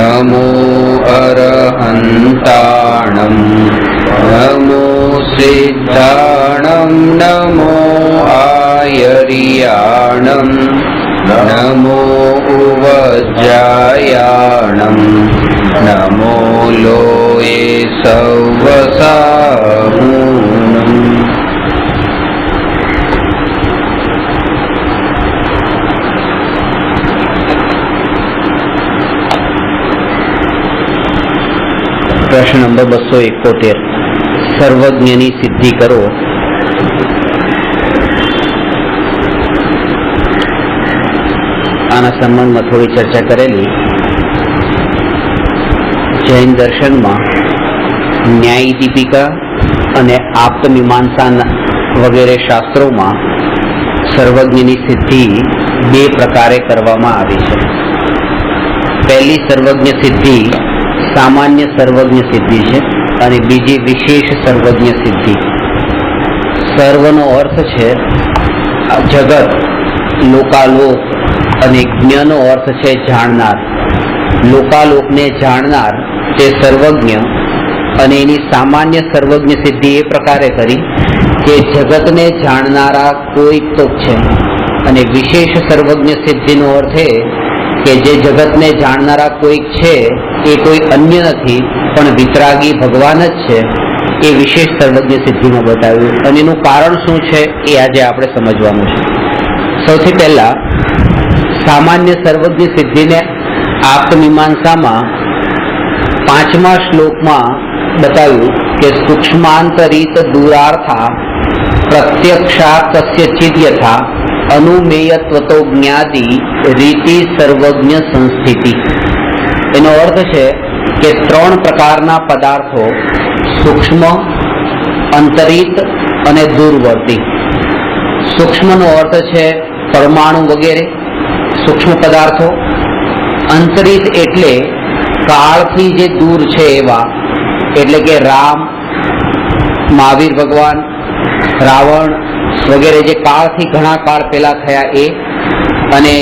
नमो अरहन्ताणं नमो सिद्धाणं नमो आयर्याणं नमो उवज्रायाणं नमो लोये सवसाहूणम्। प्रश्न नंबर 271 सर्वज्ञनी सिद्धि करो। आना संबंध में थोड़ी चर्चा करेली। जैन दर्शन में न्याय दीपिका अने आप्तमीमांसा वगैरह शास्त्रों में सर्वज्ञनी सिद्धि बे प्रकारे करवामां आवी छे। पहली सर्वज्ञ सिद्धि सामान्य सर्वज्ञ सिद्धि है और बीजी विशेष सर्वज्ञ सिद्धि। सर्वनो अर्थ है जगत, लोकालोक અને જ્ઞનો अर्थ है જાણનાર। लोकालोक ने જાણનાર તે સર્વજ્ઞ અને એની સામાન્ય સર્વજ્ઞ સિદ્ધિ એ પ્રકારે કરી કે જગતને જાણનારા કોઈક તો છે। અને વિશેષ સર્વજ્ઞ સિદ્ધિનો અર્થ એ કે જે જગતને જાણનારા કોઈક છે એ કોઈ અન્ય નથી પણ વિતરાગી ભગવાન જ છે। એ વિશેષ સર્વજ્ઞ સિદ્ધિમાં બતાવ્યું અને એનું કારણ શું છે એ આજે આપણે સમજવાનું છે। સૌથી પહેલા સામાન્ય સર્વજ્ઞ સિદ્ધિને આપ્તમીમાંસામાં 5મા શ્લોકમાં બતાવ્યું કે સૂક્ષ્માંતરિત દૂરાર્થા પ્રત્યક્ષાત કસ્યચિદ યથા अनुमेयत्वतो ज्ञाति रीति सर्वज्ञ संस्थिति। एनो अर्थ है कि 3 प्रकारना पदार्थों सूक्ष्म, अंतरित अने दूरवर्ती। सूक्ष्मनो अर्थ है परमाणु वगैरह सूक्ष्म पदार्थों। अंतरित एटले काळथी जे दूर छे एवा, एटले के राम, महावीर भगवान, रावण वगैरह जे काल थी घणा काल पहला थया ए। अने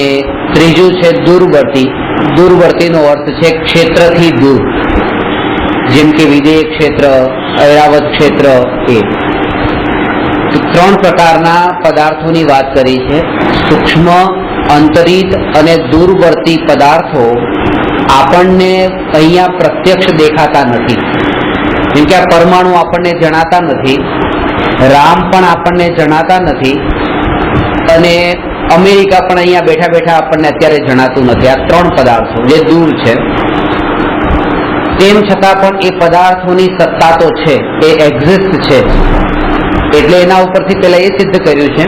त्रीजू छे दूरवर्ती। दूरवर्ती नो अर्थ छे क्षेत्र थी दूर, जेम के विदेय क्षेत्र, ऐरावत क्षेत्र ए। तो 3 प्रकारना पदार्थोनी बात करी छे। सूक्ष्म, अंतरित अने दूरवर्ती पदार्थो आपणने अहींया प्रत्यक्ष देखाता नथी। जेम के आ परमाणु आपणने जणाता नथी, राम पण आपणने जणाता नथी अने अमेरिका पण अहींया बैठा बैठा आपणने अत्यारे जणातुं नथी। आ 3 पदार्थो जे दूर छे तेम छतां पण ए पदार्थोनी सत्ता तो छे, ए एक्जिस्ट छे। एटले एना उपरथी पहेला ए सिद्ध कर्युं छे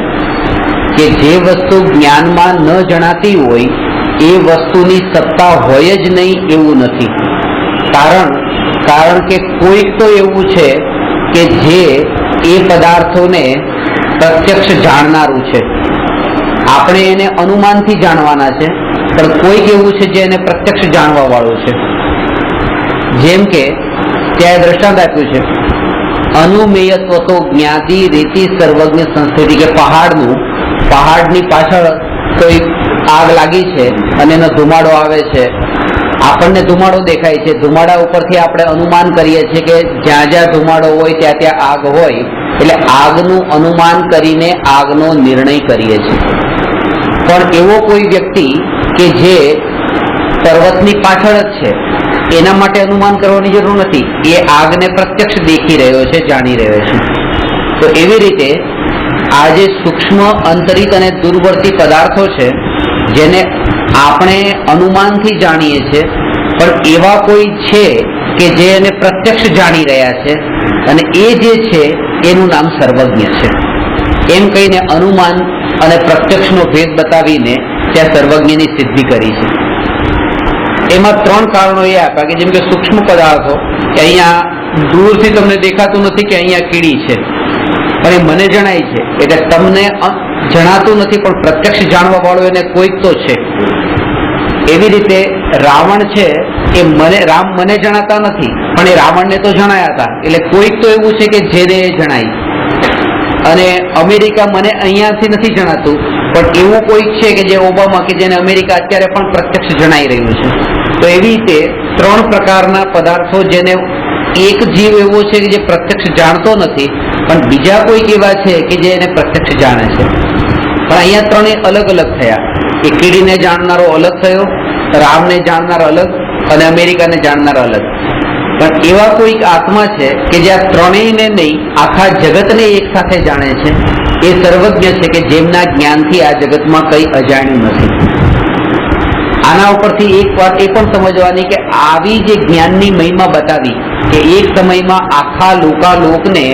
के जे वस्तु ज्ञानमां न जणाती होय ए वस्तुनी सत्ता होय ज नहीं एवुं नथी। कारण के कोईक तो एवुं छे के जे ए पदार्थों ने प्रत्यक्ष जाणनारू छे। आपणे एने अनुमानथी जाणवाना छे पण कोईक एवुं छे जे एने प्रत्यक्ष जाणवा वाळुं छे। जेम के त्यां दृष्टांत आप्युं छे अनुमेयत्व तो ज्ञाति रीति सर्वज्ञ संस्थिति के पहाड़नी पाछळ कोई आग लागी छे अने एनो धुमाडो आवे छे। આપણને ધુમાડો દેખાય છે, ધુમાડા ઉપરથી આપણે અનુમાન કરીએ છીએ કે જ્યાં જ્યાં ધુમાડો હોય ત્યાં ત્યાં આગ હોય, એટલે આગનું અનુમાન કરીને આગનો નિર્ણય કરીએ છીએ। પણ એવો કોઈ વ્યક્તિ કે જે પર્વતની પાછળ જ છે એના માટે અનુમાન કરવાની જરૂર નથી, એ આગને પ્રત્યક્ષ દેખી રહ્યો છે, જાણી રહ્યો છે। તો એવી રીતે આ જે સૂક્ષ્મ, અંતરિત અને દૂરવર્તી પદાર્થો છે જેને આપણે अनुमानथी जाणीए छे पण एवा कोई छे के जे एने प्रत्यक्ष जाणी रह्या छे अने ए जे छे एनुं नाम सर्वज्ञ छे। एम कहीने अनुमान अने प्रत्यक्षनो भेद बतावीने त्यां सर्वज्ञनी सिद्धि करी छे। एमां 3 कारणो ए आप्या के जेम के सूक्ष्म पदार्थो के अहींया दूरथी तमने देखातुं नथी के अहींया कीड़ी छे पण ए मने जणाय छे, એટલે તમને જણાતું નથી પણ પ્રત્યક્ષ જાણવા વાળો એને કોઈક તો છે। એવી રીતે રાવણ છે એ રામ મને જણાતા નથી પણ એ રાવણને તો જણાયા હતા, એટલે કોઈક તો એવું છે કે જેને જણાય। અને અમેરિકા મને અહીંયાથી નથી જણાતું પણ એવું કોઈક છે કે જે ઓબામા કે જેને અમેરિકા અત્યારે પણ પ્રત્યક્ષ જણાઈ રહ્યું છે। તો એવી રીતે ત્રણ પ્રકારના પદાર્થો, જેને એક જીવ એવો છે કે જે પ્રત્યક્ષ જાણતો નથી, પણ બીજા કોઈક એવા છે કે જે એને પ્રત્યક્ષ જાણે છે. પણ અહીંયા ત્રણેય અલગ અલગ થયા. એ કીડીને જાણનારો અલગ થયો, રામને જાણનાર અલગ અને અમેરિકાને જાણનાર અલગ. પણ એવા કોઈક આત્મા છે કે જે આ ત્રણેયને નહીં, આખા જગતને એક સાથે જાણે છે. એ સર્વજ્ઞ છે કે જેમના જ્ઞાનથી આ જગતમાં કંઈ અજાણ્યું નથી. આના ઉપરથી એક વાત એ પણ સમજવાની કે આવી જે જ્ઞાનની મહિમા બતાવી કે એક સમયમાં આખા લોકાલોકને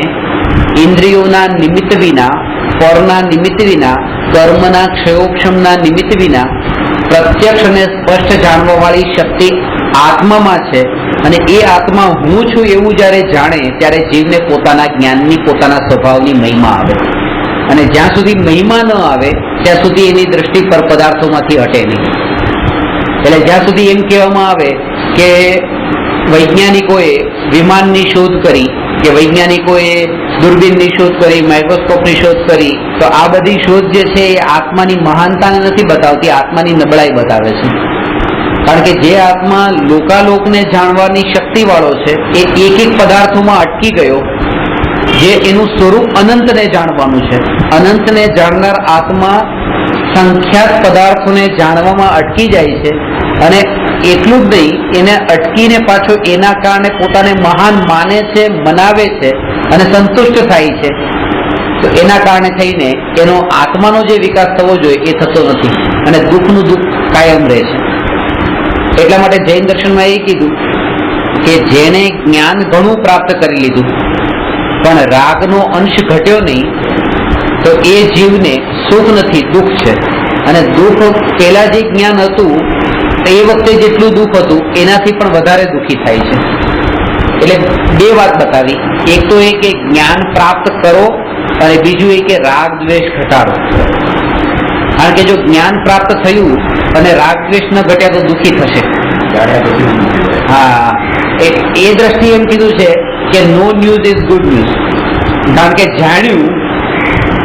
ઇન્દ્રિયોના નિમિત્ત વિના, પરના નિમિત્ત વિના, કર્મના ક્ષયોક્ષમના નિમિત્ત વિના પ્રત્યક્ષ અને સ્પષ્ટ જાણવા વાળી શક્તિ આત્મામાં છે. અને એ આત્મા હું છું એવું જ્યારે જાણે ત્યારે જીવને પોતાના જ્ઞાનની, પોતાના સ્વભાવની મહિમા આવે. અને જ્યાં સુધી મહિમા ન આવે ત્યાં સુધી એની દ્રષ્ટિ પર પદાર્થોમાંથી હટે નહીં. એટલે જ્યાં સુધી એમ કહેવામાં આવે કે વૈજ્ઞાનિકોએ વિમાનની શોધ કરી, કે વૈજ્ઞાનિકોએ દૂરબીનની શોધ કરી, માઇક્રોસ્કોપની શોધ કરી, તો આ બધી શોધ જે છે એ આત્માની મહાનતાને નથી બતાવતી, આત્માની નબળાઈ બતાવે છે. કારણ કે જે આત્મા લોકાલોકને જાણવાની શક્તિ વાળો છે એ એક એક પદાર્થોમાં અટકી ગયો, જે એનું સ્વરૂપ અનંતને જાણવાનું છે. અનંતને જાણનાર આત્મા સંખ્યાત પદાર્થોને જાણવામાં અટકી જાય છે. અને એટલું જ નહીં, એને અટકીને પાછો એના કારણે પોતાને મહાન માને છે, મનાવે છે અને સંતુષ્ટ થાય છે. તો એના કારણે થઈને એનો આત્માનો જે વિકાસ થવો જોઈએ એ થતો નથી અને દુઃખનું દુઃખ કાયમ રહે છે. એટલા માટે જૈન દર્શનમાં એ કીધું કે જેને જ્ઞાન ઘણું પ્રાપ્ત કરી લીધું પણ રાગનો અંશ ઘટ્યો નહીં, તો એ જીવને સુખ નથી, દુઃખ છે. અને દુઃખ પહેલા જે જ્ઞાન હતું એ વખતે જેટલું દુઃખ હતું એનાથી પણ વધારે દુઃખી થાય છે. એટલે બે વાત બતાવી, એક તો એ કે જ્ઞાન પ્રાપ્ત કરો અને બીજું એ કે રાગ દ્વેષ ઘટાડો. કારણ કે જો જ્ઞાન પ્રાપ્ત થયું અને રાગ દ્વેષ ન ઘટ્યા તો દુઃખી થશે. હા, એ દ્રષ્ટિએ એમ કીધું છે કે no news is good news. કારણ કે જાણ્યું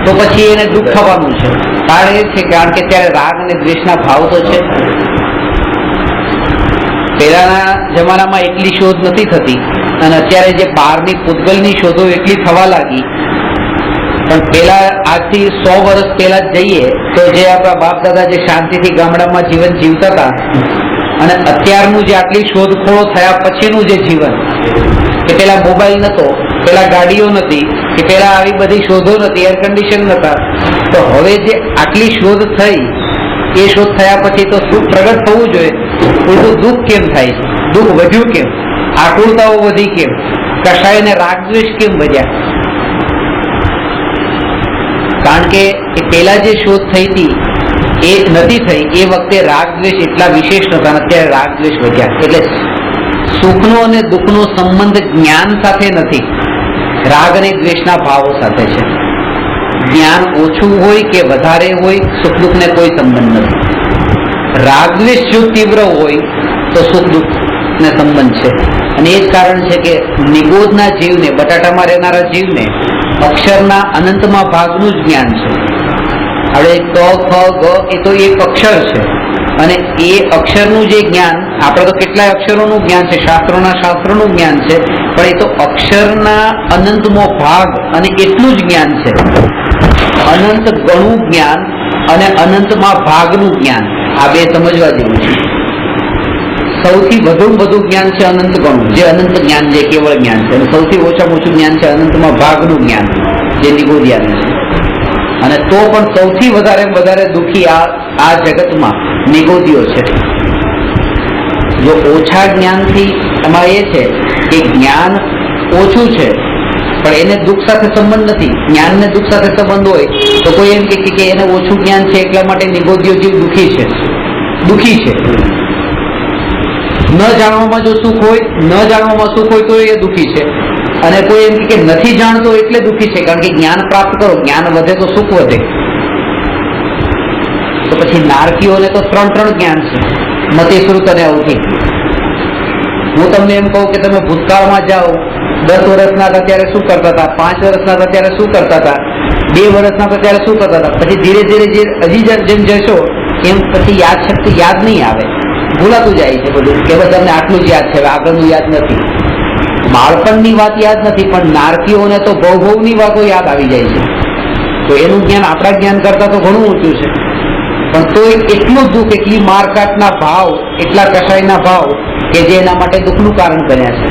તો પછી એને દુઃખ થવાનું છે. કારણ એ છે કારણ કે ત્યારે રાગ અને દ્વેષના ભાવ તો છે. પહેલાના જમાનામાં એટલી શોધ નથી થતી અને અત્યારે જે બહારની પૂતગલની શોધો એટલી થવા લાગી. પણ પેલા આજથી 100 વર્ષ પહેલા જઈએ તો જે આપણા બાપ દાદા જે શાંતિથી ગામડામાં જીવન જીવતા હતા અને અત્યારનું જે આટલી શોધખોળો થયા પછીનું જે જીવન, કે પેલા મોબાઈલ નતો, પેલા ગાડીઓ નથી, કે પેલા આવી બધી શોધો નથી, એર કન્ડિશન નતા, તો હવે જે આટલી શોધ થઈ એ શોધ થયા પછી તો સુખ પ્રગટ થવું જોઈએ, ઉલટું દુઃખ કેમ થાય છે? દુઃખ વધ્યું કેમ? આકુળતાઓ વધી કેમ? કશાય ને રાગ દ્વેષ કેમ વધ્યા? કારણ કે પેલા જે શોધ થઈ હતી એ નથી થઈ એ વખતે રાગ દ્વેષ એટલા વિશેષ નતા, અત્યારે રાગ દ્વેષ વધ્યા. એટલે સુખનો અને દુઃખનો સંબંધ જ્ઞાન સાથે નથી, રાગ અને દ્વેષના ભાવો સાથે છે. જ્ઞાન ઓછું હોય કે વધારે હોય, સુખ દુઃખને કોઈ સંબંધ નથી. રાગ દ્વેષ જો તીવ્ર હોય તો સુખ દુઃખને સંબંધ છે. અને એ જ કારણ છે કે નિબોધના જીવને, બટાટામાં રહેનારા જીવને અક્ષરના અનંતમાં ભાગનું જ જ્ઞાન છે. હવે ક, ખ, ગ એ તો એક અક્ષર છે અને એ અક્ષરનું જે જ્ઞાન, આપણે તો કેટલાય અક્ષરોનું જ્ઞાન છે, શાસ્ત્રોનું જ્ઞાન છે, પણ એ તો અક્ષરના અનંતમો ભાગ અને એટલું જ જ્ઞાન છે. અનંત ગણું જ્ઞાન અને અનંતમાં ભાગનું જ્ઞાન, આ બે સમજવા જેવું છે. સૌથી વધુ જ્ઞાન છે અનંત ગણું, જે અનંત જ્ઞાન, જે કેવળ જ્ઞાન છે. અને સૌથી ઓછામાં ઓછું જ્ઞાન છે અનંતમાં ભાગનું જ્ઞાન, જે નિગોદિયાનું છે. અને તો પણ સૌથી વધારે દુઃખી આ જગતમાં નિગોદીઓ છે. જો ઓછા જ્ઞાનથી એમાં એ છે કે જ્ઞાન ઓછું છે પણ એને દુઃખ સાથે સંબંધ નથી. જ્ઞાનને દુઃખ સાથે સંબંધ હોય તો કોઈ એમ કે એને ઓછું જ્ઞાન છે એટલા માટે નિગોદીઓ જીવ દુઃખી છે. ન જાણવામાં જો સુખ હોય, ન જાણવામાં સુખ હોય તો એ દુઃખી છે. અને કોઈ એમ કે નથી જાણતો એટલે દુઃખી છે, કારણ કે જ્ઞાન પ્રાપ્ત કરો, જ્ઞાન વધે તો સુખ વધે. તો પછી નારકીઓને તો ત્રણ જ્ઞાન છે, મતિ, શ્રુત અને અવધિ. હું તમને એમ કહું કે તમે ભૂતકાળમાં જાઓ, 10 વર્ષના હતા ત્યારે શું કરતા હતા, 5 વર્ષના હતા ત્યારે શું કરતા હતા, 2 વર્ષના હતા ત્યારે શું કરતા હતા, પછી ધીરે ધીરે હજી જેમ જશો એમ પછી યાદ શક્તિ યાદ નહીં આવે. ભૂલાતું જાય છે બધું, કે બસ તમને આટલું જ યાદ છે, હવે આગળનું યાદ નથી. બાળપણની વાત યાદ નથી, પણ નારકીઓને તો ભવની વાતો યાદ આવી જાય છે. તો એનું જ્ઞાન આપણા જ્ઞાન કરતા તો ઘણું ઊંચું છે, પણ તો એટલું જ દુઃખ, એટલી મારકાટના ભાવ, એટલા કસાયના ભાવ કે જે એના માટે દુઃખનું કારણ બન્યા છે.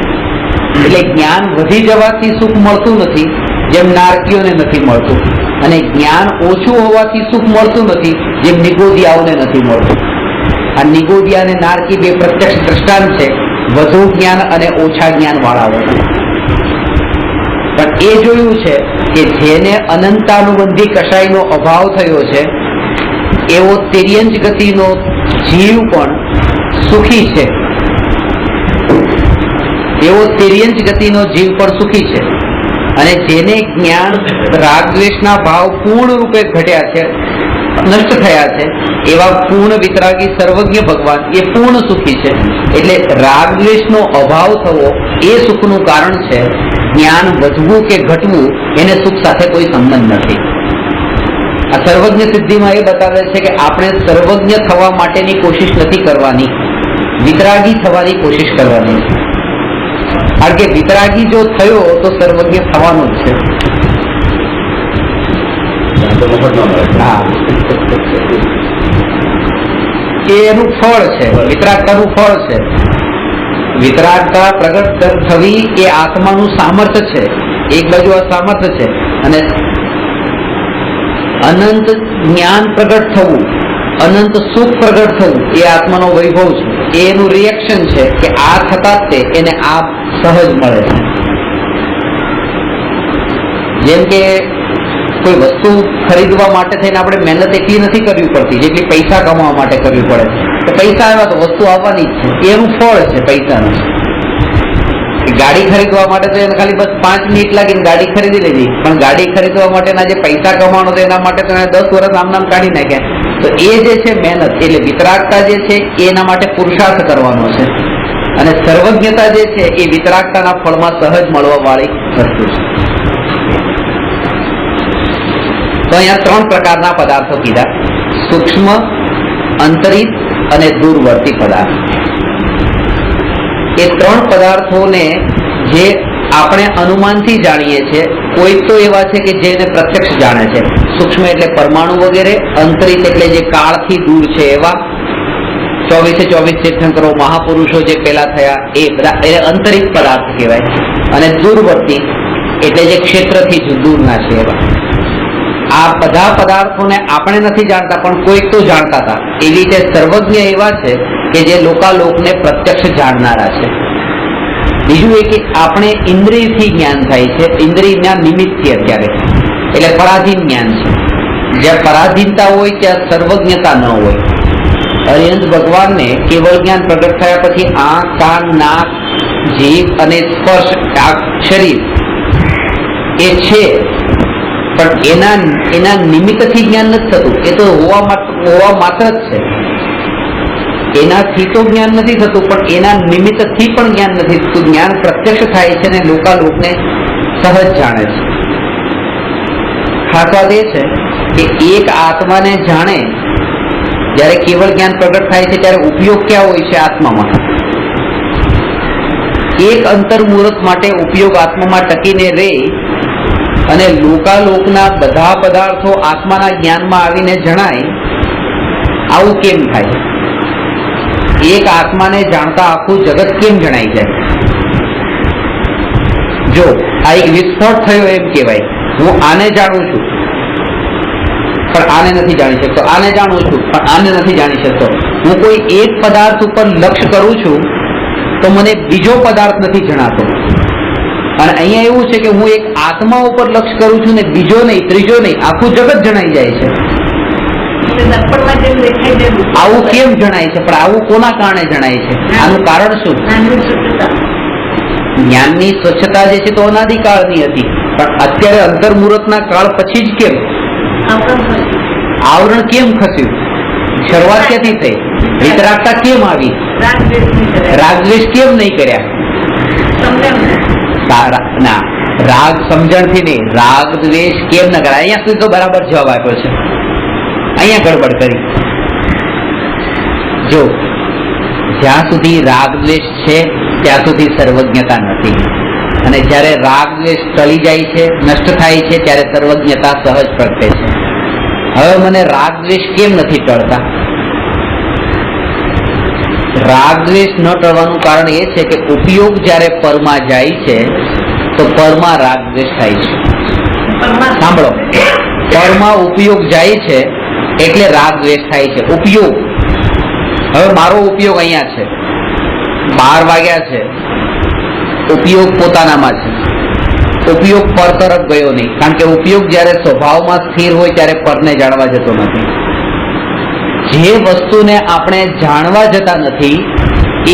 એટલે જ્ઞાન વધી જવાથી સુખ મળતું નથી, જેમ નારકીઓને નથી મળતું, અને જ્ઞાન ઓછું હોવાથી સુખ મળતું નથી, જેમ નિગોદિયાઓને નથી મળતું. આ નિગોદિયા અને નારકી બે પ્રત્યક્ષ દ્રષ્ટાંત છે વધુ જ્ઞાન અને ઓછા જ્ઞાન વાળાઓના. પણ એ જોયું છે કે જેને અનંતાનુબંધી કશાયનો અભાવ થયો છે એવો તિર્યંજ ગતિનો જીવ પણ સુખી છે. એવો તિર્યંજ ગતિનો જીવ પણ સુખી છે. અને જેને જ્ઞાન રાગદ્વેષના ભાવ પૂર્ણ રૂપે ઘટ્યા છે, નષ્ટ થયા છે, એવા પૂર્ણ વિતરાગી સર્વજ્ઞ ભગવાન એ પૂર્ણ સુખી છે. એટલે રાગદ્વેષનો અભાવ થવો એ સુખનું કારણ છે. જ્ઞાન વધવું કે ઘટવું એને સુખ સાથે કોઈ સંબંધ નથી. આ સર્વજ્ઞ સિદ્ધિમાં એ બતાવે છે કે આપણે સર્વજ્ઞ થવા માટેની કોશિશ નથી કરવાની, વિતરાગી થવાની કોશિશ કરવાની છે. કારણ કે વિતરાગી જો થયો તો સર્વજ્ઞ થવાનો જ છે. હા, એ એનું ફળ છે, વિતરાગતાનું ફળ છે. વિતરાગતા પ્રગટ થવી એ આત્માનું સામર્થ્ય છે. એક બાજુ આ સામર્થ્ય છે, અને અનંત જ્ઞાન પ્રગટ થવું, અનંત સુખ પ્રગટ થવું એ આત્માનો વૈભવ છે. એનું રિએક્શન છે કે આ થતા તે એને આ સહજ મળે છે. જેમ કે કોઈ વસ્તુ ખરીદવા માટે થઈને આપણે મહેનત એટલી નથી કરવી પડતી જેટલી પૈસા કમાવા માટે કરવી પડે. તો પૈસા આવ્યા તો વસ્તુ આવવાની જ છે, એનું ફળ છે પૈસાનું. ગાડી ખરીદવા માટે તો એને ખાલી બસ 5 મિનિટ લાગીને ગાડી ખરીદી લીધી, પણ ગાડી ખરીદવા માટેના જે પૈસા કમાવાનો હતો એના માટે તો એને 10 વર્ષ આમ કાઢી નાખ્યા. તો એ જે છે મહેનત, એટલે વિતરાગતા જે છે એના માટે પુરુષાર્થ કરવાનો છે, અને સર્વજ્ઞતા જે છે એ વિતરાગતાના ફળમાં સહજ મળવા વાળી વસ્તુ છે. તો અહીંયા 3 પ્રકારના પદાર્થો કીધા: સૂક્ષ્મ, અંતરિત અને દૂરવર્તી પદાર્થ. એ 3 પદાર્થોને જે આપણે અનુમાનથી જાણીએ છીએ, કોઈ તો એવા છે કે જેને પ્રત્યક્ષ જાણે છે. સૂક્ષ્મ એટલે પરમાણુ વગેરે, અંતરિત એટલે જે કાળથી દૂર છે એવા 24 તીર્થંકરો, મહાપુરુષો જે પેલા થયા એ બધા એ અંતરિત પદાર્થ કહેવાય. અને દૂરવર્તી એટલે જે ક્ષેત્રથી દૂરના છે એવા. આ બધા પદાર્થોને આપણે નથી જાણતા, પણ કોઈક તો જાણતા હતા. એવી રીતે સર્વજ્ઞ એવા છે કે જે લોકાલોકને પ્રત્યક્ષ જાણનારા છે. બીજું એ કે આપણે ઇન્દ્રિયથી જ્ઞાન થાય છે, ઇન્દ્રિય જ્ઞાન નિમિત્તથી અત્યારે, એટલે પરાધીન જ્ઞાન છે. જ્યાં પરાધીનતા હોય ત્યાં સર્વજ્ઞતા ન હોય. હરિહંસ ભગવાનને કેવળ જ્ઞાન પ્રગટ થયા પછી આંખ, કાન, નાક, જીભ અને સ્પર્શ, શરીર એ છે, પણ એના નિમિત્તથી જ્ઞાન નથી થતું. એ તો હોવા માત્ર જ છે. એનાથી તો જ્ઞાન નથી થતું, પણ એના નિમિત્તથી પણ જ્ઞાન નથી થતું. જ્ઞાન પ્રત્યક્ષ થાય છે અને લોકાલોકને સહજ જાણે છે. ખાસ વાત એ છે કે એક આત્માને જાણે જ્યારે કેવળ જ્ઞાન પ્રગટ થાય છે ત્યારે ઉપયોગ ક્યાં હોય છે? આત્મામાં. એક અંતર્મુહૂર્ત માટે ઉપયોગ આત્મામાં ટકીને રહે, અને લોકાલોકના બધા પદાર્થો આત્માના જ્ઞાનમાં આવીને જણાય. આવું કેમ થાય? એક આત્માને જાણતા આખું જગત કેમ જણાઈ જાય? જો આ એક વિસ્ફોટ થયો એમ કહેવાય. હું આને જાણું છું પણ આને નથી જાણી શકતો, આને જાણું છું પણ આને નથી જાણી શકતો. હું કોઈ એક પદાર્થ ઉપર લક્ષ્ય કરું છું તો મને બીજો પદાર્થ નથી જણાતો. અને અહીંયા એવું છે કે હું એક આત્મા ઉપર લક્ષ્ય કરું છું ને બીજો નહીં, ત્રીજો નહીં, આખું જગત જણાઈ જાય છે. આવું કેમ જણાય છે? પણ આવું કોના કારણે જણાય છે? આનું કારણ શું? જ્ઞાનની સ્વચ્છતા જે છે તો અનાદિકાળની હતી, પણ અત્યારે અંતર્મુહૂર્તના કાળ પછી જ કેમ આવરણ કેમ ખસ્યું? શરૂઆત ક્યાંથી થઈ? વિતરાગતા કેમ આવી? રાગદ્વેષ કેમ નહીં કર્યા? ના, રાગ સમજણથી નહીં, રાગ દ્વેષ કેમ ન કરાય? અહીંયા સુધી તો બરાબર જવાબ આપ્યો છે, અહીંયા ગડબડ કરી. જો જ્યાં સુધી રાગ દ્વેષ છે ત્યાં સુધી સર્વજ્ઞતા નથી, અને જ્યારે રાગ દ્વેષ ટળી જાય છે, નષ્ટ થાય છે, ત્યારે સર્વજ્ઞતા સહજ પ્રગટે છે. હવે મને રાગ દ્વેષ કેમ નથી ટળતા? રાગ દ્વેષ ન ટળવાનું કારણ એ છે કે ઉપયોગ જ્યારે પરમાં જાય છે તો પરમાં રાગ દ્વેષ થાય છે. સાંભળો, પરમાં ઉપયોગ જાય છે એટલે રાગ દ્વેષ થાય છે. ઉપયોગ, હવે મારો ઉપયોગ અહીંયા છે, 12 વાગ્યા છે, ઉપયોગ પોતાનામાં છે, ઉપયોગ પર તરફ ગયો નહીં, કારણ કે ઉપયોગ જ્યારે સ્વભાવમાં સ્થિર હોય ત્યારે પરને જાણવા જતો નથી. જે વસ્તુને આપણે જાણવા જતા નથી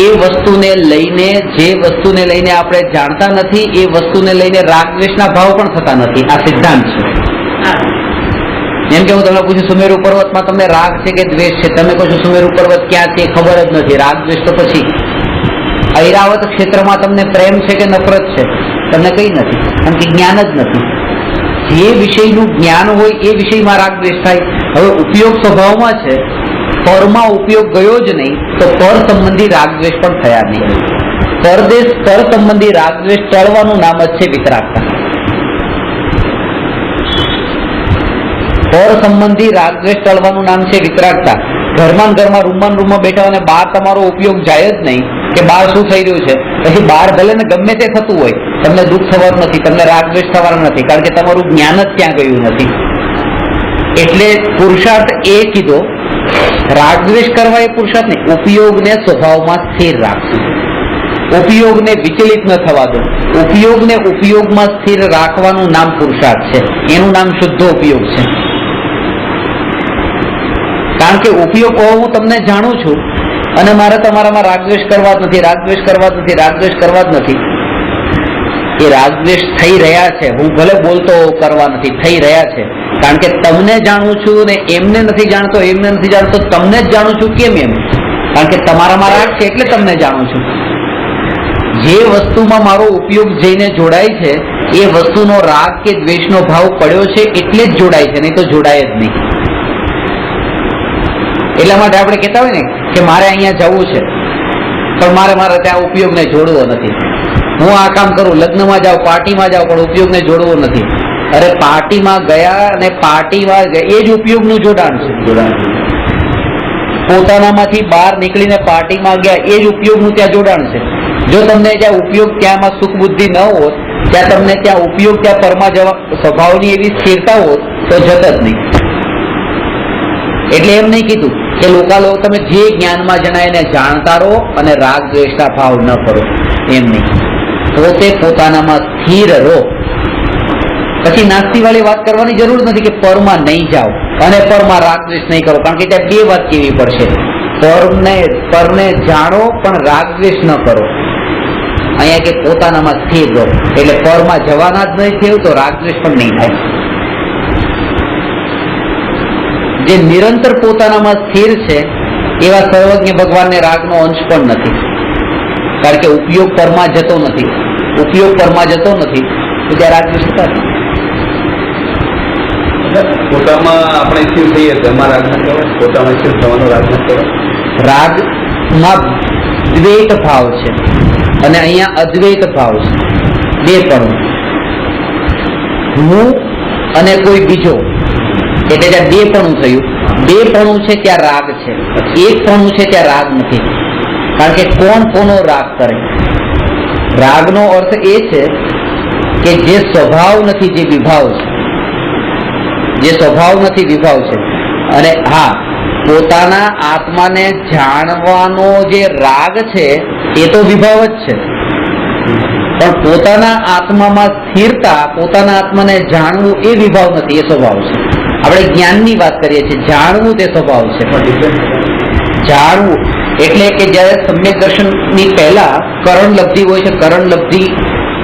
એ વસ્તુને લઈને, જે વસ્તુને લઈને આપણે જાણતા નથી એ વસ્તુને લઈને રાગ દ્વેષના ભાવ પણ થતા નથી. આ સિદ્ધાંત છે. જેમ કે હું તમને પૂછું સુમેરુ પર્વતમાં તમને રાગ છે કે દ્વેષ છે, તમે કહો છો સુમેરુ પર્વત ક્યાં છે ખબર જ નથી, રાગ દ્વેષ તો પછી. ઐરાવત ક્ષેત્રમાં તમને પ્રેમ છે કે નફરત છે તમને કઈ નથી, કારણ કે જ્ઞાન જ નથી. જે વિષયનું જ્ઞાન હોય એ વિષયમાં રાગ દ્વેષ થાય. હવે ઉપયોગ સ્વભાવમાં છે, પરમાં ઉપયોગ ગયો જ નહીં તો પર સંબંધી રાગ દ્વેષ પણ થયા નહીં. પર સંબંધી રાગ દ્વેષ ટળવાનું નામ જ છે વિતરાગતા. પર સંબંધી રાગ દ્વેષ ટળવાનું નામ છે વિતરાગતા. ઘરમાં રૂમમાં બેઠા અને બહાર તમારો ઉપયોગ જાય જ નહીં કે બહાર શું થઈ રહ્યું છે, પછી બહાર ભલે ને ગમે તે થતું હોય તમને દુઃખ થવાનું નથી, તમને રાગ દ્વેષ થવાનું નથી, કારણ કે તમારું જ્ઞાન જ ત્યાં ગયું નથી. એટલે પુરુષાર્થ એ કીધો, રાગ દ્વેષ કરવા એ પુરુષાર્થ નહીં, ઉપયોગને સ્વભાવમાં સ્થિર રાખવું, ઉપયોગને વિચલિત ન થવા દો. ઉપયોગને ઉપયોગમાં સ્થિર રાખવાનું નામ પુરુષાર્થ છે, એનું નામ શુદ્ધ ઉપયોગ છે. કારણ કે ઉપયોગ હું તમને જાણું છું અને મારે તમારામાં રાગદ્વેષ કરવા જ નથી, રાગદ્વેષ કરવા જ નથી, રાગદ્વેષ કરવા જ નથી. એ રાગદ્વેષ થઈ રહ્યા છે, હું ભલે બોલતો કરવા નથી, થઈ રહ્યા છે. કારણ કે તમને જાણું છું ને એમને નથી જાણતો, એમને નથી જાણતો, તમને જ જાણું છું. કેમ એમ? કારણ કે તમારામાં રાગ છે એટલે તમને જાણું છું. જે વસ્તુમાં મારો ઉપયોગ જઈને જોડાય છે એ વસ્તુનો રાગ કે દ્વેષનો ભાવ પડ્યો છે એટલે જ જોડાય છે, નહીં તો જોડાય જ નહીં. એટલા માટે આપણે કહેતા હોય ને કે મારે અહીંયા જવું છે પણ મારે ત્યાં ઉપયોગને જોડવો નથી. હું આ કામ કરું, લગ્નમાં જાઉં, પાર્ટીમાં જાઉં, પણ ઉપયોગને જોડવો નથી. અરે પાર્ટીમાં ગયા અને પાર્ટીમાં એ જ ઉપયોગનું જોડાણ છે. પોતાનામાંથી બહાર નીકળીને પાર્ટીમાં ગયા એ જ ઉપયોગનું ત્યાં જોડાણ છે. જો તમને ત્યાં ઉપયોગ ત્યાંમાં સુખ બુદ્ધિ ન હોત, ત્યાં તમને ત્યાં ઉપયોગ ત્યાં પરમાં જવા સ્વભાવની એવી સ્થિરતા હોત તો જત જ નહીં. એટલે એમ નહીં કીધું કે લોકો તમે જે જ્ઞાનમાં જણાય એને જાણતા રહો અને રાગ દ્વેષના ભાવ ન કરો, એમ નહીં. પોતે પોતાનામાં સ્થિર રહો. પછી નાસ્તી વાળી વાત કરવાની જરૂર નથી કે પરમાં નહીં જાઓ અને પરમાં રાગ દ્વેષ નહીં કરો, કારણ કે ત્યાં બે વાત કેવી પડશે. પરને જાણો પણ રાગ દ્વેષ ન કરો. અહીંયા કે પોતાનામાં સ્થિર રહો, એટલે પરમાં જવાના જ નહીં થયું તો રાગ દ્વેષ પણ નહીં થાય. જે નિરંતર પોતાનામાં સ્થિર છે એવા સર્વજ્ઞ ભગવાનને રાગનો અંશ પણ નથી, કારણ કે ઉપયોગ પરમાં જતો નથી. ઉપયોગ પરમાં જતો નથી તો ત્યાં રાગ દ્વેષ થતા નથી. પોતામાં આપણે સ્થિર થઈએ તો એમાં રાગ ન કહેવાય, પોતામાં સ્થિર થવાનો રાગ ન કહેવાય. રાગમાં દ્વૈત ભાવ છે અને અહીંયા અદ્વૈત ભાવ છે, બે પણ. હું અને કોઈ બીજો, એટલે ત્યાં બે પણું થયું. બે પણું છે ત્યાં રાગ છે, એક પણું છે ત્યાં રાગ નથી. કારણ કે કોણ કોનો રાગ કરે? રાગનો અર્થ એ છે કે જે સ્વભાવ નથી, જે વિભાવ છે. જે સ્વભાવ નથી, વિભાવ છે. અને હા, પોતાના આત્માને જાણવાનો જે રાગ છે એ તો વિભાવ જ છે, પણ પોતાના આત્મામાં સ્થિરતા, પોતાના આત્માને જાણવું એ વિભાવ નથી, એ સ્વભાવ છે. આપણે જ્ઞાનની વાત કરીએ છીએ, જાણવું તે સ્વભાવ છે. જાણવું એટલે કે જયારે સમ્યક દર્શનની પહેલા કરણ લબ્ધિ હોય છે, કરણ લબ્ધિ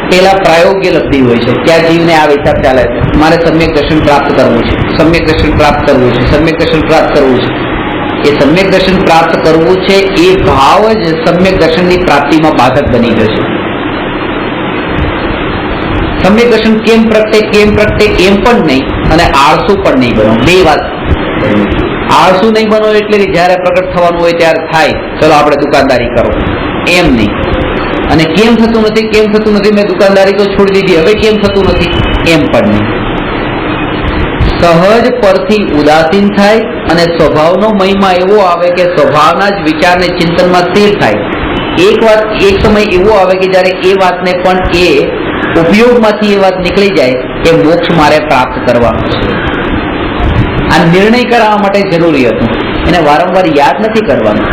પહેલા પ્રાયોગ્ય લબ્ધિ હોય છે. ત્યાં જીવને આ વિચાર ચાલે છે, મારે સમ્યક દર્શન પ્રાપ્ત કરવું છે, સમ્યક દર્શન પ્રાપ્ત કરવું છે, સમ્યક દર્શન પ્રાપ્ત કરવું છે. એ સમ્યક દર્શન પ્રાપ્ત કરવું છે એ ભાવ જ સમ્યક દર્શનની પ્રાપ્તિમાં બાધક બની જશે. સમ્યક દર્શન કેમ પ્રગટે એમ પણ નહીં અને આળસુ પણ નહીં બનો. બે વાત. આળસુ નહીં બનો એટલે કે જ્યારે પ્રગટ થવાનું હોય ત્યારે થાય, ચલો આપણે દુકાનદારી કરો, એમ નહીં. અને કેમ થતું નથી, મેં દુકાનદારી તો છોડી દીધી, હવે કેમ થતું નથી, એમ પણ નહીં. સહજ પરથી ઉદાસીન થાય અને સ્વભાવનો મહિમા એવો આવે કે સ્વભાવના જ વિચારને ચિંતનમાં સ્થિર થાય. એક સમય એવો આવે કે જ્યારે એ વાતને પણ એ ઉપયોગમાંથી એ વાત નીકળી જાય કે મોક્ષ મારે પ્રાપ્ત કરવાનો છે. આ નિર્ણય કરવા માટે જરૂરી હતું, એને વારંવાર યાદ નથી કરવાનું.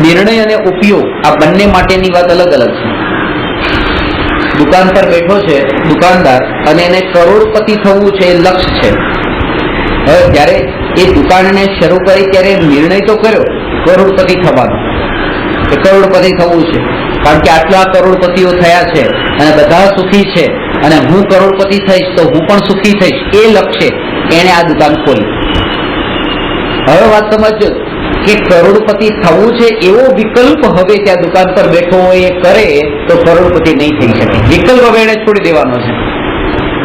નિર્ણય અને ઉપયોગ આ બંને માટેની વાત અલગ અલગ છે. દુકાન પર બેઠો છે દુકાનદાર અને એને કરોડપતિ થવું છે એ લક્ષ્ય છે. હવે જ્યારે એ દુકાનને શરૂ કરી ત્યારે નિર્ણય તો કર્યો કરોડપતિ થવાનો, એ કરોડપતિ થવું છે, કારણ કે આટલા કરોડપતિઓ થયા છે અને બધા સુખી છે અને હું કરોડપતિ થઈશ તો હું પણ સુખી થઈશ, એ લક્ષ્ય એને આ દુકાન ખોલી. હવે વાત સમજો કે કરોડપતિ થવું છે એવો વિકલ્પ હવે ત્યાં દુકાન પર બેઠો હોય એ કરે તો કરોડપતિ નહીં થઈ શકે. વિકલ્પ હવે એને છોડી દેવાનો છે.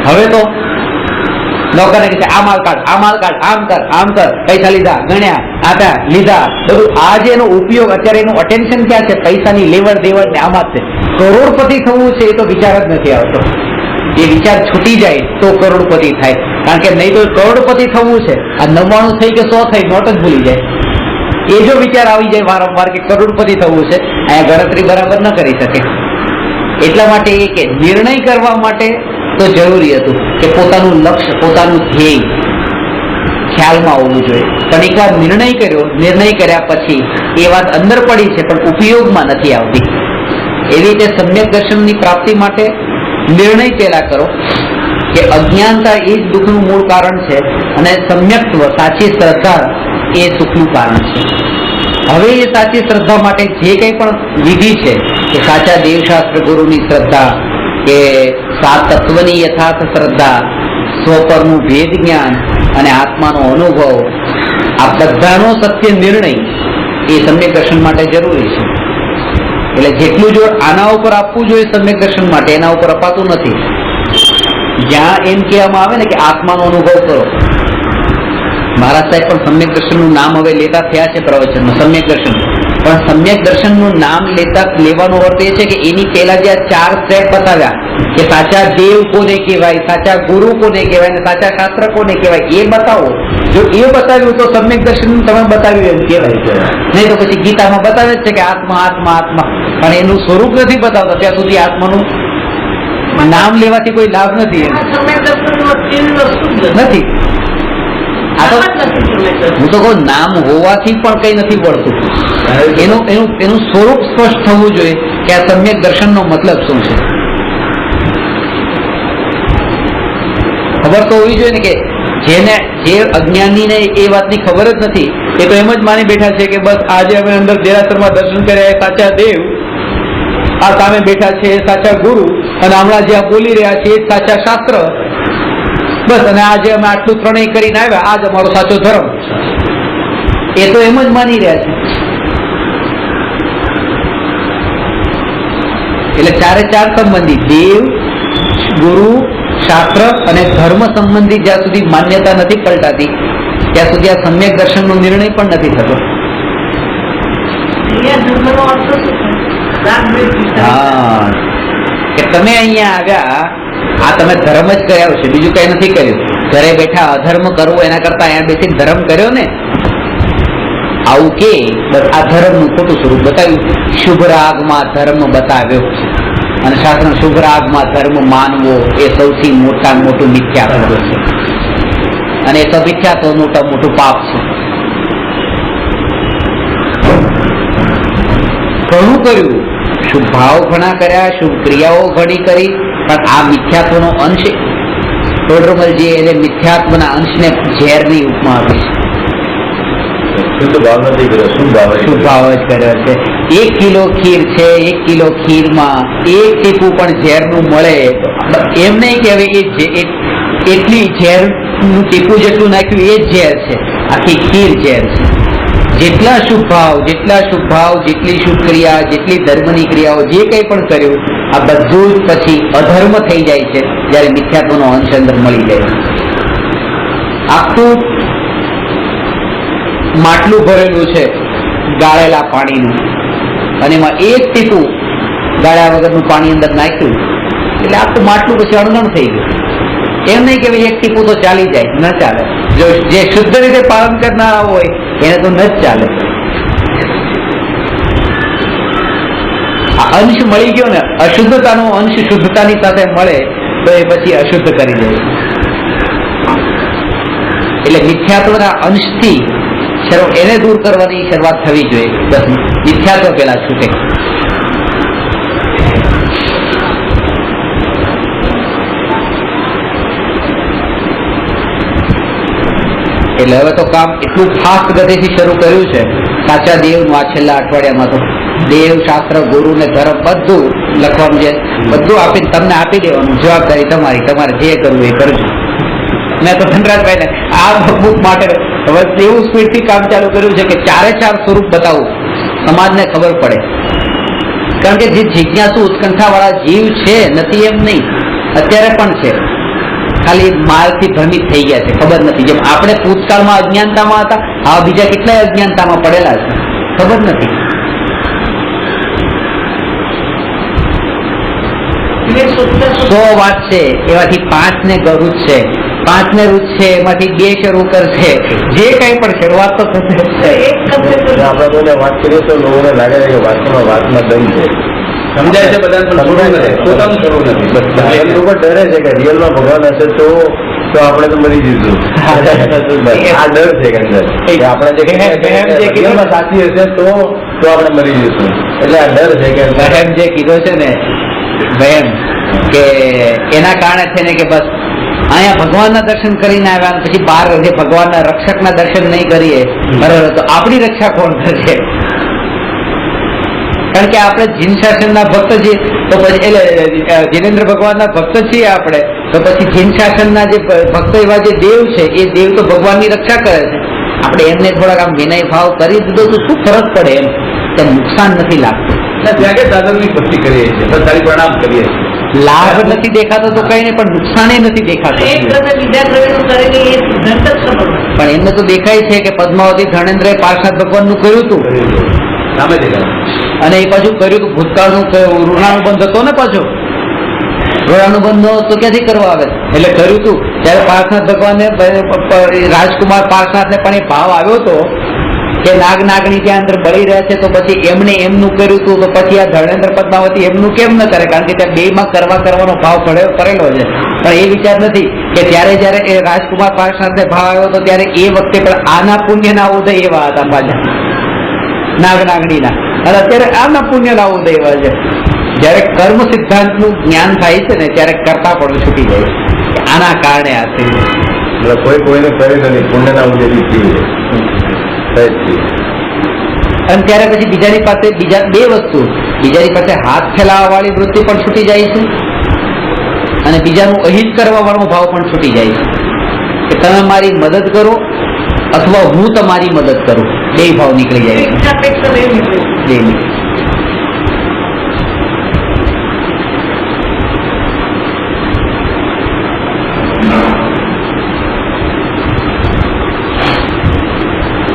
હવે તો નોકરને કહે આ માલ કાઢ, આમ કર, પૈસા લીધા, ગણ્યા, આટા લીધા, બધું. આ જે એનો ઉપયોગ અત્યારે એનું અટેન્શન ક્યાં છે? પૈસાની લેવડ દેવડ ને આમાં જ છે. કરોડપતિ થવું છે એ તો વિચાર જ નથી આવતો. એ વિચાર છૂટી જાય તો કરોડપતિ થાય, કારણ કે નહીં તો કરોડપતિ થવું છે, આ 99 થઈ કે 100 થઈ નોટ જ ભૂલી જાય. એ જો વિચાર આવી જાય વારંવાર કે કરોડપતિ થવું છે, અહીંયા ગણતરી બરાબર ન કરી શકે. એટલા માટે એ કે નિર્ણય કરવા માટે તો જરૂરી હતું કે પોતાનું લક્ષ્ય, પોતાનું ધ્યેય ખ્યાલમાં હોવું જોઈએ. પણ એક વાર નિર્ણય કર્યા પછી એ વાત અંદર પડી છે પણ ઉપયોગમાં નથી આવતી. એવી રીતે સમ્યક દર્શનની પ્રાપ્તિ માટે નિર્ણય પહેલા કરો કે અજ્ઞાનતા એ જ દુઃખનું મૂળ કારણ છે અને સમ્યક્ત્વ, સાચી શ્રદ્ધા એ સુખનું કારણ છે. હવે એ સાચી શ્રદ્ધા માટે જે કંઈ પણ વિધિ છે કે સાચા દેવશાસ્ત્ર ગુરુની શ્રદ્ધા, કે સાત તત્વની યથાર્થ શ્રદ્ધા, સ્વપરનું ભેદ જ્ઞાન અને આત્માનો અનુભવ, આ બધાનો સત્ય નિર્ણય એ સમ્યક દર્શન માટે જરૂરી છે. એટલે જેટલું જોર આના ઉપર આપવું જોઈએ સમ્યક દર્શન માટે, એના ઉપર અપાતું નથી. જ્યાં એમ કહેવામાં આવે ને કે આત્માનો અનુભવ કરો, મહારાજ સાહેબ પણ સમ્યક દર્શનનું નામ હવે લેતા થયા છે પ્રવચનમાં, સમ્યક દર્શન. પણ સમ્યક દર્શનનું નામ લેવાનો અર્થ એ છે કે એની પહેલા જે 4 સ્ટેપ બતાવ્યા કે સાચા દેવ કોને કહેવાય, સાચા ગુરુ કોને કહેવાય અને સાચા શાસ્ત્ર કોને કહેવાય, એ બતાવો. જો એ બતાવ્યું તો સમ્યક દર્શન તમે બતાવ્યું એમ કહેવાય. નહીં તો પછી ગીતામાં બતાવે છે કે આત્મા આત્મા આત્મા, પણ એનું સ્વરૂપ નથી બતાવતા. ત્યાં સુધી આત્માનું નામ લેવાથી કોઈ લાભ નથી નથી. હું તો કહું નામ હોવાથી પણ કઈ નથી પડતું. એનું સ્વરૂપ સ્પષ્ટ થવું જોઈએ કે આ સમ્યક દર્શનનો મતલબ શું છે. ખબર તો હોવી જોઈએ ને કે જે અજ્ઞાનીને એ વાતની ખબર જ નથી, એ તો એમ જ માની બેઠા છે કે બસ આજે અમે અંદર દેરાસરમાં દર્શન કર્યા એ સાચા દેવ, આ સામે બેઠા છે એ સાચા ગુરુ, અને હમણાં જે બોલી રહ્યા છે એ સાચા શાસ્ત્ર, બસ. અને આજે અમે આટલું ત્રણેય કરીને આવ્યા, આજ અમારો સાચો ધર્મ. એ તો એમ જ માની રહ્યા છે. એટલે 4 સંબંધી દેવ, ગુરુ, શાસ્ત્ર અને ધર્મ સંબંધી જ્યાં સુધી માન્યતા નથી પલટાતી ત્યાં સુધી આ સમ્યક દર્શનનો નિર્ણય પણ નથી થતો. હા, કે તમે અહીંયા આવ્યા, આ તમે ધર્મ જ કર્યો છે, બીજું કઈ નથી કર્યું. ઘરે બેઠા અધર્મ કરવું એના કરતા અહીંયા બેસીને ધર્મ કર્યો ને, આવું કે બસ આ ધર્મનું ખોટું સ્વરૂપ બતાવ્યું. શુભ રાગમાં ધર્મ બતાવ્યો અને શાસ્ત્ર શુભ રાગમાં ધર્મ માનવો એ સૌથી મોટું મિથ્યાત્વ છે, અને એ તો મિથ્યાત્વ મોટું પાપ છે. ઘણું કર્યું, શુભ ભાવ ઘણા કર્યા, શુભ ક્રિયાઓ ઘણી કરી, પણ આ મિથ્યાત્વનો અંશ. ટોડરમલજી એને મિથ્યાત્વના અંશને ઝેરની ઉપમા આપી છે. શુભ ભાવ જ કર્યો છે. 1 કિલો ખીર છે, 1 કિલો ખીરમાં 1 ટીપું પણ ઝેરનું મળે એમ નહીં કે હવે એટલી ઝેરનું ટીપું જેટલું નાખ્યું એ જ ઝેર છે, આખી ખીર ઝેર છે. જેટલા શુભ ભાવ, જેટલી શુભ ક્રિયા, જેટલી ધર્મની ક્રિયાઓ, જે કંઈ પણ કર્યું, આ બધું જ પછી અધર્મ થઈ જાય છે જ્યારે મિથ્યાત્વનો અંશ અંદર મળી જાય. આખું માટલું ભરેલું છે ગાળેલા પાણીનું, અને એમાં એક ટીપું ગાળ્યા વગરનું પાણી અંદર નાખ્યું એટલે આખું માટલું પછી અણગણ થઈ ગયું. એમ નહીં કે ભાઈ એક ટીપું તો ચાલી જાય, ન ચાલે. જો જે શુદ્ધ રીતે પાલન કરનારા હોય એને તો ન જ ચાલે. અંશ મળી ગયો ને, અશુદ્ધતાનો અંશ શુદ્ધતાની સાથે મળે તો એ પછી અશુદ્ધ કરી દે. એટલે મિથ્યાત્વના અંશથી એને દૂર કરવાની શરૂઆત થવી જોઈએ. બસ મિથ્યાત્વ પેલા છૂટે. એટલે હવે તો કામ એટલું ફાસ્ટ ગતિથી શરૂ કર્યું છે સાચા દેવનું. આ છેલ્લા અઠવાડિયામાં તો દેવ, શાસ્ત્ર, ગુરુ ને ધર્મ બધું લખવાનું છે, બધું આપીને તમને આપી દેવાનું. જવાબદારી તમારી, તમારે જે કરવું એ કરજો. મેં તો ધનરાજભાઈને આ બુક માટે હવે એવું સ્પીડથી કામ ચાલુ કર્યું છે કે 4 સ્વરૂપ બતાવું, સમાજને ખબર પડે. કારણ કે જે જિજ્ઞાસુ ઉત્કંઠા વાળા જીવ છે, નથી એમ નહીં, અત્યારે પણ છે, ખાલી માલથી ભ્રમિત થઈ ગયા છે, ખબર નથી. જેમ આપણે ભૂતકાળમાં અજ્ઞાનતામાં હતા, આવા બીજા કેટલાય અજ્ઞાનતામાં પડેલા છે, ખબર નથી. સો વાત છે એમાંથી 5 ને રૂચ છે, 5 ને રૂચ છે એમાંથી 2 શરૂ કરશે. જે કઈ પણ શરૂઆત તો થશે. આપણે કોઈને વાત કરીએ તો લોકોને લાગે છે કે વાતમાં વાતમાં દમ છે, સમજાય છે બધાને, પોતાનું કરવું નથી. લોકો ડરે છે કે રિયલમાં ભગવાન હશે તો આપણે તો મરી જઈશું. આ ડર છે કે અંદર આપણે જે સાચી હશે તો આપણે મરી જઈશું. એટલે આ ડર છે કે વહેમ જે કીધો છે ને, વહેમ કે એના કારણે છે ને કે બસ અહીંયા ભગવાનના દર્શન કરીને આવ્યા પછી બહાર જે ભગવાનના રક્ષકના દર્શન નહીં કરીએ બરાબર તો આપણી રક્ષા કોણ કરશે? કારણ કે આપણે જીન શાસનના ભક્ત છીએ તો પછી એટલે જીનેન્દ્ર ભગવાનના ભક્ત છીએ આપણે, તો પછી જીન શાસનના જે ભક્ત એવા જે દેવ છે એ દેવ તો ભગવાનની રક્ષા કરે છે. આપણે એમને થોડાક આમ વિનય ભાવ કરી દીધો તો શું ફરક પડે? એમ કે નુકસાન નથી લાગતું. સાધનની ભક્તિ કરીએ છીએ, બધાની પ્રણામ કરીએ છીએ. લાભ નથી દેખાતો તો કઈ નહીં, પણ નુકસાન નથી દેખાતું. પણ એમને તો દેખાય છે કે પદ્માવતી ધર્મેન્દ્રએ પાર્ષદ ભગવાનનું કર્યું હતું સામે દેખાય, અને એ પાછું કર્યું હતું ભૂતકાળનું ઋણાનુબંધ હતો ને, પાછો ઋણાનુબંધ તો ક્યાંથી કરવા આવે? એટલે કર્યું હતું ત્યારે પાર્ષદ ભગવાનને રાજકુમાર પાર્ષદને પણ એ ભાવ આવ્યો હતો કે નાગ નાગણી ત્યાં અંદર બળી રહ્યા છે, તો પછી એમને એમનું કર્યું હતું, તો પછી આ ધર્મેન્દ્ર પદ્માવતી એમનું કેમ ન કરે? કારણ કે ત્યાં બેમાં કરવાનો ભાવ કરેલો છે. પણ એ વિચાર નથી કે ત્યારે જયારે એ રાજકુમાર પાર્ષદને ભાવ આવ્યો હતો ત્યારે એ વખતે પણ આના પુણ્યના ઉદય એવા હતા પાછા નાગ નાગણીના, અને અત્યારે આના પુણ્યના ઉદય એવા છે. જયારે કર્મ સિદ્ધાંતનું જ્ઞાન થાય છે ને ત્યારે કરતા પણ છૂટી જાય છે. આના કારણે આ થઈ કોઈ કોઈને કરે નથી, પુણ્યના ઉદયથી થઈ અને ત્યારે પછી બીજાની પાસે બીજા 2 વસ્તુ, બીજાની પાસે હાથ ફેલાવા વાળી વૃત્તિ પણ છૂટી જાય છે અને બીજાનું અહિત કરવા વાળો ભાવ પણ છૂટી જાય છે કે તમે મારી મદદ કરો અથવા હું તમારી મદદ કરું. 2 ભાવ નીકળી જાય છે.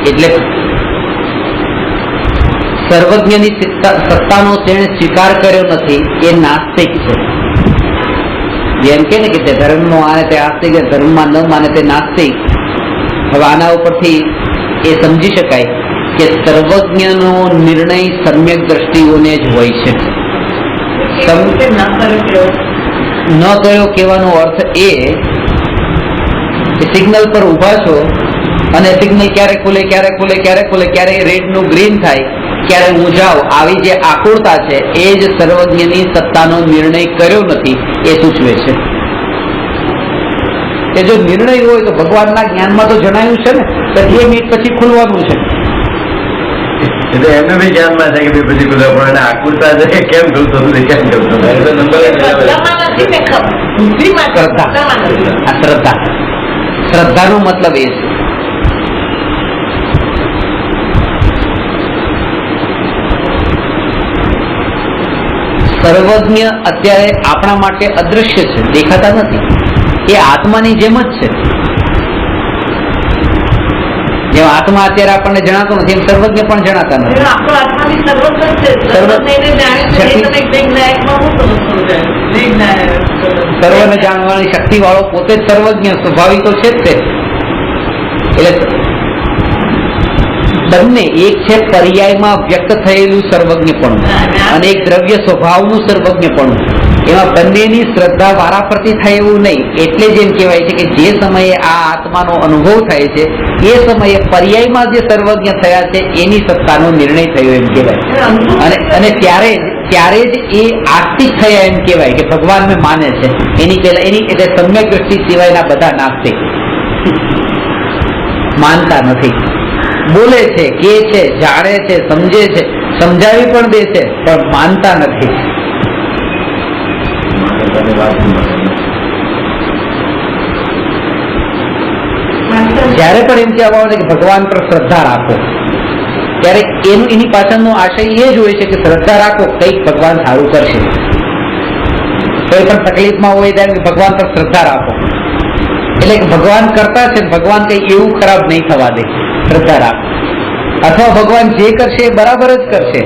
એટલે સર્વજ્ઞની સત્તાનો તેણે સ્વીકાર કર્યો નથી એ નાસ્તિક છે. જેમ કે ને કે તે ધર્મમાં માને તે આસ્તિક, ધર્મમાં ન માને તે નાસ્તિક. હવે આના ઉપરથી એ સમજી શકાય કે સર્વજ્ઞનો નિર્ણય સમ્યક દ્રષ્ટિઓને જ હોય છે. ન કર્યો કહેવાનો અર્થ એ કે સિગ્નલ પર ઉભા છો અને સિગ્નલ ક્યારે ખુલે ક્યારે ખુલે ક્યારે ખુલે, ક્યારે રેડ નું ગ્રીન થાય, ક્યારે હું જાઉં, આવી જે આકુળતા છે એ જ સર્વજ્ઞની સત્તાનો નિર્ણય કર્યો નથી એ સૂચવે છે. કે જો નિર્ણય હોય તો ભગવાનના જ્ઞાનમાં તો જણાયું છે ને કે 2 મિનિટ પછી ખુલવાનું છે. એટલે એમને બી જ્ઞાનમાં છે કે પછી ખુલે, પણ આકુરતા છે કેમ ખુલતો નથી, કેમ ખુલતો શ્રદ્ધા. શ્રદ્ધાનો મતલબ એ છે સર્વજ્ઞ અત્યારે આપણા માટે અદૃશ્ય છે, દેખાતા નથી. એ આત્માની જેમ જ છે. જેમ આત્મા અત્યારે આપણને જણાતો નથી એમ સર્વજ્ઞ પણ જણાતા નથી. આપણો આત્માની સર્વત્ર જ છે. સર્વજ્ઞ એને જાણે છે. એ તમે જ્ઞાયકમાં હું સમજાય? સર્વને જાણવાની શક્તિ વાળો પોતે જ સર્વજ્ઞ સ્વભાવિક તો છે જ તે. એટલે બંને એક છે પર્યાયમાં વ્યક્ત થયેલું સર્વજ્ઞપણું અને એક દ્રવ્ય સ્વભાવનું સર્વજ્ઞપણું. એમાં બંનેની શ્રદ્ધા વારાફરતી થાય એવું નહીં. એટલે જ એમ કહેવાય છે કે જે સમયે આ આત્માનો અનુભવ થાય છે એ સમયે પર્યાયમાં જે સર્વજ્ઞ થયા છે એની સત્તાનો નિર્ણય થયો એમ કહેવાય. અને ત્યારે જ એ આસ્તિક થયા એમ કહેવાય કે ભગવાનને માને છે. એની પહેલા એની એટલે સમ્યક દ્રષ્ટિ સિવાયના બધા નાસ્તિક માનતા નથી. બોલે છે, કે છે, જાણે છે, સમજે છે, સમજાવી પણ દે છે, પણ માનતા નથી. જયારે પણ એમ કહેવામાં આવે છે કે ભગવાન પર શ્રદ્ધા રાખો ત્યારે એની પાછળનો આશય એ જ હોય છે કે શ્રદ્ધા રાખો કંઈક ભગવાન સારું કરશે. કોઈ પણ તકલીફમાં હોય ત્યારે ભગવાન પર શ્રદ્ધા રાખો એટલે કે ભગવાન કરતા છે, ભગવાન કઈ એવું ખરાબ નહીં થવા દે, શ્રદ્ધા રાખો. અથવા ભગવાન જે કરશે એ બરાબર જ કરશે.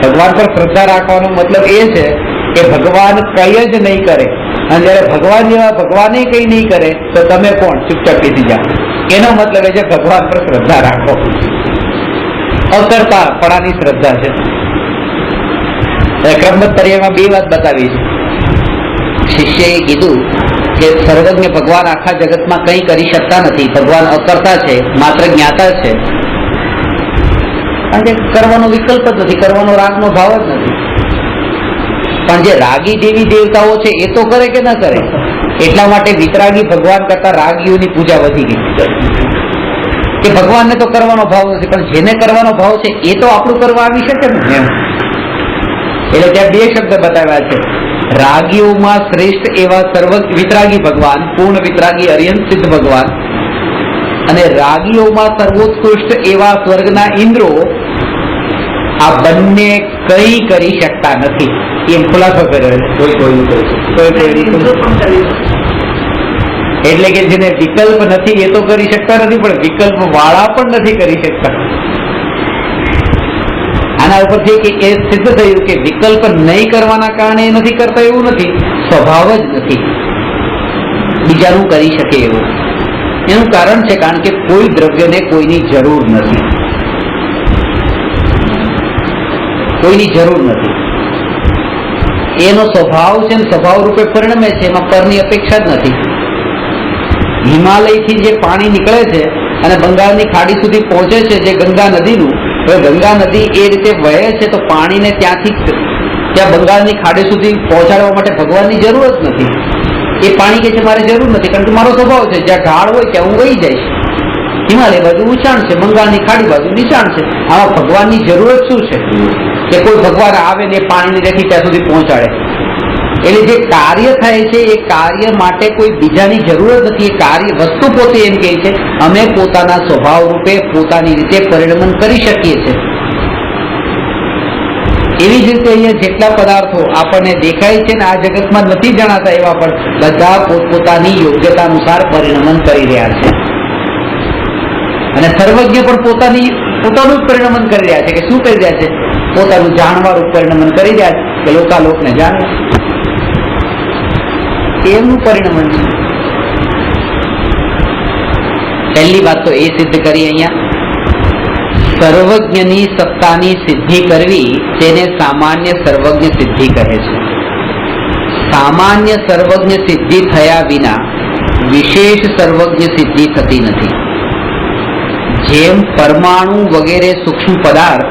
ભગવાન પર શ્રદ્ધા રાખવાનો મતલબ એ છે કે ભગવાન કઈ જ નહીં કરે, અને જયારે ભગવાન જેવા ભગવાને કઈ નહીં કરે તો તમે કોણ, ચૂપચાપ બેસી જાઓ. એનો મતલબ એ છે ભગવાન પર શ્રદ્ધા રાખો. અકર્તા પણાની શ્રદ્ધા છે. ક્રમબદ્ધ પર્યાયમાં બે વાત બતાવી છે. શિષ્યએ કીધું કે સર્વજ્ઞ ભગવાન આખા જગતમાં કંઈ કરી શકતા નથી, ભગવાન અકર્તા છે, માત્ર જ્ઞાતા છે. કારણ કે કરવાનો વિકલ્પ જ નથી, કરવાનો રાગનો ભાવ જ નથી. પણ જે રાગી દેવી દેવતાઓ છે એ તો કરે કે ન કરે, એટલા માટે વિતરાગી ભગવાન કરતા રાગીઓની પૂજા વધી ગઈ. કે ભગવાનને તો કરવાનો ભાવ નથી, પણ જેને કરવાનો ભાવ છે એ તો આપણું કરવા આવી શકે ને એમ. એટલે ત્યાં બે શબ્દ બતાવ્યા છે. રાગીઓમાં શ્રેષ્ઠ એવા સર્વ વિતરાગી ભગવાન, પૂર્ણ વિતરાગી અર્યંત સિદ્ધ ભગવાન, અને રાગીઓમાં સર્વોત્કૃષ્ટ એવા સ્વર્ગના ઇન્દ્રો, આ બંને કઈ કરી શકતા નથી એમ ખુલાસો કર્યો. એટલે કે જેને વિકલ્પ નથી એ તો કરી શકતા નથી, પણ વિકલ્પ વાળા પણ નથી કરી શકતા. આના ઉપરથી કે એ સિદ્ધ થયું કે વિકલ્પ નહીં કરવાના કારણે એ નથી કરતા એવું નથી, સ્વભાવ જ નથી બીજાનું કરી શકે એવું. એનું કારણ છે કારણ કે કોઈ દ્રવ્યને કોઈની જરૂર નથી, કોઈની જરૂર નથી. એનો સ્વભાવ છે, સ્વભાવ રૂપે પરિણમે છે, એમાં પરની અપેક્ષા જ નથી. હિમાલયથી જે પાણી નીકળે છે અને બંગાળની ખાડી સુધી પહોંચે છે, જે ગંગા નદીનું, ગંગા નદી એ રીતે વહે છે તો પાણીને ત્યાંથી ત્યાં બંગાળની ખાડી સુધી પહોંચાડવા માટે ભગવાનની જરૂર જ નથી. એ પાણી કે છે મારે જરૂર નથી, કારણ કે મારો સ્વભાવ છે જ્યાં ઢાળ હોય ત્યાં હું વહી જઈશ. હિમાલય બાજુ ઊંચાણ છે, બંગાળની ખાડી બાજુ નીચાણ છે. આમાં ભગવાનની જરૂરત શું છે કે કોઈ ભગવાન આવે ને પાણીની રેખી ત્યાં સુધી પહોંચાડે? એટલે જે કાર્ય થાય છે એ કાર્ય માટે કોઈ બીજાની જરૂર નથી. એ કાર્ય વસ્તુ પોતે એમ કહે છે અમે પોતાના સ્વભાવ રૂપે પોતાની રીતે પરિણમન કરી શકીએ છીએ. એવી જ રીતે અહીંયા જેટલા પદાર્થો આપણને દેખાય છે ને આ જગતમાં નથી જણાતા એવા પણ બધા પોતપોતાની યોગ્યતા અનુસાર પરિણમન કરી રહ્યા છે. અને સર્વજ્ઞ પણ પોતાનું જ પરિણમન કરી રહ્યા છે. કે શું કરી રહ્યા છે? પોતાનું જાણવાળું પરિણમન કરી રહ્યા છે કે લોકાલોકને જાણે. એમનું પરિણમન છે. પહેલી વાત તો એ સિદ્ધ કરી અહીંયા, સર્વજ્ઞની સત્તાની સિદ્ધિ કરવી તેને સામાન્ય સર્વજ્ઞ સિદ્ધિ કહે છે. સામાન્ય સર્વજ્ઞ સિદ્ધિ થયા વિના વિશેષ સર્વજ્ઞ સિદ્ધિ થતી નથી. જેમ પરમાણુ વગેરે સૂક્ષ્મ પદાર્થ,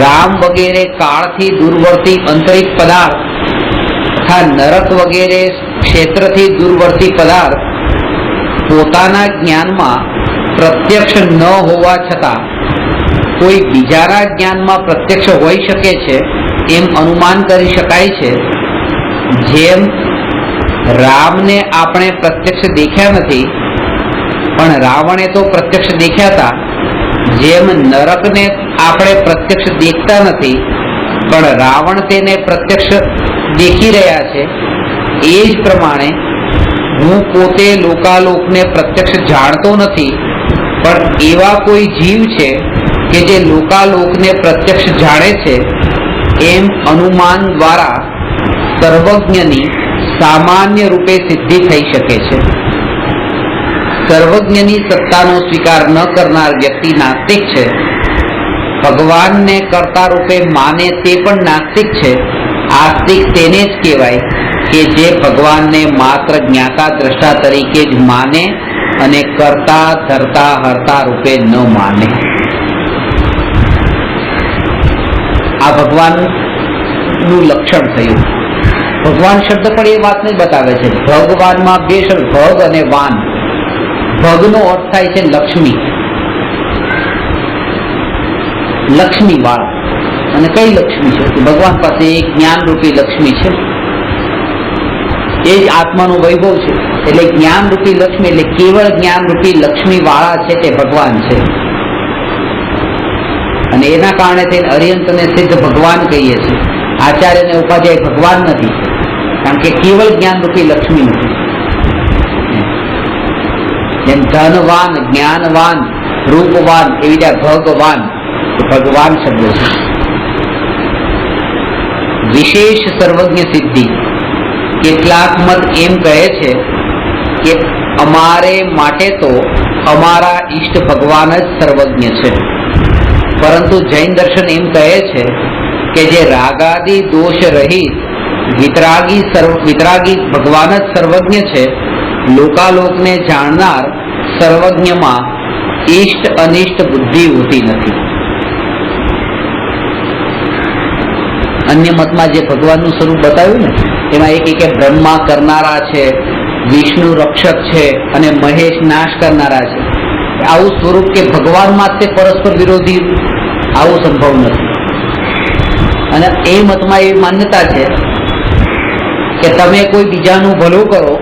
રામ વગેરે કાળથી દૂરવર્તી અંતરિક્ષ પદાર્થ તથા નરક વગેરે ક્ષેત્રથી દૂરવર્તી પદાર્થ પોતાના જ્ઞાનમાં પ્રત્યક્ષ ન હોવા છતાં કોઈ બીજાના જ્ઞાનમાં પ્રત્યક્ષ હોઈ શકે છે એમ અનુમાન કરી શકાય છે. જેમ રામને આપણે પ્રત્યક્ષ દેખ્યા નથી પણ રાવણે તો પ્રત્યક્ષ દેખ્યા હતા, જેમ નરકને આપણે પ્રત્યક્ષ દેખતા નથી પણ રાવણ તેને પ્રત્યક્ષ દેખી રહ્યા છે, એ જ પ્રમાણે હું પોતે લોકાલોકને પ્રત્યક્ષ જાણતો નથી, પણ એવા કોઈ જીવ છે કે જે લોકાલોકને પ્રત્યક્ષ જાણે છે, એમ અનુમાન દ્વારા સર્વજ્ઞની સામાન્ય રૂપે સિદ્ધિ થઈ શકે છે. સર્વજ્ઞની સત્તાનો સ્વીકાર ન કરનાર વ્યક્તિ નાસ્તિક છે. ભગવાનને કર્તા રૂપે માને તે પણ નાસ્તિક છે. આસ્તિક તેને જ કહેવાય કે જે ભગવાનને માત્ર જ્ઞાતા દ્રષ્ટા તરીકે જ માને અને કરતા ધરતા હરતા રૂપે ન માને. આ ભગવાનનું લક્ષણ થયું. ભગવાન શબ્દ પણ એ વાતને જ બતાવે છે. ભગવાનમાં બે શબ્દ, ભગ અને વાન. ભગનો અર્થ થાય છે લક્ષ્મી, લક્ષ્મી વાળ. અને કઈ લક્ષ્મી છે? ભગવાન પાસે એક જ્ઞાનરૂપી લક્ષ્મી છે, એ જ આત્માનો વૈભવ છે. એટલે જ્ઞાનરૂપી લક્ષ્મી એટલે કેવળ જ્ઞાનરૂપી લક્ષ્મી વાળા છે તે ભગવાન છે. અને એના કારણે તેને અરિહંતને સિદ્ધ ભગવાન કહીએ છીએ. આચાર્યને ઉપાધ્યાય ભગવાન નથી, કારણ કે કેવળ જ્ઞાનરૂપી લક્ષ્મી નથી. જેમ ધનવાન, જ્ઞાનવાન, રૂપવાન, એવી રીતે ભગવાન, ભગવાન શબ્દ છે. વિશેષ સર્વજ્ઞ સિદ્ધિ. કેટલાક મત એમ કહે છે કે અમારે માટે તો અમારા ઈષ્ટ ભગવાન જ સર્વજ્ઞ છે, પરંતુ જૈન દર્શન એમ કહે છે કે જે રાગાદી દોષ રહિત વિતરાગી ભગવાન જ સર્વજ્ઞ છે. લોકાલોકને જાણનાર સર્વજ્ઞમાં ઈષ્ટ અનિષ્ટ બુદ્ધિ હોતી નથી. અન્ય મતમાં જે ભગવાનનું સ્વરૂપ બતાવ્યું ને, એમાં એક બ્રહ્મા કરનારા છે, વિષ્ણુ રક્ષક છે અને મહેશ નાશ કરનારા છે. આવું સ્વરૂપ કે ભગવાનમાં તે પરસ્પર વિરોધી, આવું સંભવ નથી. અને એ મતમાં એવી માન્યતા છે કે તમે કોઈ બીજાનું ભલું કરો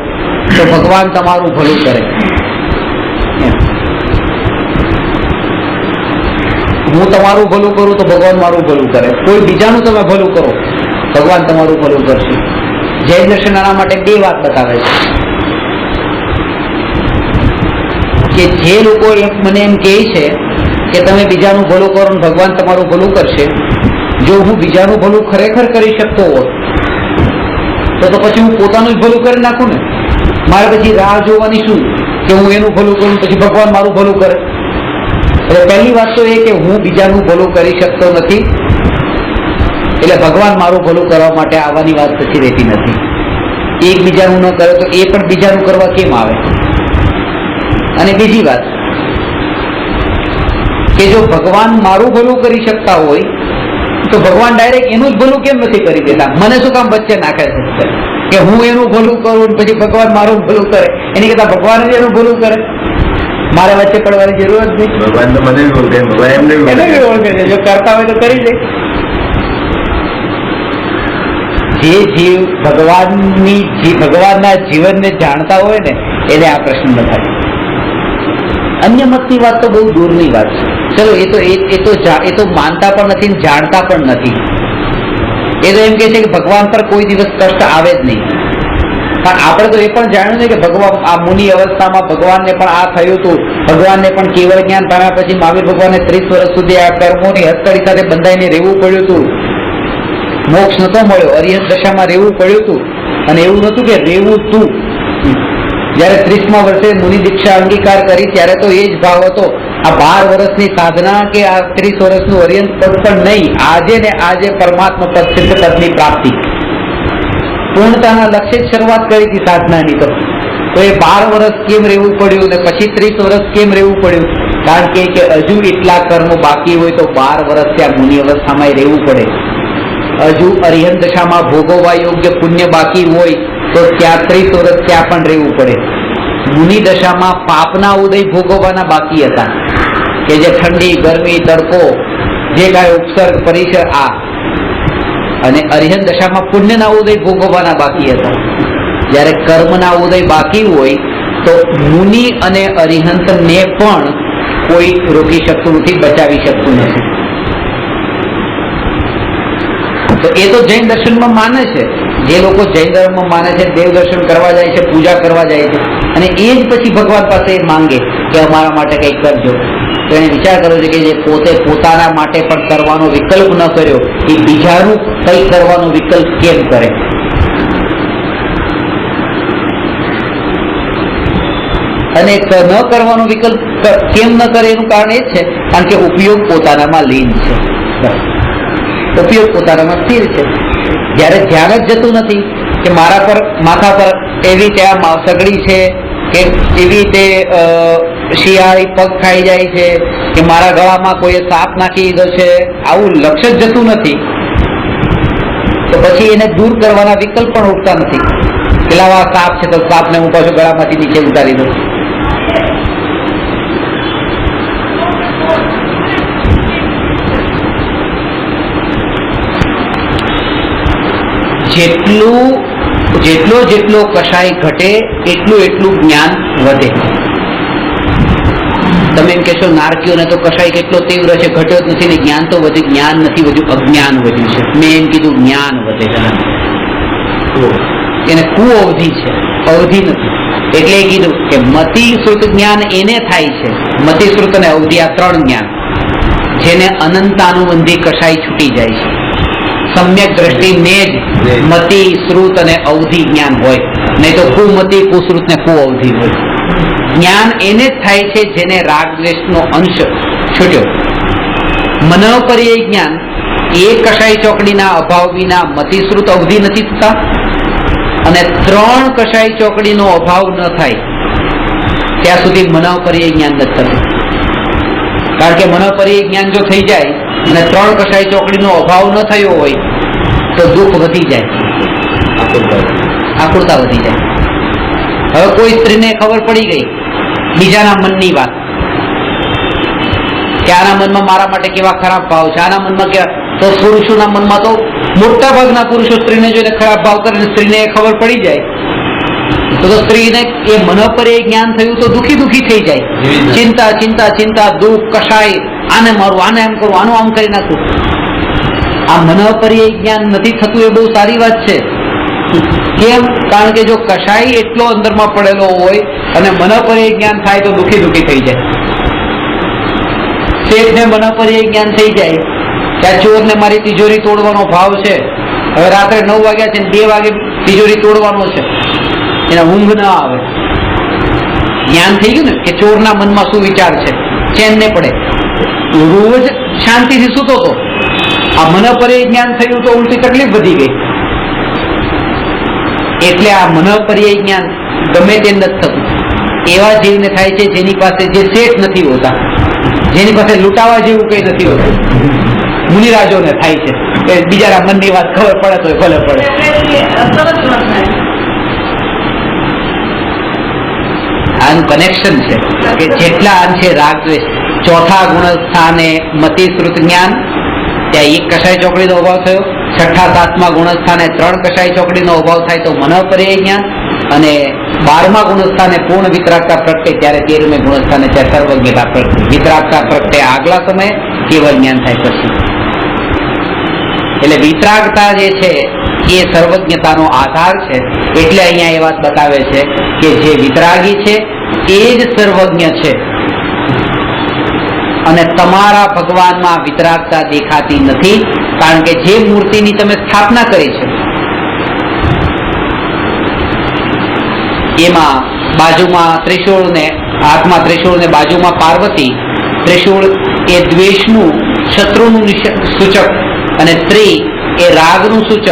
તો ભગવાન તમારું ભલું કરે. હું તમારું ભલું કરું તો ભગવાન મારું ભલું કરે. કોઈ બીજાનું તમે ભલું કરો, ભગવાન તમારું ભલું કરશે. જૈન દર્શન આના માટે બે વાત બતાવે છે કે જે લોકો મને એમ કહે છે કે તમે બીજાનું ભલું કરો ને ભગવાન તમારું ભલું કરશે, જો હું બીજાનું ભલું ખરેખર કરી શકતો હોત તો પછી હું પોતાનું જ ભલું કરી નાખું ને. મારે પછી રાહ જોવાની શું કે હું એનું ભલું કરું પછી ભગવાન મારું ભલું કરે? એટલે પહેલી વાત તો એ કે હું બીજાનું ભલું કરી શકતો નથી, એટલે ભગવાન મારું ભલું કરવા માટે આવવાની વાત પછી રહેતી નથી. એક બીજાનું ન કરે તો એ પણ બીજાનું કરવા કેમ આવે? અને બીજી વાત કે જો ભગવાન મારું ભલું કરી શકતા હોય તો ભગવાન ડાયરેક્ટ એનું જ ભલું કેમ નથી કરી દેતા? મને શું કામ વચ્ચે નાખે છે કે હું એનું ભલું કરું પછી ભગવાન મારું ભલું કરે? એની કરતા ભગવાન જ એનું ભલું કરે. મારે વચ્ચે પડવાની જરૂર જ નહીં. ભગવાન તો મને બી ઓળખે, ભગવાન એમને બી ઓળખે છે. જો કરતા હોય તો કરી લે. જે જીવ ભગવાનના જીવનને જાણતા હોય ને એને આ પ્રશ્ન ન થાય. અન્ય મતની વાત તો બહુ દૂરની વાત છે. ચલો એ તો માનતા પણ નથી, જાણતા પણ નથી. એ તો એમ કે છે કે ભગવાન પર કોઈ દિવસ કષ્ટ આવે જ નહીં. પણ આપણે તો એ પણ જાણ્યું ને કે ભગવાન આ મુનિ અવસ્થામાં ભગવાનને પણ આ થયું હતું. ભગવાનને પણ કેવળ જ્ઞાન પામ્યા પછી મહાવીર ભગવાનને 30 વર્ષ સુધી આ કર્મોની હથકડી સાથે બંધાઈને રહેવું પડ્યું હતું. મોક્ષ નતો મળ્યો, અરિહંત દશામાં રહેવું પડ્યું હતું. અને એવું નતું કે રહેવું તું. જયારે 30મા વર્ષે મુનિ દીક્ષા અંગીકાર કરી ત્યારે તો એ જ ભાવ હતો. આ 12 વર્ષની સાધના કે આ 30 વર્ષનું અરિહંત પદ પણ નહીં, આજે ને આજે પરમાત્મા પદ સિદ્ધ પદની પ્રાપ્તિ પૂર્ણતાના લક્ષ્ય જ શરૂઆત કરી હતી સાધનાની. તો એ 12 વર્ષ કેમ રહેવું પડ્યું ને પછી 30 વર્ષ કેમ રહેવું પડ્યું? કારણ કે હજુ એટલા કર્મો બાકી હોય તો 12 વર્ષ ત્યાં મુનિ અવસ્થામાં રહેવું પડે. હજુ અરિહંત દશામાં ભોગવવા યોગ્ય પુણ્ય બાકી હોય તો ત્યાં 30 વર્ષ ત્યાં પણ રહેવું પડે. મુનિ દશામાં પાપના ઉદય ભોગવવાના બાકી હતા કે જે ઠંડી, ગરમી, તડકો, જે કાંઈ ઉપસર્ગ, પરિસર આ. અને અરિહંત દશામાં પુણ્યના ઉદય ભોગવવાના બાકી હતા. જ્યારે કર્મના ઉદય બાકી હોય તો મુનિ અને અરિહંતને પણ કોઈ રોકી શકતું નથી, બચાવી શકતું નથી. તો એ તો જૈન દર્શનમાં માને છે જે લોકો જૈન ધર્મમાં માને છે, દેવ દર્શન કરવા જાય છે, પૂજા કરવા જાય છે, અને એ જ પછી ભગવાન પાસે માંગે કે અમારા માટે કંઈક કરજો, તો એને વિચાર કરવો છે કે જે પોતે પોતાના માટે પણ કરવાનો વિકલ્પ ન કર્યો, એ બીજાનું કંઈક કરવાનો વિકલ્પ કેમ કરે? અને ન કરવાનો વિકલ્પ કેમ ન કરે એનું કારણ એ છે કારણ કે ઉપયોગ પોતાનામાં લીન છે. બસ, ઉપયોગ પોતાનામાં સ્થિર છે. જ્યારે ધ્યાન જ જતું નથી કે મારા પર માથા પર એવી રીતે આ સગડી છે કે એવી રીતે શિયાળી પગ ખાઈ જાય છે કે મારા ગળામાં કોઈએ સાપ નાખી દીધો છે, આવું લક્ષ્ય જ જતું નથી, તો પછી એને દૂર કરવાના વિકલ્પ પણ ઉઠતા નથી. પેલા સાપ છે તો સાપને હું પાછું ગળામાંથી નીચે ઉતારી દઉં. જેટલો કષાય ઘટે એટલું જ્ઞાન વધે. તમે એમ કહેશો નારકીઓને તો કષાય કેટલો તીવ્ર છે, ઘટ્યો જ નથી ને જ્ઞાન તો વધ્યું. જ્ઞાન નથી વધ્યું, અજ્ઞાન વધ્યું છે. મેં એમ કીધું જ્ઞાન વધે છે, એને કુઅવધિ છે, અવધિ નથી. એટલે એ કીધું કે મતિ શ્રુત જ્ઞાન એને થાય છે. મતિ શ્રુત અને અવધિ આ ત્રણ જ્ઞાન જેને અનંતાનુબંધી કષાય છૂટી જાય છે. સમ્યક દ્રષ્ટિને જ મતિ શ્રુત અને અવધિ જ્ઞાન હોય, નહીં તો કુમતિ કુશ્રુત ને કુઅવધિ હોય. જ્ઞાન એને જ થાય છે જેને રાગ દ્વેષનો અંશ છૂટ્યો. મનોપર્યય જ્ઞાન એ કષાય ચોકડીના અભાવ વિના મતિ શ્રુત અવધિ નથી થતા, અને ત્રણ કષાય ચોકડીનો અભાવ ન થાય ત્યાં સુધી મનોપર્યય જ્ઞાન નથી થતું. કારણ કે મનોપર્યય જ્ઞાન જો થઈ જાય અને ત્રણ કષાય ચોકડીનો અભાવ ન થયો હોય તો દુઃખ વધી જાય, આકુરતા વધી જાય. હવે કોઈ સ્ત્રીને ખબર પડી ગઈ બીજાના મનની વાત કે આના મનમાં મારા માટે કેવા ખરાબ ભાવ છે, આના મનમાં કેવા, તો પુરુષોના મનમાં તો મોટા ભાગના પુરુષો સ્ત્રીને જોઈને ખરાબ ભાવ કરે, સ્ત્રીને ખબર પડી જાય તો સ્ત્રીને એ મનોપર્યય જ્ઞાન થયું તો દુખી થઈ જાય. ચિંતા ચિંતા ચિંતા, દુઃખ, કષાય, આને મારું, આને એમ કરું, આનું આમ કરી નાખું. આ મનોપર્યય જ્ઞાન નથી થતું એ બહુ સારી વાત છે. કેમ? કારણ કે જો કષાય એટલો અંદરમાં પડેલો હોય અને મનોપર્યય જ્ઞાન થાય તો દુખી થઈ જાય. શેઠને મનોપર્યય જ્ઞાન થઈ જાય કે આ ચોરને મારી તિજોરી તોડવાનો ભાવ છે, હવે રાત્રે 9 વાગ્યા છે 2 વાગે તિજોરી તોડવાનો છે, એને ઊંઘ ના આવે. જ્ઞાન થઈ ગયું ને કે ચોરના મનમાં શું વિચાર છે, ચેન ને પડે, રોજ શાંતિથી સૂતો હતો. આ મનોપર્યય જ્ઞાન થયું તો ઉલટી તકલીફ વધી ગઈ. એટલે આ મનોપર્યય જ્ઞાન ગમે તે નથી થતું. એવા જીવને થાય છે જેની પાસે જે શેઠ નથી હોતા, જેની પાસે લૂંટાવા જેવું કઈ નથી હોતું. મુનિરાજોને થાય છે કે બીજાના મનની વાત ખબર પડે તો ભલે પડે. આનું કનેક્શન છે કે જેટલા અંશે રાગ દ્વેષ, ચોથા ગુણસ્થાને મતિ શ્રુત જ્ઞાન, ત્યાં એક કષાય ચોકડીનો અભાવ થયો. છઠ્ઠા સાતમા ગુણસ્થાને 3 કષાય ચોકડીનો અભાવ થાય તો મનોપર્યય જ્ઞાન, અને 12મા ગુણસ્થાને પૂર્ણ વિતરાગતા પ્રગટે ત્યારે 13મે ગુણસ્થાને ત્યાં સર્વજ્ઞતા પ્રગટે. વિતરાગતા પ્રગટે આગલા સમયે, કેવળ જ્ઞાન થાય પછી. એટલે વિતરાગતા જે છે એ સર્વજ્ઞતાનો આધાર છે. એટલે અહીંયા એ વાત બતાવે છે કે જે વિતરાગી છે એ જ સર્વજ્ઞ છે, અને તમારા ભગવાનમાં વિતરાગતા દેખાતી નથી. કારણ કે જે મૂર્તિની તમે સ્થાપના કરી છે એમાં બાજુમાં ત્રિશૂળ ને હાથમાં ત્રિશૂળ ને બાજુમાં પાર્વતી, ત્રિશૂળ એ દ્વેષનું, શત્રુનું સૂચક, અને ત્રી એ રાગનું સૂચક.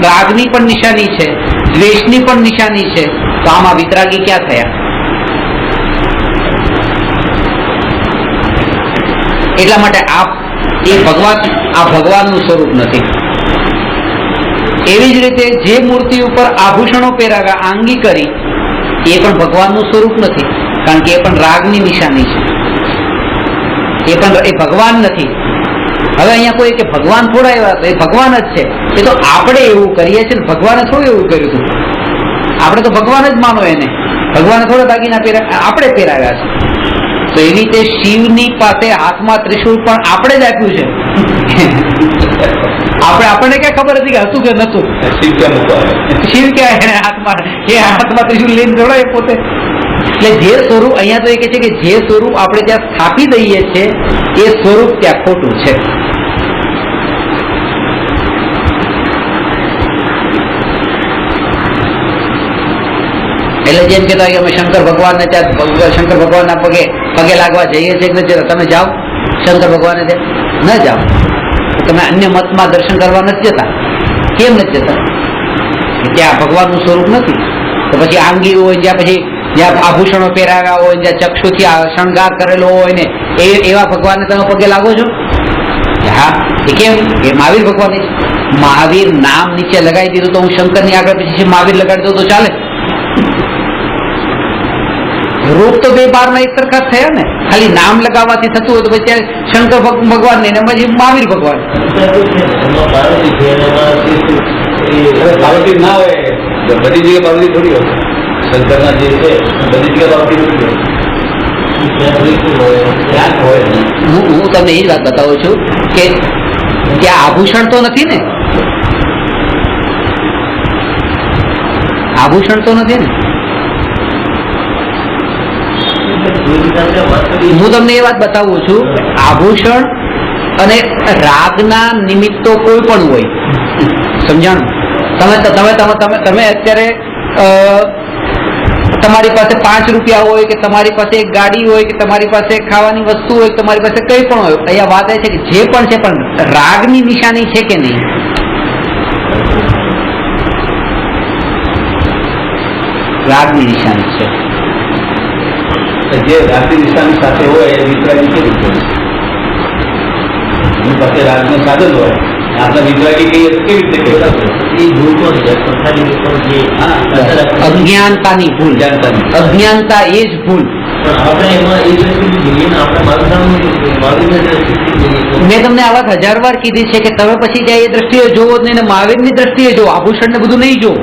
રાગની પણ નિશાની છે, દ્વેષની પણ નિશાની છે. તો આમાં વિતરાગી ક્યાં થયા? એટલા માટે આ ભગવાનનું સ્વરૂપ નથી. એવી જ રીતે જે મૂર્તિ ઉપર આભૂષણો પહેરાવ્યા, આંગી કરી, એ પણ ભગવાનનું સ્વરૂપ નથી. કારણ કે એ પણ રાગની નિશાની છે, એ ભગવાન નથી. હવે અહીંયા કોઈ કે ભગવાન થોડા એવા, એ ભગવાન જ છે. એ તો આપણે એવું કરીએ છીએ ને, ભગવાને થોડું એવું કર્યું હતું. આપણે તો ભગવાન જ માનો એને. ભગવાને થોડા દાગીના પહેર્યા, આપણે પહેરાવ્યા છે. તો એવી રીતે શિવની પાસે હાથમાં ત્રિશૂળ પણ આપણે જ આપ્યું છે. આપણને ક્યાં ખબર હતી કે હતું કે નતું? શિવ ક્યાં મૂકવા શિવ ક્યાં એને હાથમાં ત્રિશૂળ લઈને દોડાય પોતે. એટલે જે સ્વરૂપ અહીંયા તો એ કહે છે કે જે સ્વરૂપ આપણે ત્યાં સ્થાપી દઈએ છીએ એ સ્વરૂપ ત્યાં ખોટું છે. એટલે જેમ કહેતા અમે શંકર ભગવાનને ત્યાં શંકર ભગવાનના પગે લાગવા જઈએ છીએ કે નથી? તમે જાઓ શંકર ભગવાનને ત્યાં ન જાઓ, તમે અન્ય મતમાં દર્શન કરવા નથી જતા. કેમ નથી જતા? ત્યાં ભગવાનનું સ્વરૂપ નથી. તો પછી આંગી હોય, જ્યાં આભૂષણો પહેરાવ્યા હોય, જ્યાં ચક્ષુથી શણગાર કરેલો હોય ને એવા ભગવાનને તમે પગે લાગો છો? હા. એ કેમ? એ મહાવીર ભગવાન છે. મહાવીર નામ નીચે લગાવી દીધું તો હું શંકરની આગળ પછી મહાવીર લગાડી દઉં તો ચાલે? રૂપ તો બે બારના એક સરખા થયા ને. ખાલી નામ લગાવવાથી થતું હોય તો પછી શંકર ભગવાન ને પછી મહાવીર ભગવાન. પાર્વતી ના હોય, બધી જગ્યાએ પાર્વતી થોડી હોય. શંકરના જે છે બધી જગ્યાએ પાર્વતી હોય. હું તમને એ જ વાત બતાવું છું કે ત્યાં આભૂષણ તો નથી ને, આભૂષણ તો નથી ને. હું તમને એ વાત બતાવું છું, આભૂષણ અને રાગના નિમિત્તો કોઈ પણ હોય. સમજાણું? તમે અત્યારે તમારી પાસે 5 રૂપિયા હોય કે તમારી પાસે એક ગાડી હોય કે તમારી પાસે ખાવાની વસ્તુ હોય, તમારી પાસે કંઈ પણ હોય, અહીંયા વાત એ છે કે જે પણ છે પણ રાગની નિશાની છે કે નહીં? રાગની નિશાની છે. જે રાગની નિશાની સાથે હોય એ વિતરાગી કેવી રીતે? એની પાસે રાગનું સાધન હોય, આપણે વિતરાગી કહીએ તો કેવી રીતે અજ્ઞાનતાની ભૂલ. અજ્ઞાનતા એ જ ભૂલ. મેં તમને આ વાત 1000 વાર કીધી છે કે તમે પછી ત્યાં એ દ્રષ્ટિએ જોવો જ નહીં ને મહાવીરની દ્રષ્ટિએ જો. આભૂષણ ને બધું નહીં જો,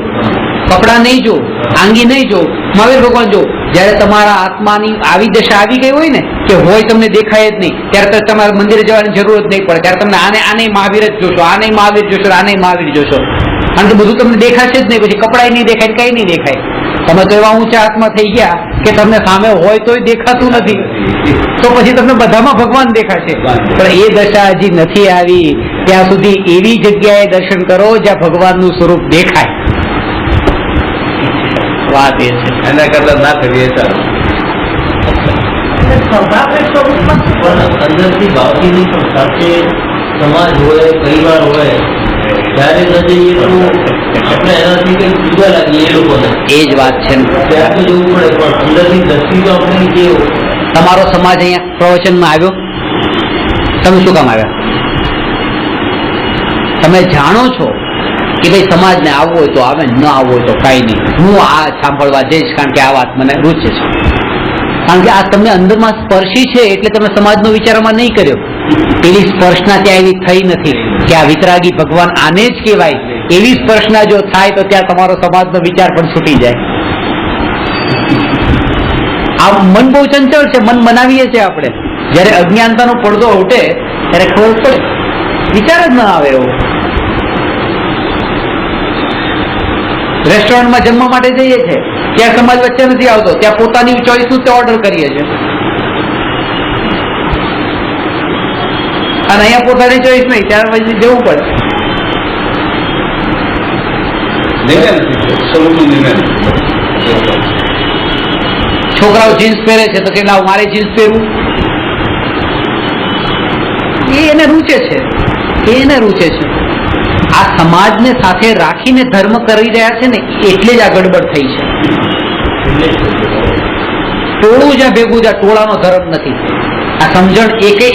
કપડા નહીં જો, આંગી નહીં જો, મહાવીર ભગવાન જો. જયારે તમારા આત્માની આવી દશા આવી ગઈ હોય ને કે હોય તમને દેખાય જ નહીં, ત્યારે તો તમારે મંદિરે જવાની જરૂર જ નહીં પડે. ત્યારે તમને આને મહાવીર જ જોશો, આને મહાવીર જોશો, આને મહાવીર જોશો. કારણ કે બધું તમને દેખાશે જ નહીં. પછી કપડાય નહીં દેખાય, કઈ નહીં દેખાય. તમે તો એવા ઊંચા આત્મા થઈ ગયા કે તમને સામે હોય તોય દેખાતું નથી, તો પછી તમને બધામાં ભગવાન દેખાશે. પણ એ દશા હજી નથી આવી. ત્યાં સુધી એવી જગ્યાએ દર્શન કરો જ્યાં ભગવાનનું સ્વરૂપ દેખાય. વાત એ છે. એના કરતા ના કરીએ ચાલો. અંદરથી ભાવથી નહીં પણ સાથે સમાજ હોય, પરિવાર હોય, ત્યારે ન જઈએ તો આપણે એનાથી કંઈક જુદા લાગીએ એ લોકોને. એ જ વાત છે. ત્યાં તો જવું પડે પણ અંદરની દ્રષ્ટિ તો આપણે કેવો. તમારો સમાજ અહીંયા પ્રવચનમાં આવ્યો, તમે શું કામ આવ્યા? તમે જાણો છો કે ભાઈ સમાજને આવવું હોય તો આવે, ન આવવું હોય તો કાંઈ નહીં. હું આ સાંભળવા જઈશ કારણ કે આ વાત મને રૂચે છે. કારણ કે આ તમને અંદરમાં સ્પર્શી છે એટલે તમે સમાજનો વિચારમાં નહીં કર્યો. પેલી સ્પર્શના ત્યાં એવી થઈ નથી કે આ વિતરાગી ભગવાન આને જ કહેવાય. એવી સ્પર્શના જો થાય તો ત્યાં તમારો સમાજનો વિચાર પણ છૂટી જાય. આ મન બહુ ચંચળ છે. મન બનાવીએ છીએ આપણે. જયારે અજ્ઞાનતાનો પડદો ઉઠે ત્યારે ખબર પડે, વિચાર જ ન આવે એવો. રેસ્ટોરન્ટમાં જમવા માટે જઈએ છીએ, ત્યાં સમાજ વચ્ચે નથી આવતો, ત્યાં પોતાની ચોઈસનું તે ઓર્ડર કરીએ છીએ. અને અહીંયા પોતાની ચોઈસ નહીં, ત્યારે પછી જવું પડે. છોકરાઓ જીન્સ પહેરે છે તો કે લાવ મારે જીન્સ પહેરવું. એ એને રૂચે છે, એને રૂચે છે. આ સમાજને સાથે રાખીને ધર્મ કરી રહ્યા છે ને એટલે જ આ ગડબડ થઈ છે. ટોળું જ્યાં ભેગું, જ્યાં ટોળાનો ધર્મ નથી. આ સમજણ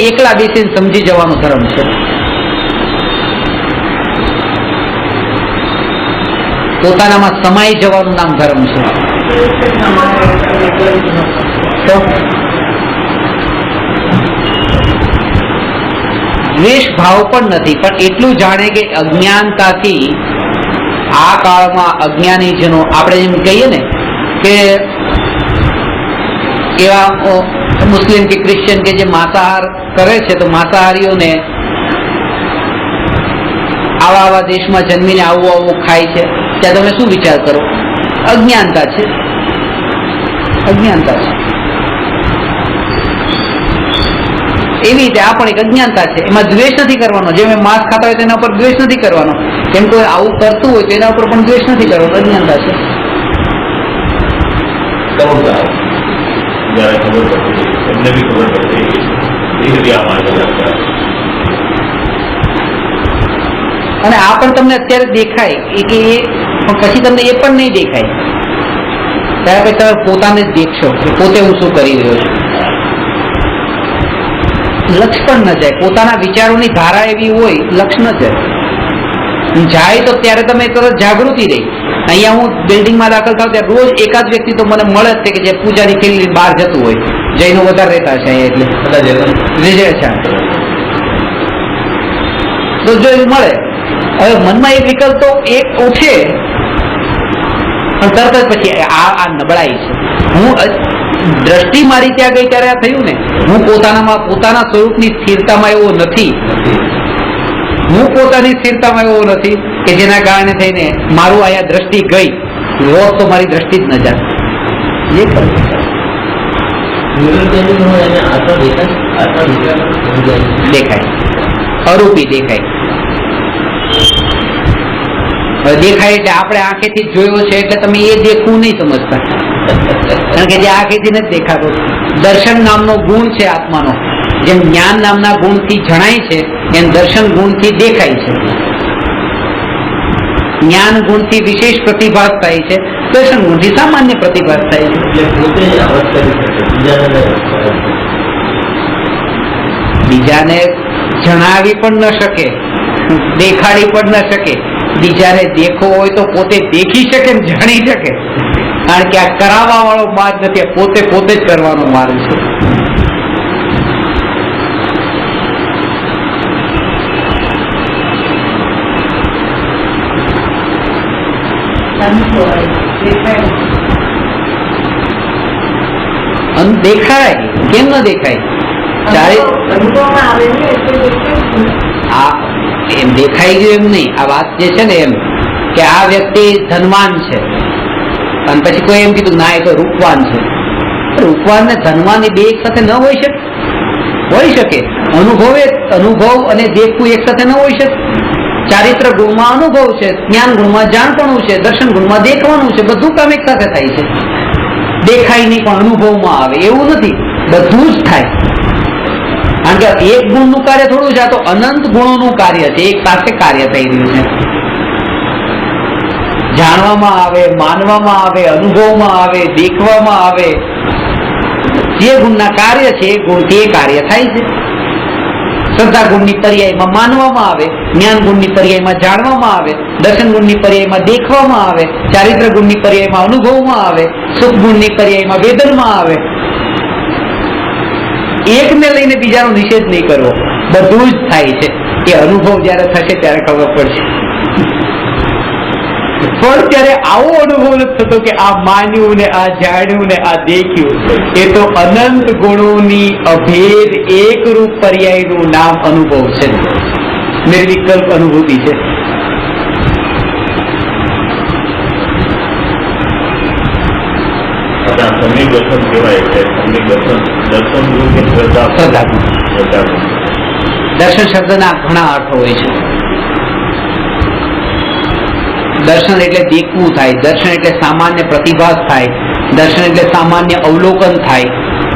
એકલા બેસીને સમજી જવાનો ધર્મ છે. પોતાનામાં સમાઈ જવાનું નામ ધર્મ છે. દ્વેષ ભાવ પણ નથી, પણ એટલું જાણે કે અજ્ઞાનતાથી આ કાળમાં અજ્ઞાનીજનો આપણે એમ કહીએ ને કે એવા મુસ્લિમ કે ક્રિશ્ચિયન કે જે માંસાહાર કરે છે, તો માંસાહારીઓને આવા આવા દેશમાં જન્મીને આવું આવું ખાય છે, ત્યાં તમે શું વિચાર કરો? અજ્ઞાનતા છે, અજ્ઞાનતા છે. એવી રીતે આ પણ એક અજ્ઞાનતા છે. એમાં દ્વેષ નથી કરવાનો. જે માંસ ખાતા હોય તેના ઉપર દ્વેષ નથી કરવાનો. કેમ કોઈ આવું કરતું હોય તો એના ઉપર પણ દ્વેષ નથી કરવાનો. અજ્ઞાનતા છે. જયારે ખબર પડતી એમને બી ખબર પડતી એ રીતે આ માર્ગ હતા. અને આ પણ તમને અત્યારે દેખાય કે પછી તમને એ પણ નહીં દેખાય. ત્યારે પછી તમે પોતાને જ દેખશો કે પોતે હું શું કરી રહ્યો છું. લક્ષ પણ ન જાય. પોતાના વિચારોની ધારા એવી હોય, લક્ષ ન જાય તો ત્યારે તમે તરત જાગૃતિ રહી. અહીંયા હું બિલ્ડિંગમાં દાખલ થાવ ત્યારે રોજ એકાદ વ્યક્તિ તો મને મળે જ છે કે જે પૂજારી ખીલી બહાર જતું હોય. જૈનો વધારે રહેતા છે અહીંયા, એટલે વિજય છે તો જો એવું મળે. હવે મનમાં એક વિકલ્પ તો એક ઉઠે પણ તરત જ પછી આ નબળાઈ છે. હું દ્રષ્ટિ મારી ત્યાં ગઈ ત્યારે આ થયું ને, હું પોતાના સ્વરૂપની સ્થિરતામાં એવો નથી. હું પોતાની સ્થિરતામાં એવો નથી કે જેના કારણે થઈને મારું અહીંયા દ્રષ્ટિ ગઈ રોજ તો મારી દ્રષ્ટિ જ ન જાય. દેખાય અરૂપી દેખાય. દેખાય એટલે આપણે આંખેથી જોયો છે એટલે તમે એ દેખવું નહીં સમજતા, કારણ કે જે આંખેથી નથી દેખાતો. દર્શન નામનો ગુણ છે આત્માનો. જેમ જ્ઞાન નામના ગુણથી જણાય છે એમ દર્શન ગુણથી દેખાય છે. જ્ઞાન ગુણથી વિશેષ પ્રતિભાસ થાય છે, દર્શન ગુણથી સામાન્ય પ્રતિભાસ થાય છે. બીજાને જણાવી પણ ન શકે, દેખાડી પણ ન શકે. બીજાને દેખવો હોય તો પોતે દેખી શકે ને જાણી શકે, કારણ કે આ કરાવવા વાળો માર્ગ નથી, પોતે જ કરવાનો માર્ગ છે. દેખાય કેમ ન દેખાય? એમ દેખાઈ ગયું એમ નહીં. આ વાત જે છે ને એમ કે આ વ્યક્તિ ધનવાન છે અને પછી કોઈ એમ કીધું ના એ તો રૂપવાન છે. રૂપવાન ને ધનવાન એ બે એક સાથે ન હોઈ શકે? હોઈ શકે. અનુભવ અને દેખવું એક સાથે ન હોઈ શકે. ચારિત્ર ગુણમાં અનુભવ છે, જ્ઞાન ગુણમાં જાણપણું છે, દર્શન ગુણમાં દેખવાનું છે. બધું કામ એક સાથે થાય છે. દેખાય નહીં પણ અનુભવમાં આવે એવું નથી, બધું જ થાય. કારણ કે એક ગુણનું કાર્ય થોડું છે, આ તો અનંત ગુણોનું કાર્ય છે, એક સાથે કાર્ય થઈ રહ્યું છે. જાણવામાં આવે, માનવામાં આવે, અનુભવમાં આવે, દેખવામાં આવે. જે ગુણના કાર્ય છે એ ગુણથી એ કાર્ય થાય છે. શ્રદ્ધા ગુણની પર્યાયમાં માનવામાં આવે, જ્ઞાન ગુણની પર્યાયમાં જાણવામાં આવે, દર્શન ગુણની પર્યાયમાં દેખવામાં આવે, ચારિત્ર ગુણની પર્યાયમાં અનુભવમાં આવે, સુખ ગુણની પર્યાયમાં વેદનમાં આવે. એકને લઈને બીજાનો નિષેધ નહીં કરવો, બધું જ થાય છે. એ અનુભવ જયારે થશે ત્યારે ખબર પડશે. પણ ત્યારે આવો અનુભવ નથી થતો કે આ માન્યું ને આ જાણ્યું ને આ દેખ્યું. એ તો અનંત ગુણોની અભેદ એકરૂપ પર્યાયનું નામ અનુભવ છે, નિર્વિકલ્પ અનુભૂતિ છે. સમ્યક દર્શન કહેવાય છે. સમ્યક દર્શન ગુરુ કે શ્રદ્ધા. દર્શન શબ્દના ઘણા અર્થો હોય છે. દર્શન એટલે દેખવું થાય, દર્શન એટલે સામાન્ય પ્રતિભાસ થાય, દર્શન એટલે સામાન્ય અવલોકન થાય,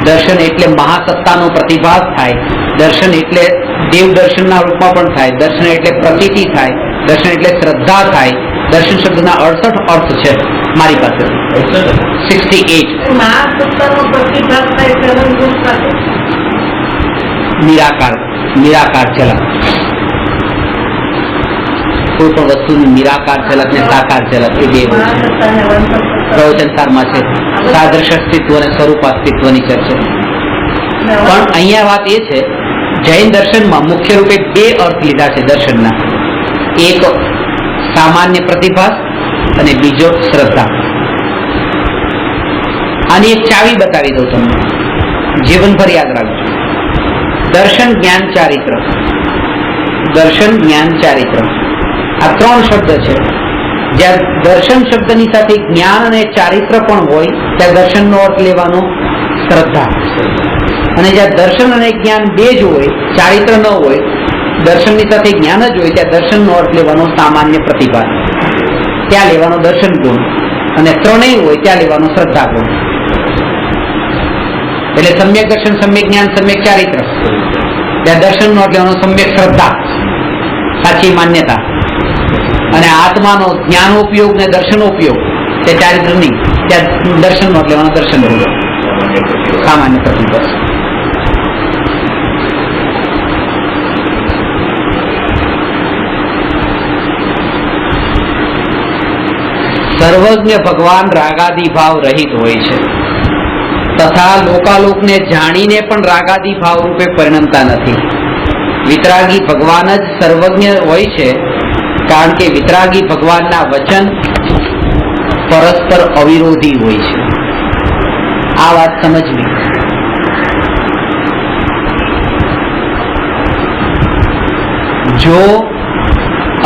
દર્શન એટલે મહાસત્તાનો પ્રતિભાસ થાય, દર્શન એટલે દેવ દર્શનના રૂપમાં પણ થાય, દર્શન એટલે પ્રતીતિ થાય, દર્શન એટલે શ્રદ્ધા થાય. દર્શન શબ્દના 68 અર્થ છે મારી પાસે, 68. નિરાકાર ઝલક. કોઈ પણ વસ્તુની નિરાકાર ઝલક ને સાકાર ઝલક એ બે પ્રવચન સારમાં છે. સાદૃશ અસ્તિત્વ અને સ્વરૂપ અસ્તિત્વની ચર્ચા. પણ અહીંયા વાત એ છે, જૈન દર્શનમાં મુખ્ય રૂપે બે અર્થ લીધા છે દર્શનના. એક સામાન્ય પ્રતિભાસ અને બીજો શ્રદ્ધા. આની એક ચાવી બતાવી દઉં તમને. જીવનભર યાદ રાખજો. દર્શન, જ્ઞાન, ચારિત્ર. દર્શન, જ્ઞાન, ચારિત્ર આ 3 શબ્દ છે. જ્યાં દર્શન શબ્દની સાથે જ્ઞાન અને ચારિત્ર પણ હોય ત્યાં દર્શનનો અર્થ લેવાનો શ્રદ્ધા. અને જ્યાં દર્શન અને જ્ઞાન બે જ હોય, ચારિત્ર ન હોય, દર્શનની સાથે જ્ઞાન જ હોય, ત્યાં દર્શનનો અર્થ લેવાનો સામાન્ય પ્રતિભા, ત્યાં લેવાનો દર્શન ગુણ. અને ત્રણેય હોય ત્યાં લેવાનો શ્રદ્ધા ગુણ. એટલે સમ્યક દર્શન, સમ્યક જ્ઞાન, સમ્યક ચારિત્ર. ત્યાં દર્શનનો અર્થ લેવાનો સમ્યક શ્રદ્ધા, સાચી માન્યતા. અને આત્માનો જ્ઞાનોપયોગ ને દર્શનોપયોગ, તે ચારિત્ર નહીં, ત્યાં દર્શનનો અર્થ લેવાનો દર્શન ગુણ, સામાન્ય પ્રતિભા. સર્વજ્ઞ ભગવાન રાગાદી ભાવ રહિત હોય છે, તથા લોકાલોકને જાણીને પણ રાગાદી ભાવ રૂપે પરિણમતા નથી. વિતરાગી ભગવાન જ સર્વજ્ઞ હોય છે, કારણ કે વિતરાગી ભગવાનના વચન પરસ્પર અવિરોધી હોય છે. આ વાત સમજવી. જો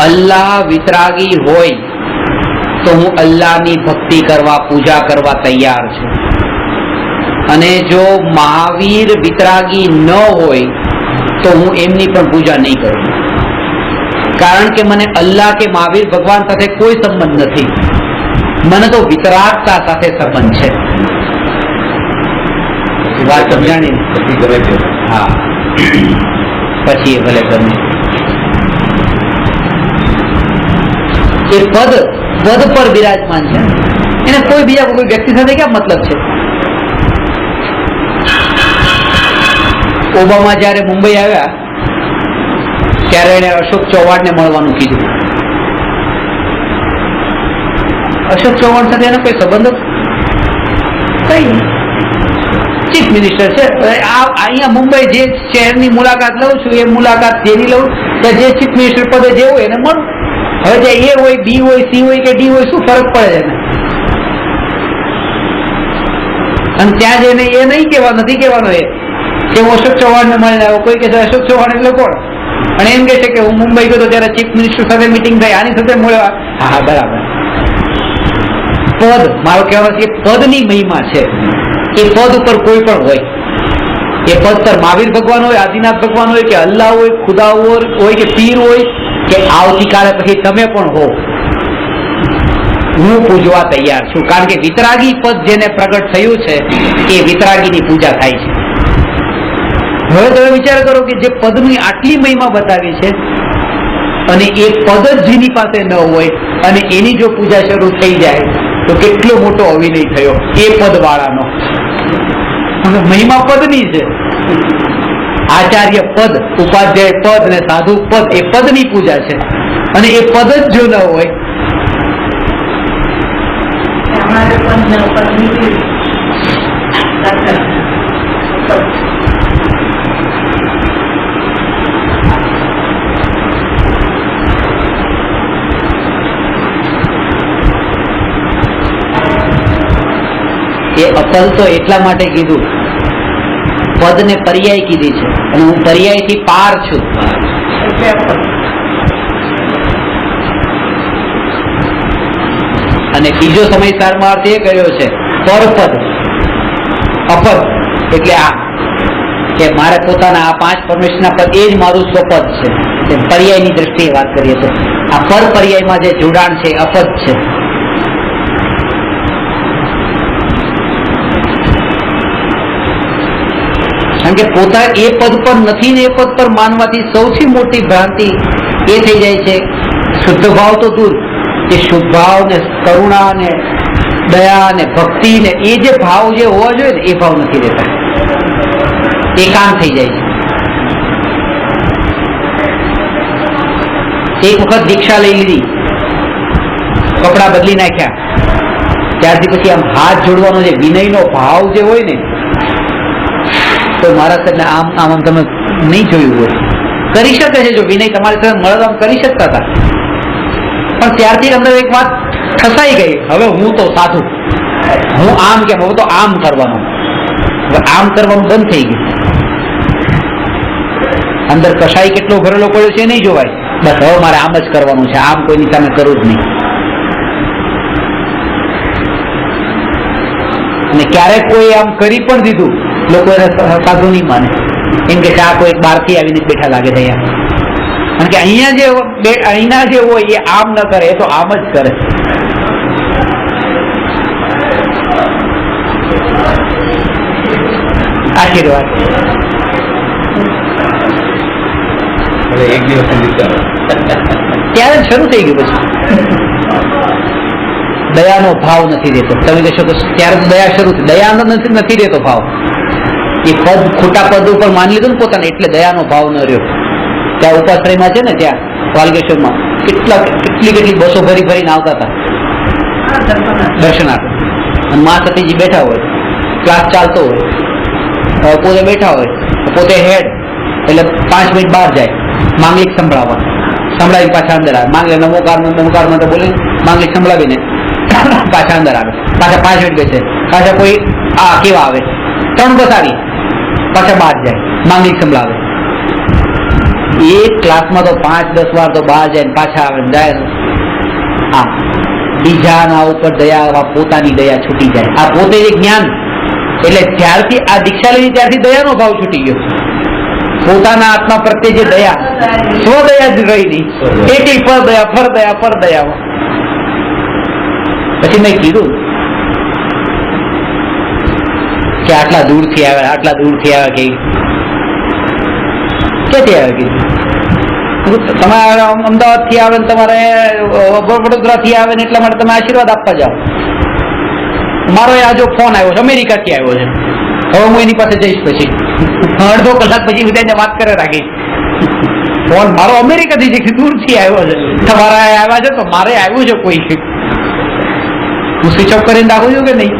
અલ્લાહ વિતરાગી હોય તો હું અલ્લાહની ભક્તિ કરવા, પૂજા કરવા તૈયાર છું. અને જો મહાવીર વિતરાગી ન હોય તો હું એમની પણ પૂજા નહીં કરું, કારણ કે મને અલ્લાહ કે મહાવીર ભગવાન સાથે કોઈ સંબંધ નથી. મને તો વિતરાગતા સાથે સંબંધ છે. વાત સમજાણી? હા, પછી એ ભલે ગમે. એ પદ પર બિરાજમાન છે, એને કોઈ બીજા કોઈ વ્યક્તિ સાથે ક્યાં મતલબ છે? ઓબામા જયારે મુંબઈ આવ્યા ત્યારે એને અશોક ચૌહાણને મળવાનું કીધું. અશોક ચૌહાણ સાથે એનો કોઈ સંબંધ કઈ નહીં. ચીફ મિનિસ્ટર છે. અહીંયા મુંબઈ જે શહેરની મુલાકાત લઉં છું, એ મુલાકાત જેની લઉં ત્યાં જે ચીફ મિનિસ્ટર પદે જે હોય એને મળું. હવે જે એ હોય, બી હોય, સી હોય કે ડી હોય, શું ફરક પડે છે? અને ત્યાં જઈને એ નહીં કહેવાનું, નથી કહેવાનું એ કે હું અશોક ચૌહાણને મળીને આવ્યો. કોઈ કે છે અશોક ચૌહાણ એટલે કોણ? અને એમ કે છે કે હું મુંબઈ ગયો ત્યારે ચીફ મિનિસ્ટર સાથે મિટિંગ થઈ, આની સાથે મળ્યો. હા, બરાબર. પદ, મારો કહેવાનો છે પદની મહિમા છે. એ પદ ઉપર કોઈ પણ હોય, એ પદ પર મહાવીર ભગવાન હોય, આદિનાથ ભગવાન હોય, કે અલ્લાહ હોય, ખુદા હોય કે પીર હોય, કે આવતીકાલે પછી તમે પણ હો, હું પૂજવા તૈયાર છું. કારણ કે વિતરાગી પદ જેને પ્રગટ થયું છે એ વિતરાગીની પૂજા થાય છે. હવે તમે વિચાર કરો કે જે પદની આટલી મહિમા બતાવી છે અને એ પદ જ જેની પાસે ન હોય અને એની જો પૂજા શરૂ થઈ જાય તો કેટલો મોટો અવિનય થયો એ પદ વાળાનો. મહિમા પદની છે. આચાર્ય પદ, ઉપાધ્યાય પદ ને સાધુ પદ, એ પદની પૂજા છે. અને એ પદ જ જો ન હોય, એ અપલ તો એટલા માટે કીધું, પદને પર્યાય કીધી છે અને હું પર્યાયથી પાર છું. અને બીજો સમય સારમાર્થ એ કર્યો છે પરપદ, અપદ એટલે આ કે મારે પોતાના આ 5 પરમેશ્વરના પદ એ જ મારું સ્વપદ છે. પર્યાયની દ્રષ્ટિએ વાત કરીએ તો આ પર પર્યાયમાં જે જોડાણ છે અપદ છે. કારણ કે પોતા એ પદ પર નથી ને એ પદ પર માનવાથી સૌથી મોટી ભ્રાંતિ એ થઈ જાય છે. શુદ્ધ ભાવ તો દૂર, એ શુદ્ધ ભાવ ને કરુણા ને દયા ને ભક્તિ ને એ જે ભાવ જે હોવા જોઈએ ને એ ભાવ નથી રહેતા, એકાંત થઈ જાય છે. એક વખત દીક્ષા લઈ લીધી, કપડા બદલી નાખ્યા, ત્યારથી પછી આમ હાથ જોડવાનો જે વિનયનો ભાવ જે હોય ને, તો મારા સાથે આમ આમ આમ તમે નહીં જોયું હોય. કરી શકે છે જો વિનય તમારી સાથે મળે આમ કરી શકતા હતા, પણ ત્યારથી અંદર એક વાત ફસાઈ ગઈ. હવે હું તો સાધુ, હું આમ કે હું તો આમ કરવાનું. હવે આમ કરવાનું બંધ થઈ ગયું. અંદર કસાઈ કેટલો ભરેલો પડ્યો છે એ નહીં જોવાય. બસ હવે મારે આમ જ કરવાનું છે, આમ કોઈની સામે કરવું જ નહીં. અને ક્યારેક કોઈ આમ કરી પણ દીધું, લોકો એને સાધુ નહીં માને, એમ કે આ કોઈ બહારથી આવીને બેઠા લાગે છે અહીંયા. કારણ કે અહીંના જે હોય એ આમ ન કરે, એ તો આમ જ કરે. આશીર્વાદ એક દિવસ ત્યારે જ શરૂ થઈ ગયું. પછી દયાનો ભાવ નથી રહેતો. તમે કહેશો કે ત્યારે તો દયા શરૂ થઈ, દયાનો નથી રહેતો ભાવ. એ પદ ખોટા પદ ઉપર માની લીધું ને પોતાને, એટલે દયાનો ભાવ ન રહ્યો. ત્યાં ઉપાશ્રયમાં છે ને, ત્યાં વાલગેશ્વરમાં કેટલી બસો ભરીને આવતા હતા દર્શનાર્થે. અને મા સતીજી બેઠા હોય, ક્લાસ ચાલતો હોય, પોતે બેઠા હોય, પોતે હેડ, એટલે 5 મિનિટ બહાર જાય માંગલિક સંભળાવવા, સંભળાવી પાછા અંદર આવે. નમોકારમાં તો બોલે માંગલિક સંભળાવીને પાછા અંદર આવે, પાછા 5 મિનિટ બેસે, પાછા કોઈ કેવા આવે 3 બસ આવી, પાછા બહાર જાય માંગલિક સંભળાવે. એક ક્લાસમાં તો 5-10 વાર તો બહાર જાય, પાછા આવે જાય. હા, બીજાના ઉપર દયા, પોતાની દયા છૂટી જાય. આ પોતે જે જ્ઞાન, એટલે જ્યારથી આ દીક્ષા લીધી ત્યારથી દયાનો ભાવ છૂટી ગયો. પોતાના આત્મા પ્રત્યે જે દયા, સ્વદયા જ રહી નહીં, એટલી પર દયા. પછી મેં કીધું કે આટલા દૂરથી આવ્યા કે ક્યાંથી આવ્યા? કીધું તમારે અમદાવાદ થી આવે ને તમારે વડોદરા થી આવે ને એટલા માટે તમે આશીર્વાદ આપવા જાઓ. મારો આ જો ફોન આવ્યો છે, અમેરિકા થી આવ્યો છે, હવે હું એની પાસે જઈશ. પછી અડધો કલાક પછી વિદાય વાત કરે રાખી. ફોન મારો અમેરિકા થી છે, દૂર થી આવ્યો છે, તમારા આવ્યા છે તો મારે આવ્યું છે કોઈ. હું સ્વિચ ઓફ કરીને રાખું છું કે નહીં?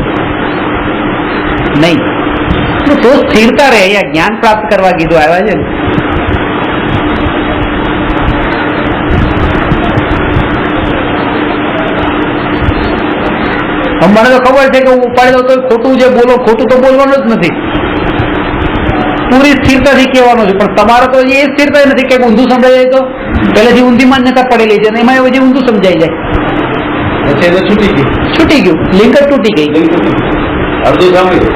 તો સ્થિરતા રહે. અહીંયા જ્ઞાન પ્રાપ્ત કરવા કીધું આવ્યા છે ને. મને તો ખબર છે કે હું ઉપાડી દઉં તો ખોટું જે બોલો, ખોટું તો બોલવાનું જ નથી, પૂરી સ્થિરતાથી કહેવાનું છે. પણ તમારે તો એ સ્થિરતા નથી કે ઊંધું સમજાય જાય તો પહેલેથી ઊંધી માન્યતા પડેલી છે, એમાં પછી ઊંધું સમજાઈ જાય, છૂટી ગયું, લિંક જ તૂટી ગઈ. અડધું સાંભળ્યું.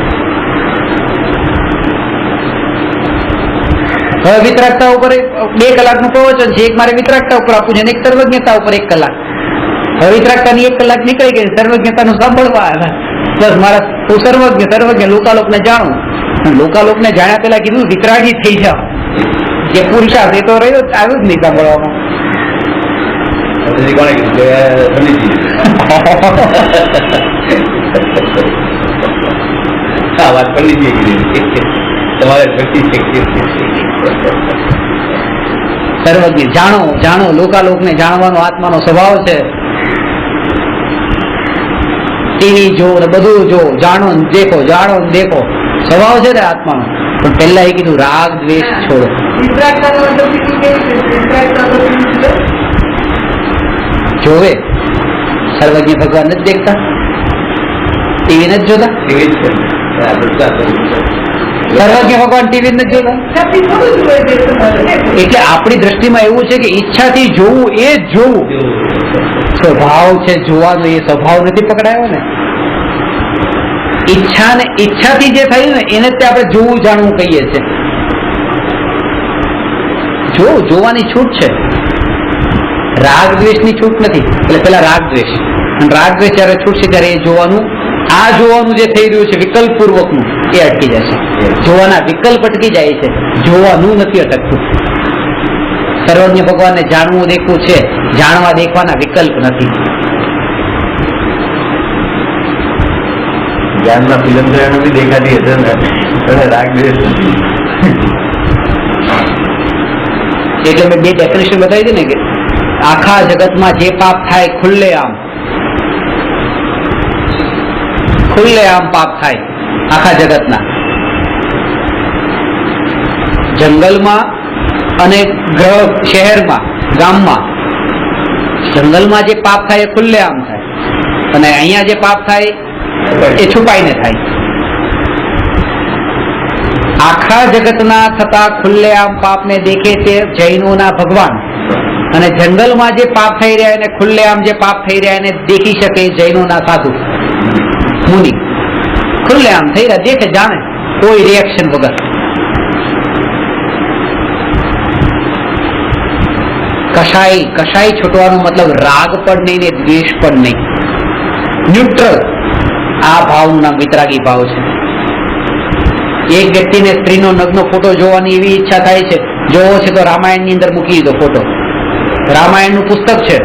હવે વિતરાગતા ઉપર 2 કલાકનું પ્રવચન છે. એક મારે વિતરાગતા ઉપર આપવું છે અને એક સર્વજ્ઞતા ઉપર 1 કલાક. હવે વિતરાગતાની 1 કલાક નીકળી ગઈ, સર્વજ્ઞતાનું સાંભળવા આવ્યા. બસ મારા હું સર્વજ્ઞ લોકાલોકને જાણું. લોકાલોકને જાણ્યા પેલા કીધું વિતરાગી થઈ જાઓ. જે પુરુષાર્થ એ તો રહ્યો આવ્યું જ નહીં સાંભળવામાં. કોણે કીધું? વાત પંડિતજીએ કીધી. તમારે સર્વજ્ઞ જાણો લોકાલોકને જાણવાનો આત્માનો સ્વભાવ છે. ટીવી જો ને બધું જો, જાણો ને દેખો સ્વભાવ છે ને આત્માનો. પણ પહેલા એ કીધું રાગ દ્વેષ છોડો. જોવે સર્વજ્ઞ ભગવાન નથી દેખતા, ટીવી નથી જોતા. સર્વજ્ઞ ભગવાન ટીવી નથી જોતા. એટલે આપણી દ્રષ્ટિમાં એવું છે કે ઈચ્છાથી જોવું એ જ જોવું. સ્વભાવ છે જોવાનો, એ સ્વભાવ નથી પકડાયો ને. ઈચ્છાથી જે થયું ને એને જ આપણે જોવું જાણવું કહીએ છીએ. જોવાની છૂટ છે, રાગ દ્વેષની છૂટ નથી. એટલે પેલા રાગ દ્વેષ જયારે છૂટશે ત્યારે એ જોવાનું, આ જોવાનું જે થઈ રહ્યું છે વિકલ્પ પૂર્વકનું, એ અટકી જશે. જોવાના વિકલ્પ અટકી જાય છે, જોવાનું નથી અટકતું. સર્વજ્ઞ ભગવાનને જાણવું દેખવું છે, જાણવા દેખવાના વિકલ્પ નથી. જ્ઞાનના ફિલમ બી દેખાતી હશે ને, રાગ દ્વેષ નથી. એટલે મેં 2 ડેફિનેશન બતાવી હતી ને કે આખા જગતમાં જે પાપ થાય ખુલ્લે આમ પાપ થાય આખા જગતના. જંગલમાં અને શહેરમાં, ગામમાં, જંગલમાં જે પાપ થાય એ ખુલ્લે આમ થાય, અને અહીંયા જે પાપ થાય એ છુપાઈને થાય. આખા જગતના થતા ખુલ્લેઆમ પાપને દેખે તે જૈનોના ભગવાન, અને જંગલમાં જે પાપ થઈ રહ્યા એને ખુલ્લેઆમ જે પાપ થઈ રહ્યા એને દેખી શકે જૈનોના સાધુ મુનિ. ખુલ્લેઆમ થઈ રહ્યા દેખે, જાણે, કોઈ રિએક્શન વગર. કશાઈ છૂટવાનો મતલબ રાગ પણ નહીં ને દ્વેષ પણ નહીં, ન્યુટ્રલ. આ ભાવનું નામ વિતરાગી ભાવ છે. એક વ્યક્તિને સ્ત્રીનો નગ્ન ફોટો જોવાની એવી ઈચ્છા થાય છે, જોવો છે તો રામાયણની અંદર મૂકી દીધો ફોટો. રામાયણનું પુસ્તક છે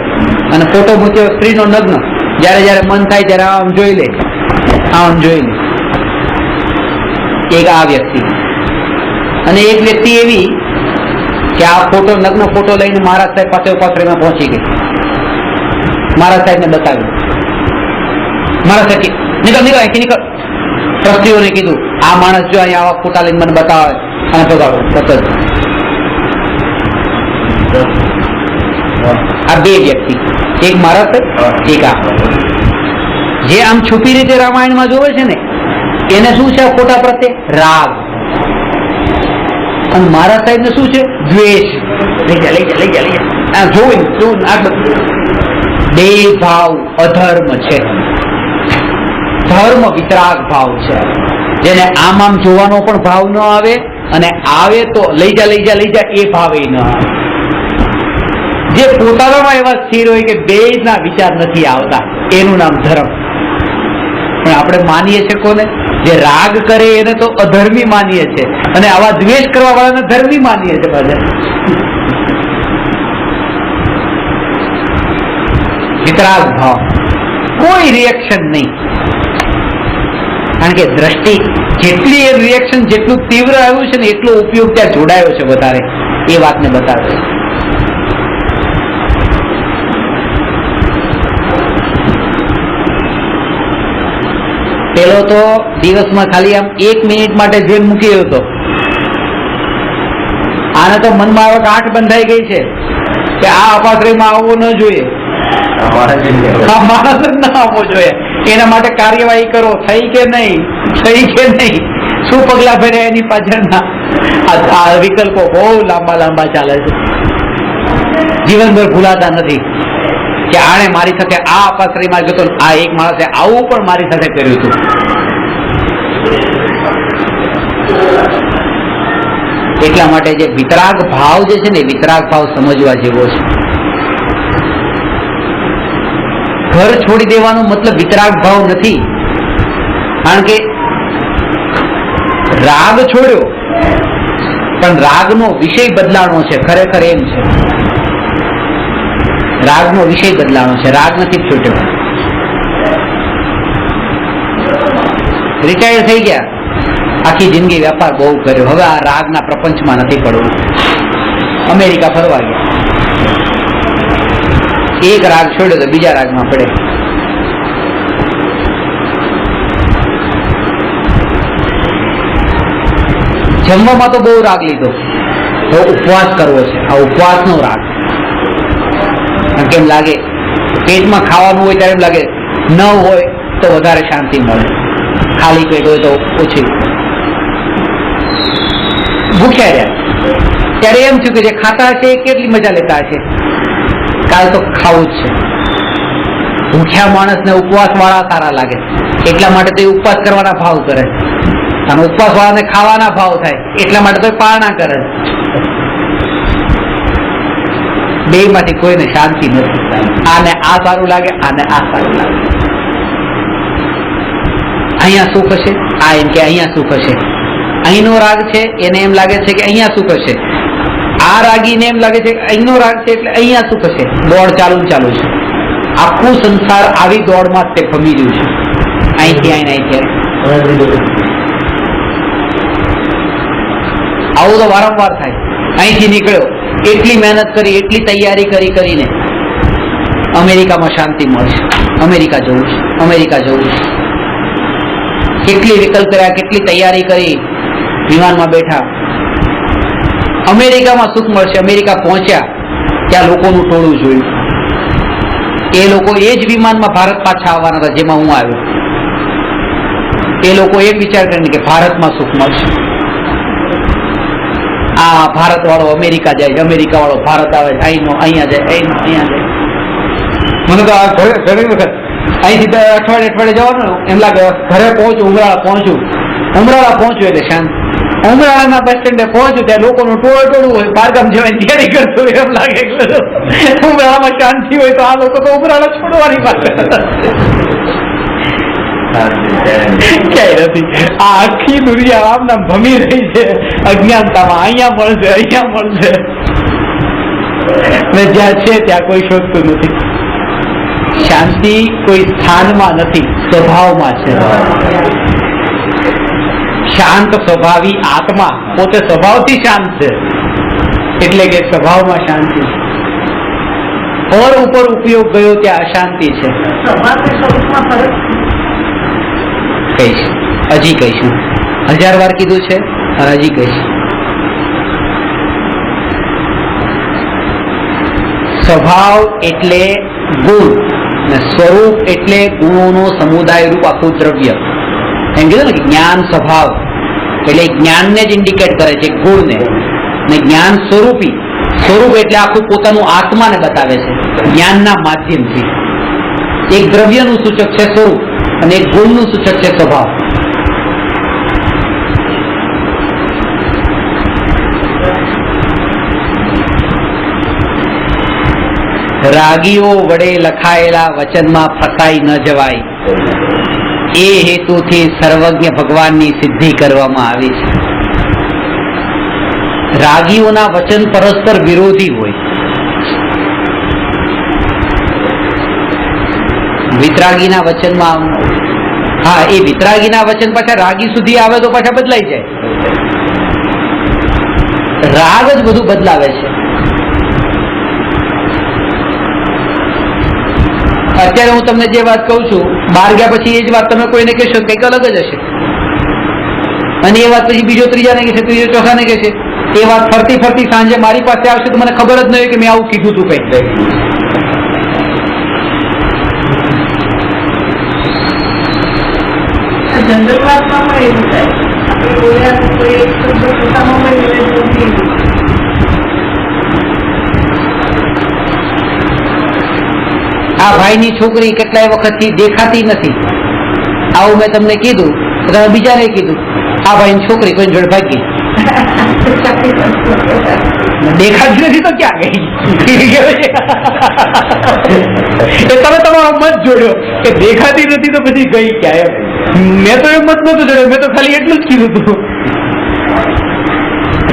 અને ફોટો મૂક્યો સ્ત્રીનો નગ્ન. જયારે મન થાય ત્યારે આમ જોઈ લે, આમ જોઈ લે. એક આ વ્યક્તિ. અને એક વ્યક્તિ એવી કે આ ફોટો, નગ્ન ફોટો લઈને મહારાજ સાહેબ પાસે ઉપાશ્રયમાં પહોંચી ગઈ. મહારાજ સાહેબને બતાવ્યું. મહારાજ સાહેબ નીકળ અહીંથી નીકળ. ટ્રસ્ટીઓને કીધું આ માણસ જો અહીંયા આવા ફોટા લઈને મને બતાવે અને ભગાડો તરત જ. આ બે વ્યક્તિ, એક મહારાજ સાહેબ, એક આ. જે આમ છુપી રીતે રામાયણમાં જોવે છે ને એને શું છે ફોટા પ્રત્યે? રાગ. અને મહારાજ સાહેબ ને શું છે? દ્વેષ. લઈ જા. જોવું બે ભાવ અધર્મ છે. ધર્મ વિતરાગ ભાવ છે, જેને આમ જોવાનો પણ ભાવ ન આવે, અને આવે તો લઈ જા એ ભાવ ન આવે. જે પોતાનામાં એવા સ્થિર હોય કે બે ના વિચાર નથી આવતા, એનું નામ ધર્મ. પણ આપણે માનીએ છીએ કોને? જે રાગ કરે એને તો અધર્મી માનીએ છીએ, અને આવા દ્વેષ કરવા વાળાને ધર્મી માનીએ છીએ બધા. વિતરાગ ભાવ, કોઈ રિએક્શન નહીં. કારણ કે દ્રષ્ટિ જેટલી એ રિએક્શન જેટલું તીવ્ર આવ્યું છે ને એટલો ઉપયોગ ત્યાં જોડાયો છે વધારે, એ વાતને બતાવે. પેલો તો દિવસમાં ખાલી આમ 1 મિનિટ માટે ધ્યાન મૂકી હતો. આને તો મનમાં આવક આંખ બંધાઈ ગઈ છે કે આ અપાશ્રયમાં આવવો ન જોઈએ, માણસ જ ના આવવો જોઈએ. એના માટે કાર્યવાહી કરો, થઈ કે નહીં, શું પગલા ભર્યા એની પાછળના. આ વિકલ્પો બહુ લાંબા ચાલે છે, જીવનભર ભૂલાતા નથી. કે આણે મારી સાથે આ અપાશ્રયમાં જતો, આ એક માણસે આવું પણ મારી સાથે કર્યું હતું. એટલા માટે જે વિતરાગ ભાવ જે છે ને, વિતરાગ ભાવ સમજવા જેવો છે. ઘર છોડી દેવાનો મતલબ વિતરાગ ભાવ નથી. કારણ કે રાગ છોડ્યો પણ રાગનો વિષય બદલાણો છે. ખરેખર એમ છે, રાગનો વિષય બદલાણો છે, રાગ નથી છૂટ્યો. રિટાયર થઈ ગયા, આખી જિંદગી વેપાર બહુ કર્યો, હવે આ રાગના પ્રપંચમાં નથી પડવું. અમેરિકા ફરવા ગયા, એક રાગ છોડ્યો તો બીજા રાગમાં પડે. જમવામાં તો બહુ રાગ લીધો, તો ઉપવાસ કરવો છે, આ ઉપવાસનો રાગ. કેમ લાગે? પેટમાં ખાવાનું હોય ત્યારે એમ લાગે, ન હોય તો વધારે શાંતિ મળે, ખાલી પેટ હોય તો ઓછી. ભૂખ્યા રહ્યા ત્યારે એમ થયું કે જે ખાતા હશે એ કેટલી મજા લેતા હશે, કાલ તો ખાવું જ છે. ભૂખ્યા માણસને ઉપવાસ વાળા સારા લાગે, એટલા માટે તો એ ઉપવાસ કરવાના ભાવ કરે, અને ઉપવાસ વાળાને ખાવાના ભાવ થાય, એટલા માટે તો પારણા કરે. બે માંથી કોઈને શાંતિ નથી. આને આ સારું લાગે, આને આ સારું લાગે. અહીંયા સુખ હશે, આ એમ કે અહીંયા સુખ હશે. અહીંનો રાગ છે એને એમ લાગે છે કે અહીંયા સુખ હશે, આ રાગીને એમ લાગે છે કે અહીંનો રાગ છે એટલે અહીંયા સુખ હશે. દોડ ચાલુ છે. આખું સંસાર આવી દોડમાં જ તે ભમી રહ્યું છે, અહીંથી અહીંથી. આવું તો વારંવાર થાય. અહીંથી નીકળ્યો, એટલી મહેનત કરી, એટલી તૈયારી કરીને અમેરિકામાં શાંતિ મળશે, અમેરિકા જવું છે. કેટલી વિકલ્પ કર્યા, કેટલી તૈયારી કરી, વિમાનમાં બેઠા, અમેરિકામાં સુખ મળશે. અમેરિકા પહોંચ્યા, ત્યાં લોકોનું ટોળું જોયું. એ લોકો એ જ વિમાનમાં ભારત પાછા આવવાના હતા જેમાં હું આવ્યો. એ લોકો એક વિચાર કરીને કે ભારતમાં સુખ મળશે. આ ભારત વાળો અમેરિકા જાય છે, અમેરિકા વાળો ભારત આવે છે, અહીંનો અહીંયા જાય, અહીંનો અહીંયા જાય. મને તો આ ઘણી વખત અહીંથી અઠવાડિયે જવાનું એમ લાગે ઘરે પહોંચું, ઉમરાળા પહોંચું એટલે શાંત. ઉમરાળાના બસ સ્ટેન્ડે પહોંચું ત્યાં લોકોનું ટોળું હોય, બારગામ જવાની તૈયારી કરતું હોય એમ લાગે. ઉમરાળામાં શાંતિ હોય તો આ લોકો તો ઉમરાળા છોડવાની વાત ક્યાંય નથી. આ આખી દુનિયા આમ નામ ભમી રહી છે અજ્ઞાનતામાં. અહીંયા મળશે ને જ્યાં છે ત્યાં કોઈ શોધતું નથી. શાંતિ કોઈ સ્થાનમાં નથી, સ્વભાવમાં છે. શાંત સ્વભાવી આત્મા પોતે સ્વભાવથી શાંત છે, એટલે કે સ્વભાવમાં શાંતિ છે. પર ઉપર ઉપયોગ ગયો ત્યાં અશાંતિ છે. કહીશ, હજી કહીશું. 1000 વાર કીધું છે અને હજી કહીશ. સ્વભાવ એટલે ગુણ ને સ્વરૂપ એટલે ગુણોનો સમુદાય રૂપ આખું દ્રવ્ય. એમ કીધું ને કે જ્ઞાન સ્વભાવ એટલે જ્ઞાનને જ ઇન્ડિકેટ કરે છે, ગુણને. ને જ્ઞાન સ્વરૂપ એટલે આખું પોતાનું આત્માને બતાવે છે જ્ઞાનના માધ્યમથી. એક દ્રવ્યનું સૂચક છે સ્વરૂપ અને એક ગુણનું સૂચક છે સ્વભાવ. રાગીઓ વડે લખાયેલા વચનમાં ફસાઈ ન જવાય એ હેતુથી સર્વજ્ઞ ભગવાનની સિદ્ધિ કરવામાં આવી છે. રાગીઓના વચન પરસ્પર વિરોધી હોય. વિતરાગીના વચનમાં, હા, એ વિતરાગીના વચન પાછા રાગી સુધી આવે તો પાછા બદલાઈ જાય. રાગ જ બધું બદલાવે છે. અત્યારે હું તમને જે વાત કહું છું, બહાર ગયા પછી એ જ વાત તમે કોઈને કહેશો કંઈક અલગ જ હશે, અને એ વાત પછી બીજો ત્રીજાને કહેશે, ત્રીજો ચોથાને કહેશે. એ વાત ફરતી ફરતી સાંજે મારી પાસે આવશે તો મને ખબર જ નહીં હોય કે મેં આવું કીધું હતું કંઈક. જનરલ વાતમાં પણ એવું થાય. આપણે બોલ્યા તો કોઈ એક શબ્દ પોતામાં પણ આ ભાઈની છોકરી કેટલાય વખતથી દેખાતી નથી, આવું મેં તમને કીધું તો તમે બીજાને કીધું આ ભાઈની છોકરી કોઈ જોડે ભાગી. દેખાતી નથી તો ક્યાં ગઈ? તમે તમારો મત જોડ્યો કે દેખાતી નથી તો પછી ગઈ ક્યાં? મેં તો એ મત નતો જોડ્યો, મેં તો ખાલી એટલું જ કીધું હતું.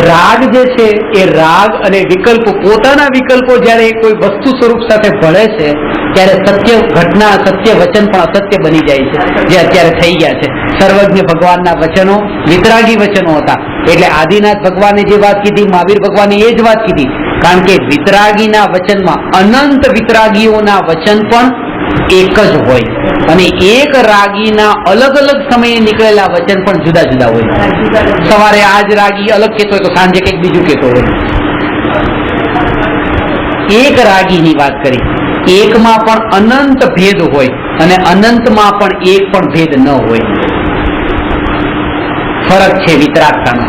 રાગ જે છે એ રાગ અને વિકલ્પો, પોતાના વિકલ્પો જયારે કોઈ વસ્તુ સ્વરૂપ સાથે ભળે છે ત્યારે સત્ય ઘટના, સત્ય વચન પણ અસત્ય બની જાય છે, જે અત્યારે થઈ ગયા છે. સર્વજ્ઞ ભગવાનના વચનો વિતરાગી વચનો હતા, એટલે આદિનાથ ભગવાને જે વાત કીધી, મહાવીર ભગવાને એ જ વાત કીધી. કારણ કે વિતરાગીના વચનમાં અનંત વિતરાગીઓના વચન પણ એક જ હોય, અને એક રાગીના અલગ અલગ સમયે નીકળેલા વચન પણ જુદા જુદા હોય. સવારે આજ રાગી અલગ કહેતો હોય તો સાંજે કંઈક બીજું કહેતો હોય. એક રાગીની વાત કરી, એકમાં પણ અનંત ભેદ હોય અને અનંતમાં પણ એક પણ ભેદ ન હોય. ફરક છે વિતરાગતાનો.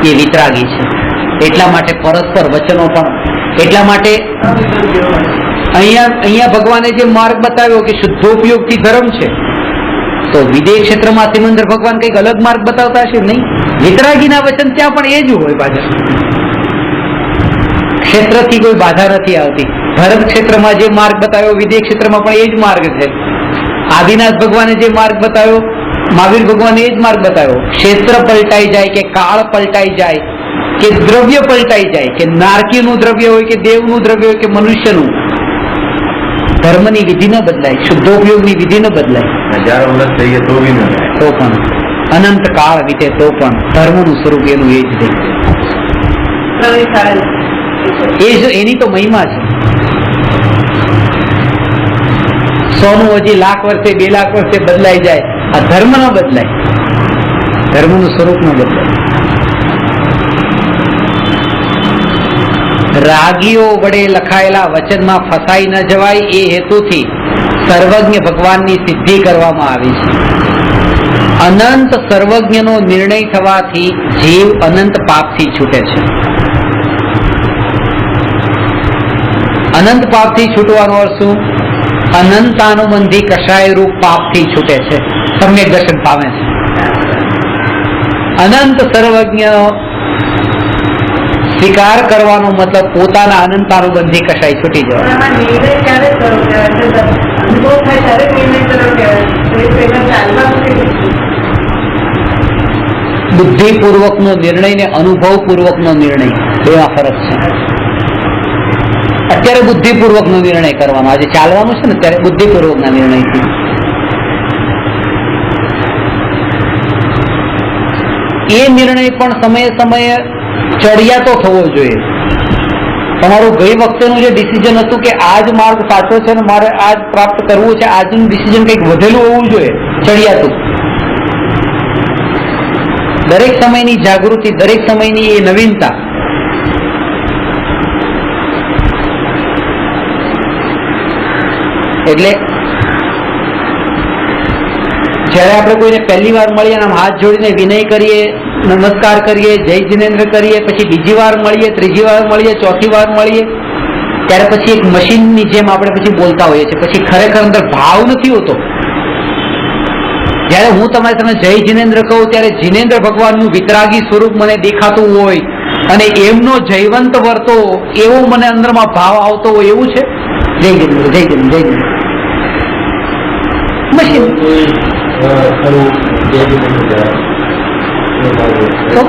એ વિતરાગી છે, એટલા માટે પરસ્પર વચનો પણ. એટલા માટે અહીંયા ભગવાને જે માર્ગ બતાવ્યો કે શુદ્ધોપયોગથી ધર્મ છે, તો વિદેહ ક્ષેત્રમાં સિમંદર ભગવાન કંઈક અલગ માર્ગ બતાવતા હશે નહીં? વિતરાગીના વચન ત્યાં પણ એ જ હોય. પાછળ ક્ષેત્રથી કોઈ બાધા નથી આવતી. ધર્મ ક્ષેત્રમાં જે માર્ગ બતાવ્યો વિદેહ ક્ષેત્રમાં પણ એ જ માર્ગ છે. આદિનાથ ભગવાને જે માર્ગ બતાવ્યો, મહાવીર ભગવાને એ જ માર્ગ બતાવ્યો. ક્ષેત્ર પલટાઈ જાય કે કાળ પલટાઈ જાય કે દ્રવ્ય પલટાઈ જાય, કે નારકીનું દ્રવ્ય હોય કે દેવનું દ્રવ્ય હોય કે મનુષ્યનું, ધર્મની વિધિ ન બદલાય, શુદ્ધોપયોગની વિધિ ન બદલાય. 1000 વર્ષ થઈ ગયા તો બી ન થાય. તો પણ અનંત કાળ વીતે તો પણ ધર્મનું સ્વરૂપ એનું એ જ રહે. એની તો મહિમા છે. સોનું હજી લાખ વર્ષે 2 લાખ વર્ષે બદલાઈ જાય, આ ધર્મ ન બદલાય, ધર્મનું સ્વરૂપ ન બદલાય. રાગીઓ વડે લખાયેલા વચનમાં ફસાઈ ન જવાય એ હેતુથી સર્વજ્ઞ ભગવાનની સિદ્ધિ કરવામાં આવી છે. અનંત સર્વજ્ઞનો નિર્ણય થવાથી જીવ અનંત પાપથી છૂટે છે. અનંત પાપથી છૂટવાનો અર્થ શું? અનંતાનુબંધી કષાય રૂપ પાપથી છૂટે છે, સમ્યક દર્શન પામે છે. અનંત સર્વજ્ઞ સ્વીકાર કરવાનો મતલબ પોતાના અનંતાનુબંધી કષાય છૂટી જવા. આમાં નિર્ણય ક્યારે કરો કહેવાય? અનુભવ થાય ત્યારે નિર્ણય કરો કહેવાય. તો એ પહેલા ચાલવાનું કેવી રીતે? બુદ્ધિપૂર્વકનો નિર્ણય ને અનુભવપૂર્વકનો નિર્ણય બેમાં ફરક છે. અત્યારે બુદ્ધિપૂર્વકનો નિર્ણય કરવાનો, આજે ચાલવાનું છે ને ત્યારે બુદ્ધિપૂર્વકના નિર્ણયથી. એ નિર્ણય પણ સમયે સમયે ચડિયાતો થવો જોઈએ. તમારું ગઈ વખતેનું જે ડિસિઝન હતું કે આ જ માર્ગ સાચો છે ને મારે આ જ પ્રાપ્ત કરવું છે, આજનું ડિસિઝન કંઈક વધેલું હોવું જોઈએ, ચડિયાતું. દરેક સમયની જાગૃતિ, દરેક સમયની એ નવીનતા. એટલે જયારે આપણે કોઈને પહેલી વાર મળીએ આમ હાથ જોડીને વિનય કરીએ, નમસ્કાર કરીએ, જય જિનેન્દ્ર કરીએ, પછી બીજી વાર મળીએ, ત્રીજી વાર મળીએ, ચોથી વાર મળીએ, ત્યારે પછી એક મશીનની જેમ આપણે પછી બોલતા હોઈએ છીએ. પછી ખરેખર અંદર ભાવ નથી હોતો. જયારે હું તમારી સામે જય જિનેન્દ્ર કહું ત્યારે જિનેન્દ્ર ભગવાનનું વિતરાગી સ્વરૂપ મને દેખાતું હોય અને એમનો જયવંત વર્તો એવો મને અંદરમાં ભાવ આવતો હોય, એવું છે. જય જિનેન્દ્ર, જય જિનેન્દ્ર, જય જિનેન્દ્ર. મશીન તો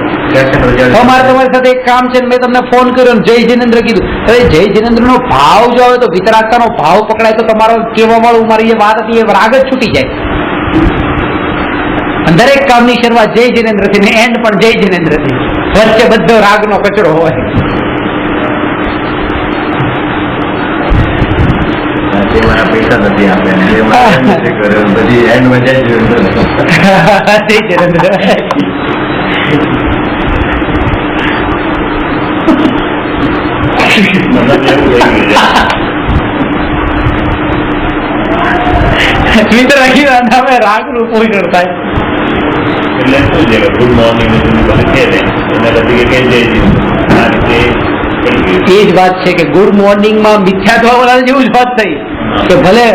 મારે તમારી સાથે એક કામ છે, મેં તમને ફોન કર્યો જય જિનેન્દ્ર કીધું. હવે જય જિનેન્દ્ર નો ભાવ જો આવે તો વિતરાગતાનો ભાવ પકડાય તો તમારો કહેવા વાળું મારી જે વાત હતી એ રાગ જ છૂટી જાય. દરેક કામની શરૂઆત જય જિનેન્દ્ર થી ને એન્ડ પણ જય જિનેન્દ્ર થી. વચ્ચે બધો રાગનો કચરો હોય. પૈસા નથી આપે પછી એન્ડમાં જય જિનેન્દ્ર. જય જિનેન્દ્ર. મિત્ર નામે રાગનું પૂજન થાય. એટલે શું છે કે ગુડ મોર્નિંગ તમે કહે ને એના પછી કે જય જિનેન્દ્ર આ રીતે એ જ વાત છે કે ગુડ મોર્નિંગ માં મિથ્યાત્વ વાળા જેવું જ વાત થઈ કે ભલે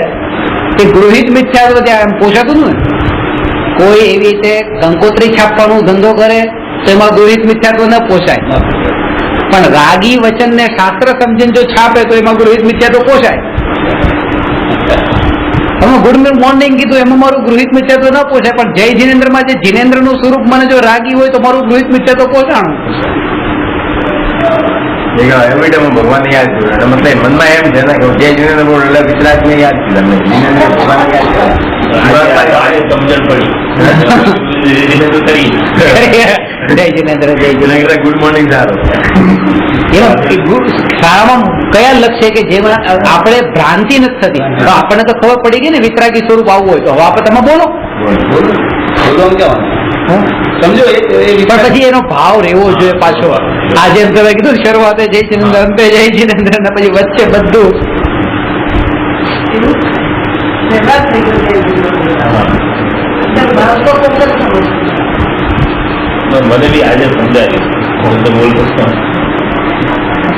એ ગૃહિત મિથ્યાત્વ ત્યાં એમ પોષાતું ને. કોઈ એવી રીતે કંકોત્રી છાપવાનો ધંધો કરે તો એમાં ગૃહિત મિથ્યાત્વ ન પોષાય, પણ રાગી વચન ને શાસ્ત્ર સમજીને જો છાપે તો એમાં ગૃહિત મિથ્યાત્વ પોષાય. તમે ગુડ મોર્નિંગ કીધું એમાં મારું ગૃહિત મિથ્યાત્વ ન પોષાય, પણ જય જિનેન્દ્ર માં જે જિનેન્દ્ર નું સ્વરૂપ મને જો રાગી હોય તો મારું ગૃહિત મિથ્યાત્વ પોષાણું. ભગવાન યાદ કર્યું મતલબ મનમાં એમ છે ને કે જય જિનેન્દ્ર બોલ એટલે વિતરાગ ને યાદ કર્યું. સમજણ પડી જય જિનેન્દ્ર, જય જિનેન્દ્ર. ગુડ મોર્નિંગ સારું. શાળામાં કયા લક્ષ્ય કે જેમાં આપણે ભ્રાંતિ નથી થતી, તો આપણને તો ખબર પડી ગઈ ને વિતરાગી સ્વરૂપ આવવું હોય તો હવે આપણે તમે બોલો સમજો પણ પછી એનો ભાવ રહેવો જોઈએ પાછો. આજે એમ તમે કીધું શરૂઆતે જય જિનેન્દ્ર, અંતે જય જિનેન્દ્ર, ને પછી વચ્ચે બધું વ્યવહાર થઈ ગયો જય જિનેન્દ્ર. ભાવ તો પોતે જ સમજ. મને બી આજે સમજાયું તો બોલતો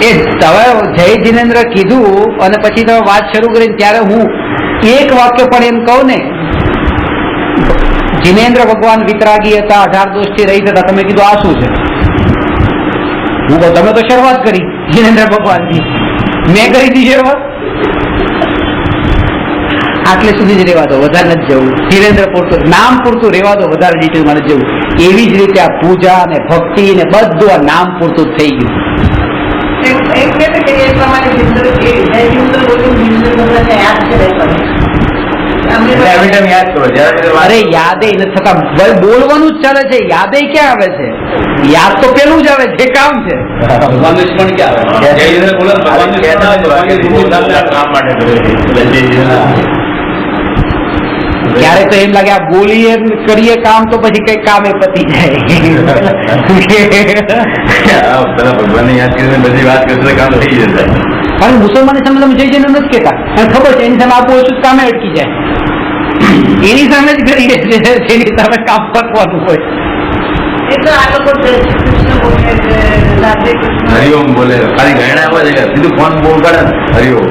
એ તમે જય જિનેન્દ્ર કીધું અને પછી તમે વાત શરૂ કરી ત્યારે હું એક વાક્ય પણ એમ કહું ને, જિનેન્દ્ર ભગવાન વિતરાગી હતા, 18 દોષથી રહિત હતા. તમે કીધું આ શું છે? હું કહું તમે તો શરૂઆત કરી જિનેન્દ્ર ભગવાનથી, મેં કરી હતી શરૂઆત. આટલે સુધી જ રહેવા દો, વધારે નથી જવું. જિનેન્દ્ર પૂરતું, નામ પૂરતું રહેવા દો, વધારે ડિટેલમાં નથી જવું. એવી જ રીતે આ પૂજા ને ભક્તિ ને બધું આ નામ પૂરતું જ થઈ ગયું. એક કહે છે કે એ પ્રમાણે જિનેન્દ્ર જય જિનેન્દ્ર બોલ્યું જિનેન્દ્ર ભગવાનને યાદ છે યાદ કરો અરે યાદે નથી થતા, બોલવાનું જ ચાલે છે, યાદે ક્યાં આવે છે? યાદ તો પેલું જ આવે જે કામ છે. ભગવાનનું સ્મરણ ક્યાં આવે? જય જિનેન્દ્ર બોલો ભગવાનનું સ્મરણ કામ માટે ક્યારેક તો એમ લાગે આ બોલીએ કરીએ કામ તો પછી કઈ કામ એ પતી જાય. ભગવાન યાદ કરીને બધી વાત કરશે કામ થઈ જશે. કારણ મુસલમાનની સામે તમે જઈ જઈને નથી કેતા, અને ખબર છે એની સામે આપવું ઓછું કામે અટકી જાય. એની સામે જ કરીએ છીએ જેની સામે કામ કરવાનું હોય. એ તો આ લોકો જય શ્રી કૃષ્ણ બોલે છે, રાધે કૃષ્ણ. હરિઓમ બોલે ખાલી ઘણા આવે છે સીધું ફોન બોલ કરે ને હરિઓમ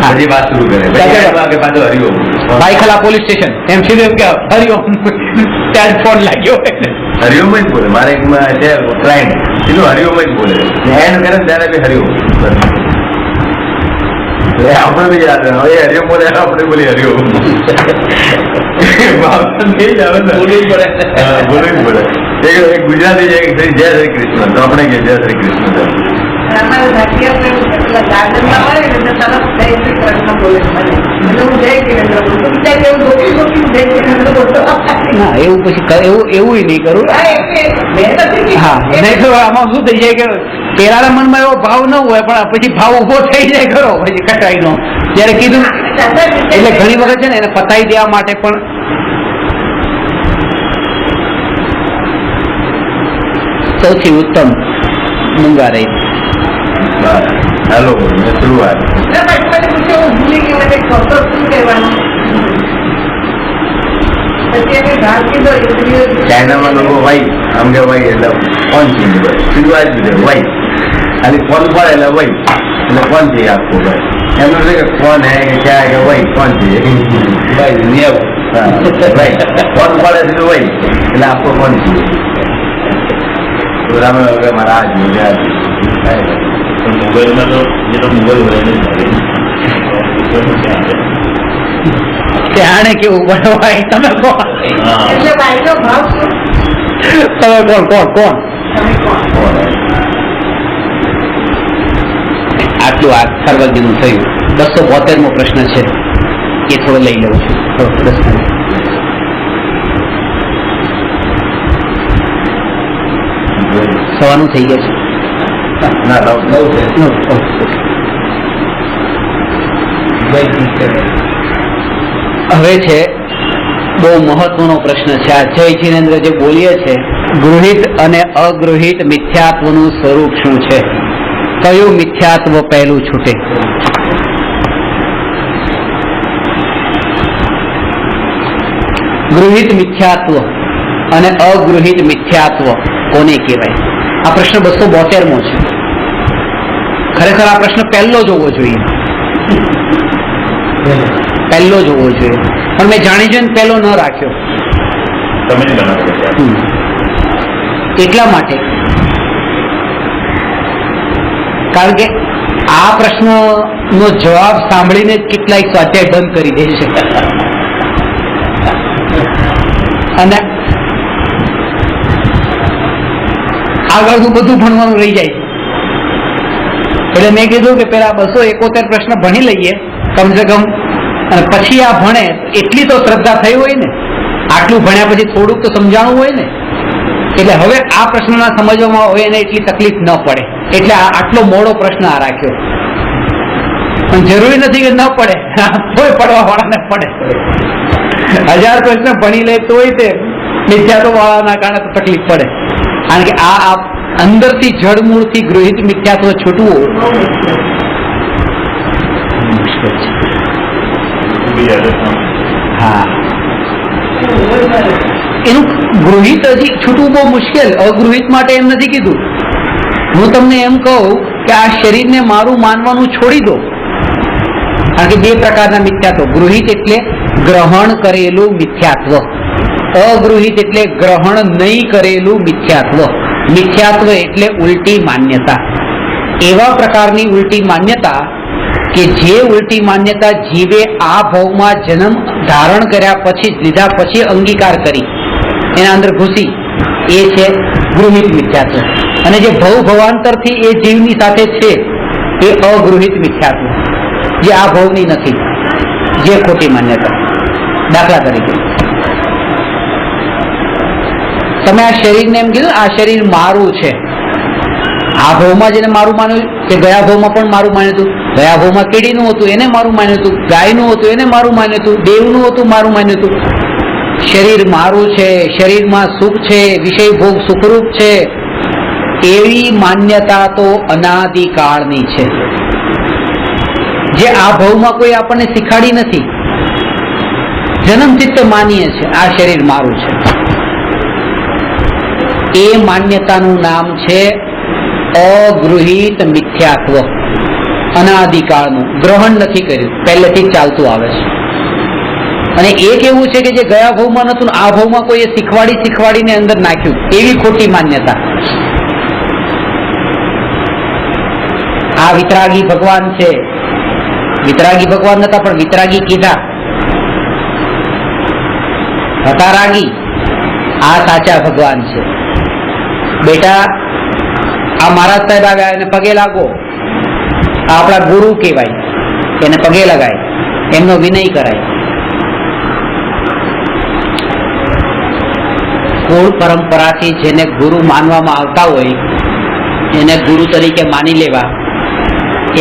બધી વાત શરૂ કરે પછી એમ લાગે પાછો હરિઓમ ભાઈખલા પોલીસ સ્ટેશન એમ સીધું એમ કે હરિઓમ ત્યાં જ ફોન લાગ્યો. હરિઓમ જ બોલે. મારે એક છે ક્લાયન્ટ સીધું હરિઓમ જ બોલે એન્ડ કરે ને ત્યારે બી હરિઓમ. આપણે બી યાદ હવે હરિઓમ બોલે આપણે બોલી હરિઓમ. બોલવું પડે. એક ગુજરાતી છે જય શ્રી કૃષ્ણ તો આપણે કે જય શ્રી કૃષ્ણ. અમારે ભાગ્યા પ્રેમ પેલા ગાર્ડનમાં હોય ને એટલે તરત જય શ્રી કૃષ્ણ બોલે છે મને. એટલે હું જય કિરેન્દ્ર બોલું. તો બિચારી એવું ગોપી જય કિરેન્દ્ર બોલતો. ના એવું પછી એવું નહીં કરું. હા, એટલે મેં નથી કીધું. હા નહીં તો આમાં શું થઈ જાય કે પેલાના મનમાં એવો ભાવ ન હોય પણ પછી ભાવ ઉભો થઈ જાય ખરો પછી કટાઈનો જયારે કીધું એટલે ઘણી વખત છે ને એને પતાવી દેવા માટે પણ સૌથી ઉત્તમ મૂંગા રહી. હેલો શરૂઆત ના, પછી પૂછ્યું, હું ભૂલી ગઈ, મને ખબર શું કહેવાનું. પછી એને ભાગ કીધો ઇન્દ્રિયો ચાઇનામાં લોકો વાઈ આમ કે વાઈ એટલે ફોન છે સીધું આ જ બધે વાઈ ખાલી ફોન પડે એટલે વહી એટલે ફોન છે આખું ભાઈ એમનું છે કે ફોન હે કે ક્યાં કે વહી ફોન છે ભાઈ નિયમ ભાઈ ફોન પડે સીધું વહી એટલે આખો ફોન છે. તો રામે વગર મારા આ જોયું મોબાઈલમાં તો જે તો મોબાઈલ હોય એને ત્યાં કેવું બનાવાય તમે કોણ એટલે ભાઈનો ભાવ શું? તમે કોણ તમે કોણ? આટલું આ સર્વજ્ઞનું થયું. 272મો પ્રશ્ન છે એ થોડો લઈ લઉં છું. થોડો 10 મિનિટ. સવાનું થઈ ગયા છે. ના નવ છે હવે છે બહુ મહત્વનો પ્રશ્ન છે આ જય જીનેન્દ્ર જે બોલીએ છે ગૃહિત અને અગૃહિત મિથ્યાત્વનું સ્વરૂપ શું છે? કયું મિથ્યાત્વ પહેલું છૂટે? ગૃહિત મિથ્યાત્વ અને અગૃહિત મિથ્યાત્વ કોને કહેવાય? આ પ્રશ્ન 272મો છે. ખરેખર આ પ્રશ્ન પહેલો જ હોવો જોઈએ, પહેલો જ હોવો જોઈએ, પણ મેં જાણી જોઈને પહેલો ન રાખ્યો. તમે જ બનાવો. એટલા માટે કારણ કે આ પ્રશ્નનો જવાબ સાંભળીને કેટલાય સ્વાધ્યાય બંધ કરી દે છે અને આગળનું બધું ભણવાનું રહી જાય. એટલે મેં કીધું કે પેલા 271 પ્રશ્ન ભણી લઈએ કમસે કમ, અને પછી આ ભણે એટલી તો શ્રદ્ધા થઈ હોય ને, આટલું ભણ્યા પછી થોડુંક તો સમજાણું હોય ને, એટલે હવે આ પ્રશ્નના સમજવામાં હોય એને એટલી તકલીફ ન પડે, એટલે આટલો મોડો પ્રશ્ન આ રાખ્યો. પણ જરૂરી નથી કે ન પડે, તોય પડવા વાળાને પડે. 1000 પ્રશ્ન ભણી લે તોય તે મિથ્યાત્વ વાળાના કારણે તો તકલીફ પડે. કારણ કે આ અંદરથી જડમૂળથી ગૃહિત મિથ્યાત્વ છૂટવું મુશ્કેલ છે. હા, એનું ગૃહિત હજી છૂટવું બહુ મુશ્કેલ. અગૃહિત માટે એમ નથી કીધું. હું તમને એમ કહું કે આ શરીરને મારું માનવાનું છોડી દો, કારણ કે 2 પ્રકારના મિથ્યાત્વ. ગૃહિત એટલે ગ્રહણ કરેલું મિથ્યાત્વ, અગૃહિત એટલે ગ્રહણ નહીં કરેલું મિથ્યાત્વ. મિથ્યાત્વ એટલે ઉલટી માન્યતા, એવા પ્રકારની ઉલટી માન્યતા કે જે ઉલટી માન્યતા જીવે આ ભાવમાં જન્મ ધારણ કર્યા પછી લીધા પછી અંગીકાર કરી એના અંદર ઘૂસી, એ છે ગૃહિત મિથ્યાત્વ. અને જે ભવાંતરથી એ જીવની સાથે છે એ અગૃહિત મિથ્યાત્વ, જે આ ભાવની નથી, જે ખોટી માન્યતા. દાખલા તરીકે તમે આ શરીરને એમ કીધું આ શરીર મારું છે, આ ભાવમાં જેને મારું માન્યું તે ગયા ભાવમાં પણ મારું માન્યું હતું. ગયા ભાવમાં કીડીનું હતું એને મારું માન્યું હતું, ગાયનું હતું એને મારું માન્યું હતું, દેવનું હતું મારું માન્યું હતું. શરીર મારું છે, શરીરમાં સુખ છે, વિષય ભોગ સુખરૂપ છે, એવી માન્યતા તો અનાદિકાળની છે, જે આ ભાવમાં કોઈ આપણને શીખાડી નથી. જન્મથી તો માનીએ છે આ શરીર મારું છે, એ માન્યતાનું નામ છે અગૃહિત મિથ્યાત્વ. અનાદિકાળનું ગ્રહણ નથી કર્યું, પહેલેથી જ ચાલતું આવે છે. અને એક એવું છે કે જે ગયા ભાવમાં નતું, આ ભાવમાં કોઈએ શીખવાડીને અંદર નાખ્યું, એવી ખોટી માન્યતા. આ વિતરાગી ભગવાન છે, વિતરાગી ભગવાન નતા પણ વિતરાગી કીધા, હતા રાગી, આ સાચા ભગવાન છે. બેટા આ મહારાજ સાહેબ આવ્યા, એને પગે લાગો, આ આપણા ગુરુ કહેવાય, એને પગે લગાય, એમનો વિનય કરાય. કુળ પરંપરાથી જેને ગુરુ માનવામાં આવતા હોય એને ગુરુ તરીકે માની લેવા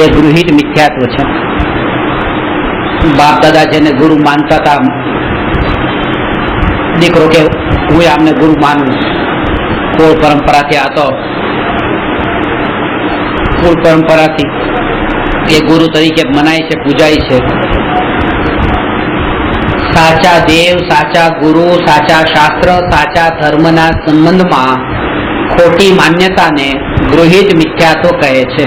એ ગૃહિત મિથ્યાત્વ છે. બાપ દાદા જેને ગુરુ માનતા હતા, દીકરો કે હું આમને ગુરુ માનું, કુળ પરંપરાથી, આ તો કુળ પરંપરાથી એ ગુરુ તરીકે મનાય છે, પૂજાય છે. સાચા દેવ, સાચા ગુરુ, સાચા શાસ્ત્ર, સાચા ધર્મના સંબંધમાં ખોટી માન્યતાને ગૃહિત મિથ્યાત્વ કહે છે.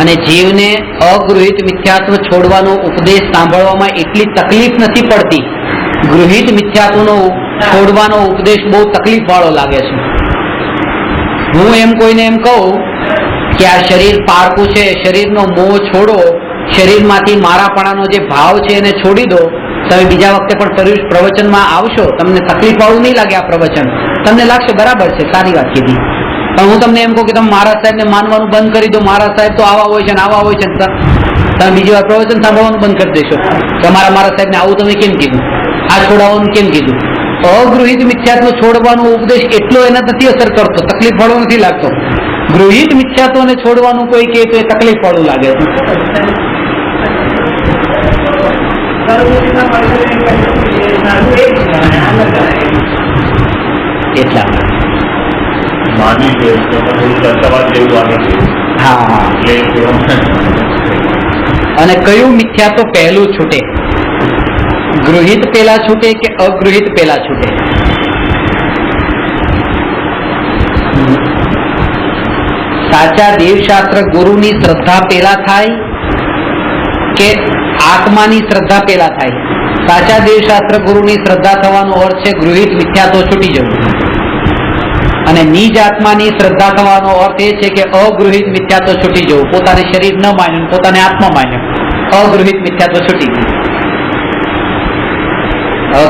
અને જીવને અગૃહિત મિથ્યાત્વ છોડવાનો ઉપદેશ સાંભળવામાં એટલી તકલીફ નથી પડતી. ગૃહિત મિથ્યાત્વનો છોડવાનો ઉપદેશ બહુ તકલીફ વાળો લાગે છે. હું એમ કોઈને એમ કહું કે આ શરીર પારકું છે, શરીરનો મોહ છોડો, શરીરમાંથી મારાપણાનો જે ભાવ છે એને છોડી દો. તમે બીજા વખતે પણ પ્રવચનમાં આવશો, તમને તકલીફ વાળું નહીં લાગે આ પ્રવચન, તમને લાગશે બરાબર છે, સારી વાત કીધી. પણ હું તમને એમ કહું કે તમે મહારાજ સાહેબને માનવાનું બંધ કરી દો, મહારાજ સાહેબ તો આવા હોય છે ને આવા હોય છે, તમે બીજી વાર પ્રવચન સાંભળવાનું બંધ કરી દેશો. તમારા મહારાજ સાહેબને આવું તમે કેમ કીધું, આ છોડાવવાનું કેમ કીધું? અગૃહિત મિથ્યાત્વ છોડવાનો ઉપદેશ એટલો એના નથી અસર કરતો, તકલીફ વાળો નથી લાગતો. ગૃહિત મિથ્યાત્વને છોડવાનું કોઈ કહે તો એ તકલીફ વાળું લાગે છે. એટલા માની છે સવાલ જેવું લાગે છે. હા. અને કયું મિથ્યાત્વ પહેલું છૂટે? ગૃહિત પેલા છૂટે કે અગૃહિત પેલા છૂટે? સાચા દેવશાસ્ત્ર ગુરુની શ્રદ્ધા પેલા થાય કે આત્માની શ્રદ્ધા પેલા થાય? સાચા દેવશાસ્ત્ર ગુરુની શ્રદ્ધા થવાનો અર્થ છે ગૃહિત મિથ્યાત્વ છૂટી જવું, અને નિજ આત્માની શ્રદ્ધા થવાનો અર્થ એ છે કે અગૃહિત મિથ્યાત્વ છૂટી જવું. પોતાને શરીર ન માન્યું, પોતાને આત્મા માન્યો, અગૃહિત મિથ્યાત્વ છૂટી ગયું.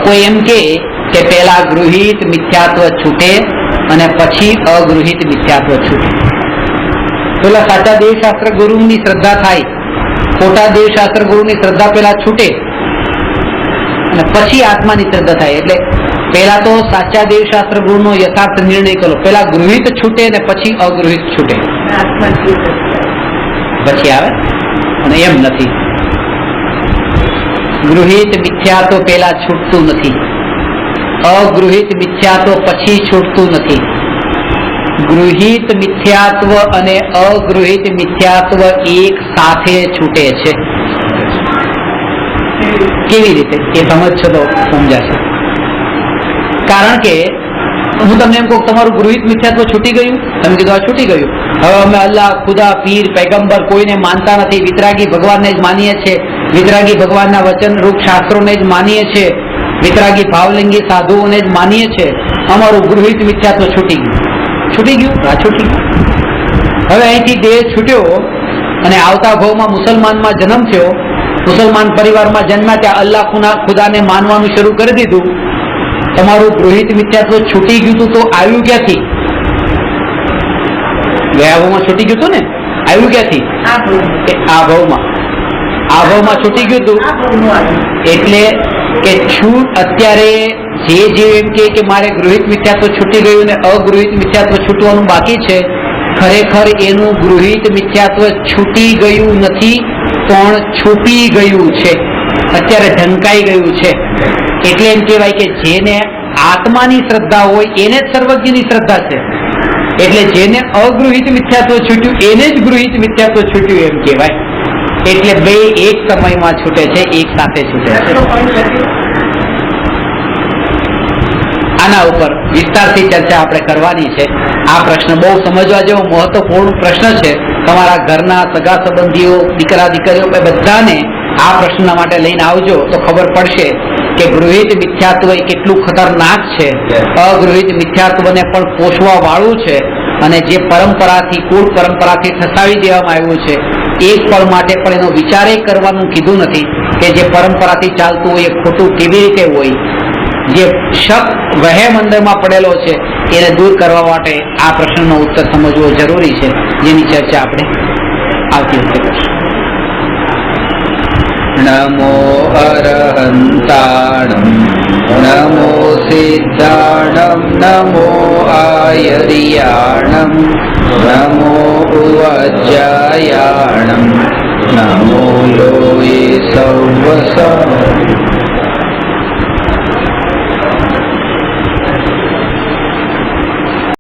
કોઈ એમ કે પેલા ગૃહિત મિથ્યાત્વ છૂટે અને પછી અગૃહિત મિથ્યાત્વ છૂટે. પેલા સાચા દેવશાસ્ત્ર ગુરુની શ્રદ્ધા થાય, ખોટા દેવશાસ્ત્ર ગુરુની શ્રદ્ધા પેલા છૂટે અને પછી આત્માની શ્રદ્ધા થાય. એટલે પેલા તો સાચા દેવશાસ્ત્ર ગુરુનો યથાર્થ નિર્ણય કરો, પેલા ગૃહિત છૂટે ને પછી અગૃહિત છૂટે, પછી આવે. અને એમ નથી, ગૃહિત મિથ્યાત્વ પેલા છૂટતું નથી, અગૃહિત મિથ્યાત્વ પછી છૂટતું નથી. ગૃહિત મિથ્યાત્વ અને અગૃહિત મિથ્યાત્વ એક સાથે છૂટે છે. કેવી રીતે એ સમજશો તો સમજાશે. કારણ કે હું તમને એમ કહું તમારું ગૃહિત મિથ્યાત્વ છૂટી ગયું, તમે કીધું આ છૂટી ગયું, હવે અમે અલ્લાહ, ખુદા, પીર, પૈગંબર કોઈને માનતા નથી, વિતરાગી ભગવાનને જ માનીએ છીએ, વિતરાગી ભગવાનના વચન રૂપ શાસ્ત્રોને જ માનીએ છીએ, વિતરાગી ભાવલિંગી સાધુઓને જ માનીએ છીએ, અમારું ગૃહિત મિથ્યાત્વ છૂટી ગયું. છૂટી ગયું? હા, છૂટી ગયું. હવે અહીંથી દેહ છૂટ્યો અને આવતા ભાવમાં મુસલમાનમાં જન્મ થયો, મુસલમાન પરિવારમાં જન્મ્યા, ત્યાં અલ્લાહ ખુદાને માનવાનું શરૂ કરી દીધું. તમારું ગૃહિત મિથ્યાત્વ છૂટી ગયું હતું તો આવ્યું ક્યાંથી? ગયા ભાવમાં છૂટી ગયું હતું ને, આવ્યું ક્યાંથી? આ ભાવમાં છૂટી ગયું હતું. એટલે કે છૂટ અત્યારે જે એમ કે મારે ગૃહિત મિથ્યાત્વ છૂટી ગયું ને અગૃહિત મિથ્યાત્વ છૂટવાનું બાકી છે, ખરેખર એનું ગૃહિત મિથ્યાત્વ છૂટી ગયું નથી પણ છુપી ગયું છે, અત્યારે ઢંકાઈ ગયું છે. એટલે એમ કહેવાય કે જેને આત્માની શ્રદ્ધા હોય એને જ સર્વજ્ઞની શ્રદ્ધા છે. એટલે જેને અગૃહિત મિથ્યાત્વ છૂટ્યું એને જ ગૃહિત મિથ્યાત્વ છૂટ્યું એમ કહેવાય. એટલે બે એક સમયમાં છૂટે છે, એક સાથે છૂટે છે. એટલો point નથી. આના ઉપર વિસ્તારથી ચર્ચા આપણે કરવાની છે. આ પ્રશ્ન બહુ સમજવા જેવો મહત્વપૂર્ણ પ્રશ્ન છે. તમારા ઘરના સગા સંબંધીઓ, દીકરા દીકરીઓ બધાને આ પ્રશ્નના માટે લઈને આવજો તો ખબર પડશે કે ગૃહિત મિથ્યાત્વ એ કેટલું ખતરનાક છે. અગૃહિત મિથ્યાત્વને પણ પોષવા વાળું છે અને જે પરંપરાથી, કુળ પરંપરાથી ઠસાવી દેવામાં આવ્યું છે, એક પળ માટે પણ એનો વિચાર કરવાનું કીધું નથી કે જે પરંપરાથી ચાલતું હોય એ ખોટું કેવી રીતે હોય. જે શક વહેમ અંદરમાં પડેલો છે એને દૂર કરવા માટે આ પ્રશ્નનો ઉત્તર સમજવો જરૂરી છે, જેની ચર્ચા આપણે આવતી વખતે કરશું. નમો અરહંતાણમ નમો સિદ્ધાણમ નમો આયર્યાણમ નમો ઉવાજ્જાયાણમ નમો લોયે સૌ